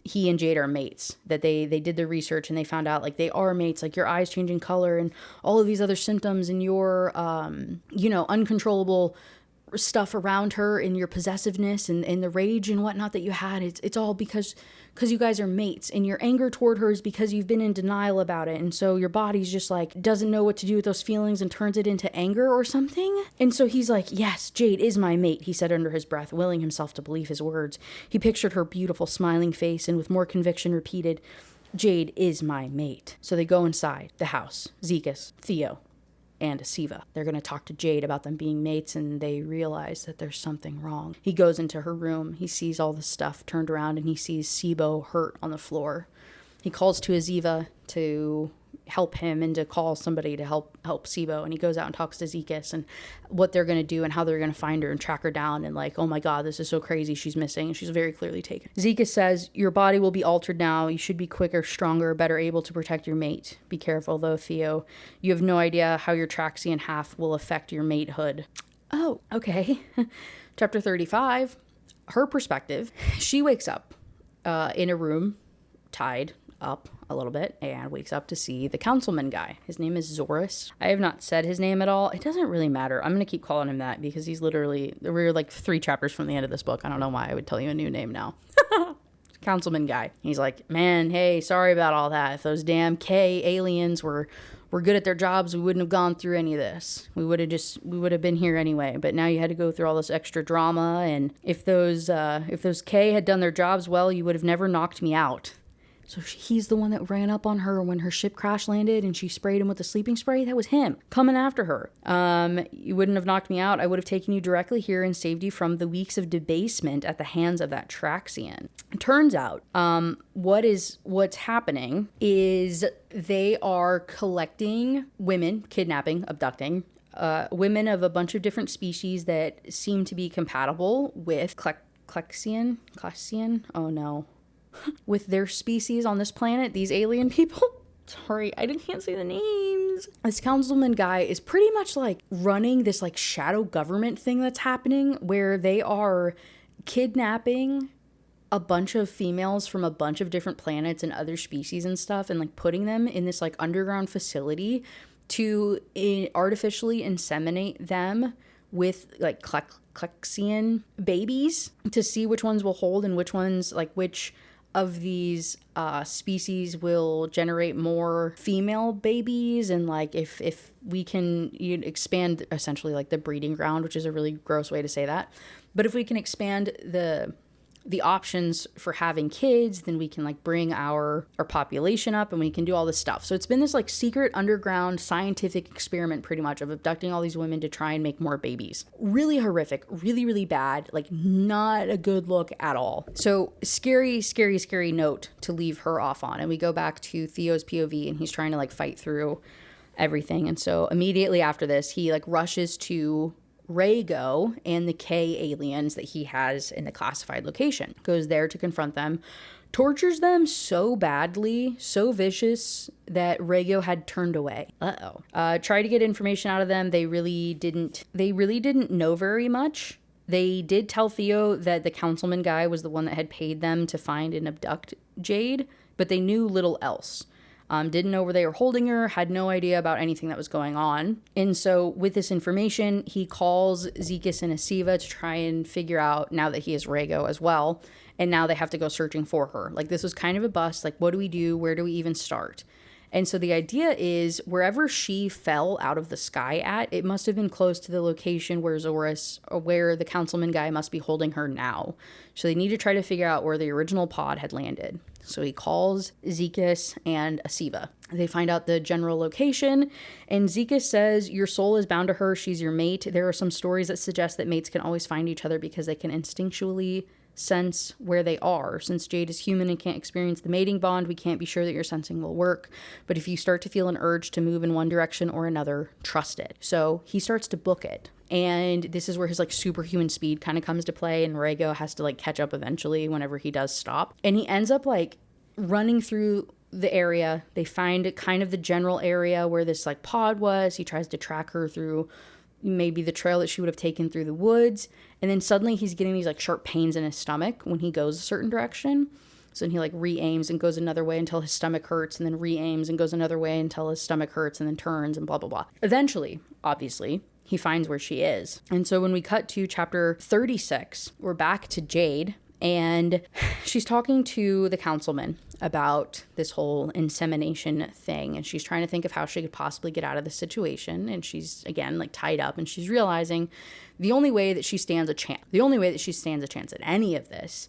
he and Jade are mates, that they did the research and they found out like they are mates, like your eyes changing color and all of these other symptoms and your, uncontrollable stuff around her and your possessiveness and the rage and whatnot that you had, it's all because you guys are mates, and your anger toward her is because you've been in denial about it, and so your body's just like doesn't know what to do with those feelings and turns it into anger or something. And so he's like, yes, Jade is my mate, he said under his breath, willing himself to believe his words. He pictured her beautiful smiling face and with more conviction repeated, Jade is my mate. So they go inside the house, Zekas, Theo, and Siva. They're going to talk to Jade about them being mates, and they realize that there's something wrong. He goes into her room. He sees all the stuff turned around, and he sees Sibo hurt on the floor. He calls to Aziva to help him and to call somebody to help Sibo, and he goes out and talks to Zekas and what they're going to do and how they're going to find her and track her down, and like, oh my god, this is so crazy, she's missing, and she's very clearly taken. Zekas says, your body will be altered now. You should be quicker, stronger, better able to protect your mate. Be careful though, Theo. You have no idea how your Traxian half will affect your matehood. Oh, okay. Chapter 35, her perspective. She wakes up in a room, tied up a little bit, and wakes up to see the councilman guy. His name is Zorus. I have not said his name at all. It doesn't really matter. I'm going to keep calling him that because he's literally, we're like 3 chapters from the end of this book. I don't know why I would tell you a new name now. Councilman guy. He's like, man, hey, sorry about all that. If those damn K aliens were good at their jobs, we wouldn't have gone through any of this. We would have been here anyway. But now you had to go through all this extra drama. And if those K had done their jobs well, you would have never knocked me out. So he's the one that ran up on her when her ship crash landed and she sprayed him with the sleeping spray. That was him coming after her. You wouldn't have knocked me out. I would have taken you directly here and saved you from the weeks of debasement at the hands of that Traxian. It turns out, what's happening is they are collecting women, kidnapping, abducting, women of a bunch of different species that seem to be compatible with Klexian? Oh no. With their species on this planet, these alien people. Sorry, I can't say the names. This councilman guy is pretty much like running this like shadow government thing that's happening where they are kidnapping a bunch of females from a bunch of different planets and other species and stuff and like putting them in this like underground facility to artificially inseminate them with like Klexian babies to see which ones will hold and which ones, like which of these species will generate more female babies, and like if we can expand essentially like the breeding ground, which is a really gross way to say that, but if we can expand the options for having kids, then we can like bring our population up and we can do all this stuff. So it's been this like secret underground scientific experiment pretty much of abducting all these women to try and make more babies. Really horrific, really, really bad, like not a good look at all. So scary, scary, scary note to leave her off on. And we go back to Theo's POV and he's trying to like fight through everything. And so immediately after this, he like rushes to Rhaego and the K aliens that he has in the classified location. Goes there to confront them, tortures them so badly, so vicious that Rhaego had turned away. Tried to get information out of them. They really didn't know very much. They did tell Theo that the councilman guy was the one that had paid them to find and abduct Jade, but they knew little else. Didn't know where they were holding her, had no idea about anything that was going on. And so with this information, he calls Zekas and Asiva to try and figure out, now that he is Rhaego as well, and now they have to go searching for her. Like, this was kind of a bust. Like, what do we do? Where do we even start? And so the idea is wherever she fell out of the sky at, it must have been close to the location where Zorus, or where the councilman guy must be holding her now. So they need to try to figure out where the original pod had landed. So he calls Zekas and Asiva. They find out the general location, and Zekas says, your soul is bound to her. She's your mate. There are some stories that suggest that mates can always find each other because they can instinctually sense where they are. Since Jade is human and can't experience the mating bond, we can't be sure that your sensing will work. But if you start to feel an urge to move in one direction or another, trust it. So he starts to book it. And this is where his like superhuman speed kind of comes to play, and Rhaego has to like catch up eventually whenever he does stop. And he ends up like running through the area. They find kind of the general area where this like pod was. He tries to track her through maybe the trail that she would have taken through the woods. And then suddenly he's getting these like sharp pains in his stomach when he goes a certain direction. So then he like re-aims and goes another way until his stomach hurts, and then re-aims and goes another way until his stomach hurts, and then turns and blah, blah, blah. Eventually, obviously, he finds where she is. And so when we cut to chapter 36, we're back to Jade, and she's talking to the councilman about this whole insemination thing. And she's trying to think of how she could possibly get out of the situation. And she's, again, like tied up. And she's realizing the only way that she stands a chance at any of this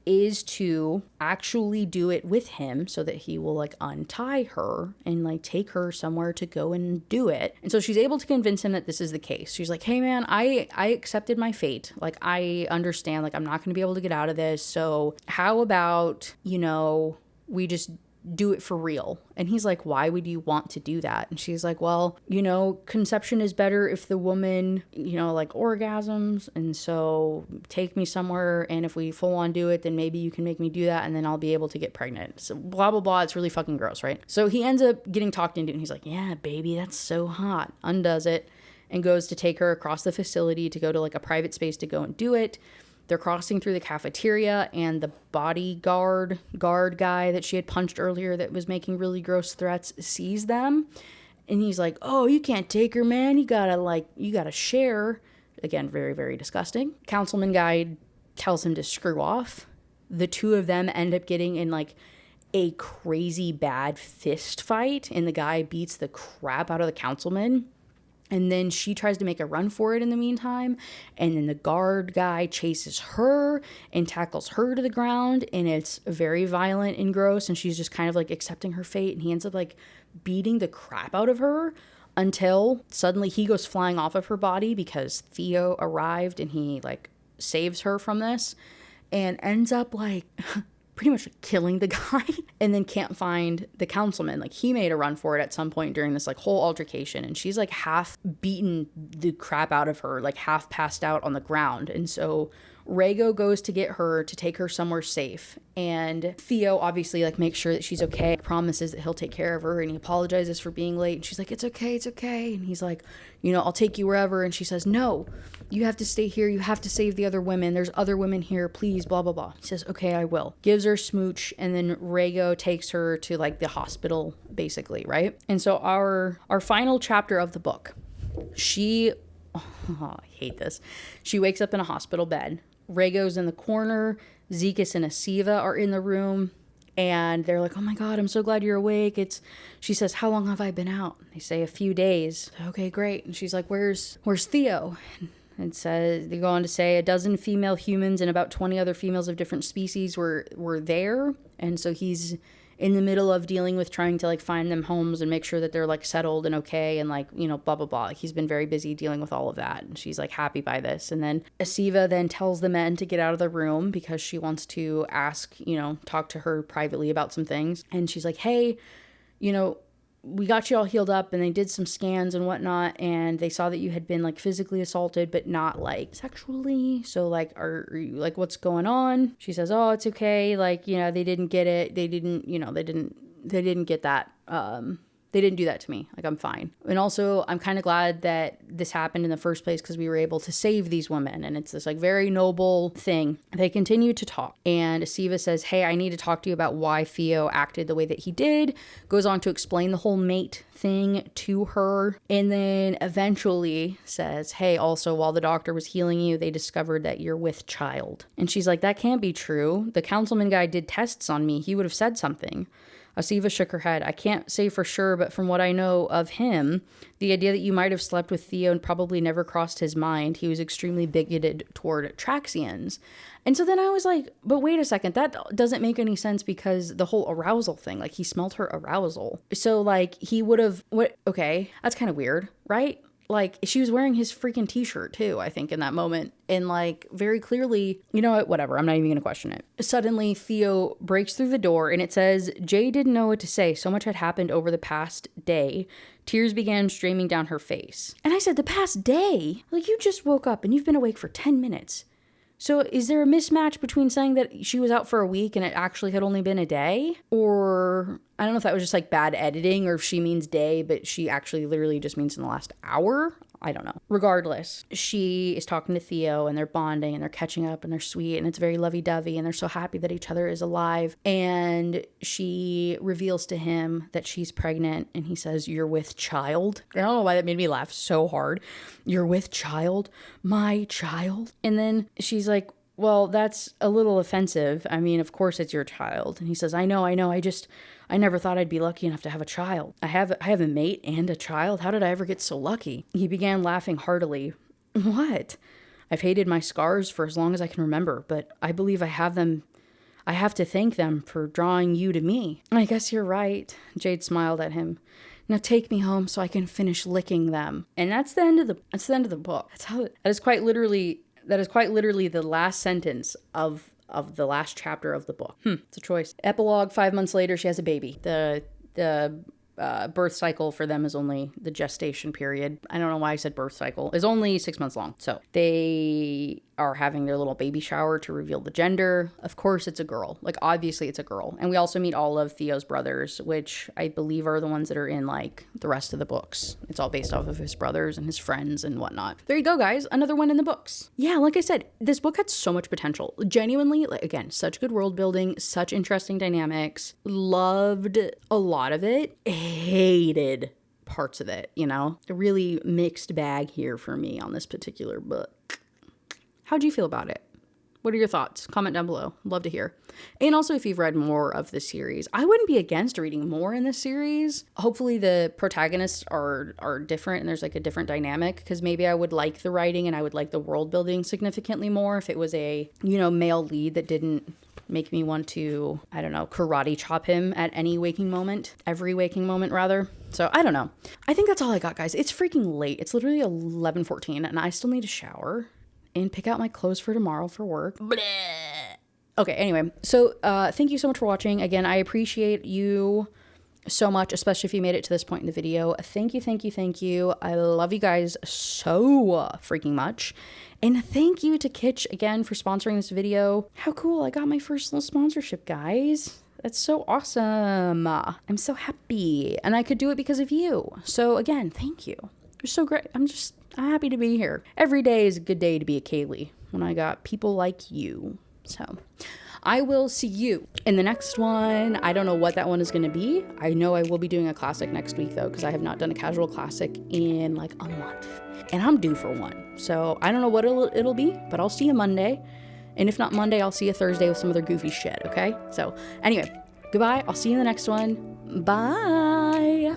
is to actually do it with him so that he will like untie her and like take her somewhere to go and do it. And so she's able to convince him that this is the case. She's like, hey man, I accepted my fate. Like I understand, like I'm not going to be able to get out of this. So how about, we just do it for real? And he's like, why would you want to do that? And she's like, well, conception is better if the woman, like orgasms. And so take me somewhere. And if we full on do it, then maybe you can make me do that. And then I'll be able to get pregnant. So blah, blah, blah. It's really fucking gross, right? So he ends up getting talked into it. And he's like, yeah, baby, that's so hot. Undoes it and goes to take her across the facility to go to like a private space to go and do it. They're crossing through the cafeteria, and the bodyguard guy that she had punched earlier that was making really gross threats sees them. And he's like, oh, you can't take her, man. You gotta share. Again, very, very disgusting. Councilman guy tells him to screw off. The two of them end up getting in like a crazy bad fist fight, and the guy beats the crap out of the councilman. And then she tries to make a run for it in the meantime. And then the guard guy chases her and tackles her to the ground. And it's very violent and gross. And she's just kind of like accepting her fate. And he ends up like beating the crap out of her until suddenly he goes flying off of her body because Theo arrived and he like saves her from this and ends up like pretty much killing the guy, and then can't find the councilman. Like he made a run for it at some point during this like whole altercation, and she's like half beaten the crap out of her, like half passed out on the ground. And so Rhaego goes to get her to take her somewhere safe, and Theo obviously like makes sure that she's okay, promises that he'll take care of her, and he apologizes for being late. And she's like, it's okay. And he's like, I'll take you wherever. And she says, no, you have to stay here. You have to save the other women. There's other women here. Please, blah, blah, blah. He says, okay, I will. Gives her a smooch, and then Rhaego takes her to like the hospital, basically, right? And so our final chapter of the book, I hate this. She wakes up in a hospital bed. Rhaego's in the corner. Zekas and Asiva are in the room. And they're like, oh my God, I'm so glad you're awake. She says, how long have I been out? They say a few days. Okay, great. And she's like, where's Theo? And says, they go on to say 12 female humans and about 20 other females of different species were there. And so he's in the middle of dealing with trying to like find them homes and make sure that they're like settled and okay and like, blah, blah, blah. He's been very busy dealing with all of that. And she's like happy by this. And then Asiva then tells the men to get out of the room because she wants to ask, talk to her privately about some things. And she's like, hey, we got you all healed up, and they did some scans and whatnot, and they saw that you had been like physically assaulted, but not like sexually. So like, are you like, what's going on? She says, oh, it's okay. Like, they didn't get it. They didn't get that. They didn't do that to me. Like, I'm fine. And also, I'm kind of glad that this happened in the first place because we were able to save these women. And it's this like very noble thing. They continue to talk. And Asiva says, hey, I need to talk to you about why Theo acted the way that he did. Goes on to explain the whole mate thing to her. And then eventually says, hey, also, while the doctor was healing you, they discovered that you're with child. And she's like, that can't be true. The councilman guy did tests on me. He would have said something. Asiva shook her head. I can't say for sure, but from what I know of him, the idea that you might have slept with Theo and probably never crossed his mind. He was extremely bigoted toward Traxians. And so then I was like, but wait a second, that doesn't make any sense because the whole arousal thing, like he smelled her arousal. So like he would have, okay, that's kind of weird, right? Like, she was wearing his freaking t-shirt, too, I think, in that moment. And, like, very clearly, you know what, whatever, I'm not even going to question it. Suddenly, Theo breaks through the door, and it says, Jay didn't know what to say. So much had happened over the past day. Tears began streaming down her face. And I said, the past day? Like, you just woke up, and you've been awake for 10 minutes. So is there a mismatch between saying that she was out for a week and it actually had only been a day? Or I don't know if that was just like bad editing or if she means day, but she actually literally just means in the last hour. I don't know. Regardless, she is talking to Theo and they're bonding and they're catching up and they're sweet and it's very lovey-dovey and they're so happy that each other is alive. And she reveals to him that she's pregnant and he says, "You're with child." I don't know why that made me laugh so hard. "You're with child? My child?" And then she's like, "Well, that's a little offensive. I mean, of course it's your child." And he says, I know. I never thought I'd be lucky enough to have a child. I have a mate and a child. How did I ever get so lucky?" He began laughing heartily. "What? I've hated my scars for as long as I can remember, but I believe I have them. I have to thank them for drawing you to me." "I guess you're right." Jade smiled at him. "Now take me home so I can finish licking them." And that's the end of the book. That is quite literally the last sentence of the last chapter of the book. It's a choice. Epilogue, 5 months later, she has a baby. The birth cycle for them is only the gestation period. I don't know why I said birth cycle. Is only 6 months long. So they are having their little baby shower to reveal the gender. Of course it's a girl. Like, obviously it's a girl. And we also meet all of Theo's brothers, which I believe are the ones that are in, like, the rest of the books. It's all based off of his brothers and his friends and whatnot. There you go, guys. Another one in the books. Yeah, like I said, this book had so much potential. Genuinely, like, again, such good world building, such interesting dynamics. Loved a lot of it. Hated parts of it, you know? A really mixed bag here for me on this particular book. How'd you feel about it? What are your thoughts? Comment down below. Love to hear. And also, if you've read more of the series, I wouldn't be against reading more in this series. Hopefully the protagonists are different and there's like a different dynamic, because maybe I would like the writing and I would like the world building significantly more if it was a, you know, male lead that didn't make me want to, I don't know, karate chop him at any waking moment. Every waking moment, rather. So, I don't know. I think that's all I got, guys. It's freaking late. It's literally 11:14 and I still need to shower and pick out my clothes for tomorrow for work. Bleh. Okay, anyway, so thank you so much for watching. Again, I appreciate you so much, especially if you made it to this point in the video. Thank you. I love you guys so freaking much. And thank you to Kitch again for sponsoring this video. How cool, I got my first little sponsorship, guys. That's so awesome. I'm so happy. And I could do it because of you. So again, thank you. You're so great. I'm happy to be here. Every day is a good day to be a Kaylee when I got people like you. So I will see you in the next one. I don't know what that one is going to be. I know I will be doing a classic next week though, because I have not done a casual classic in like a month and I'm due for one. So I don't know what it'll be, but I'll see you Monday. And if not Monday, I'll see you Thursday with some other goofy shit. Okay. So anyway, goodbye. I'll see you in the next one. Bye.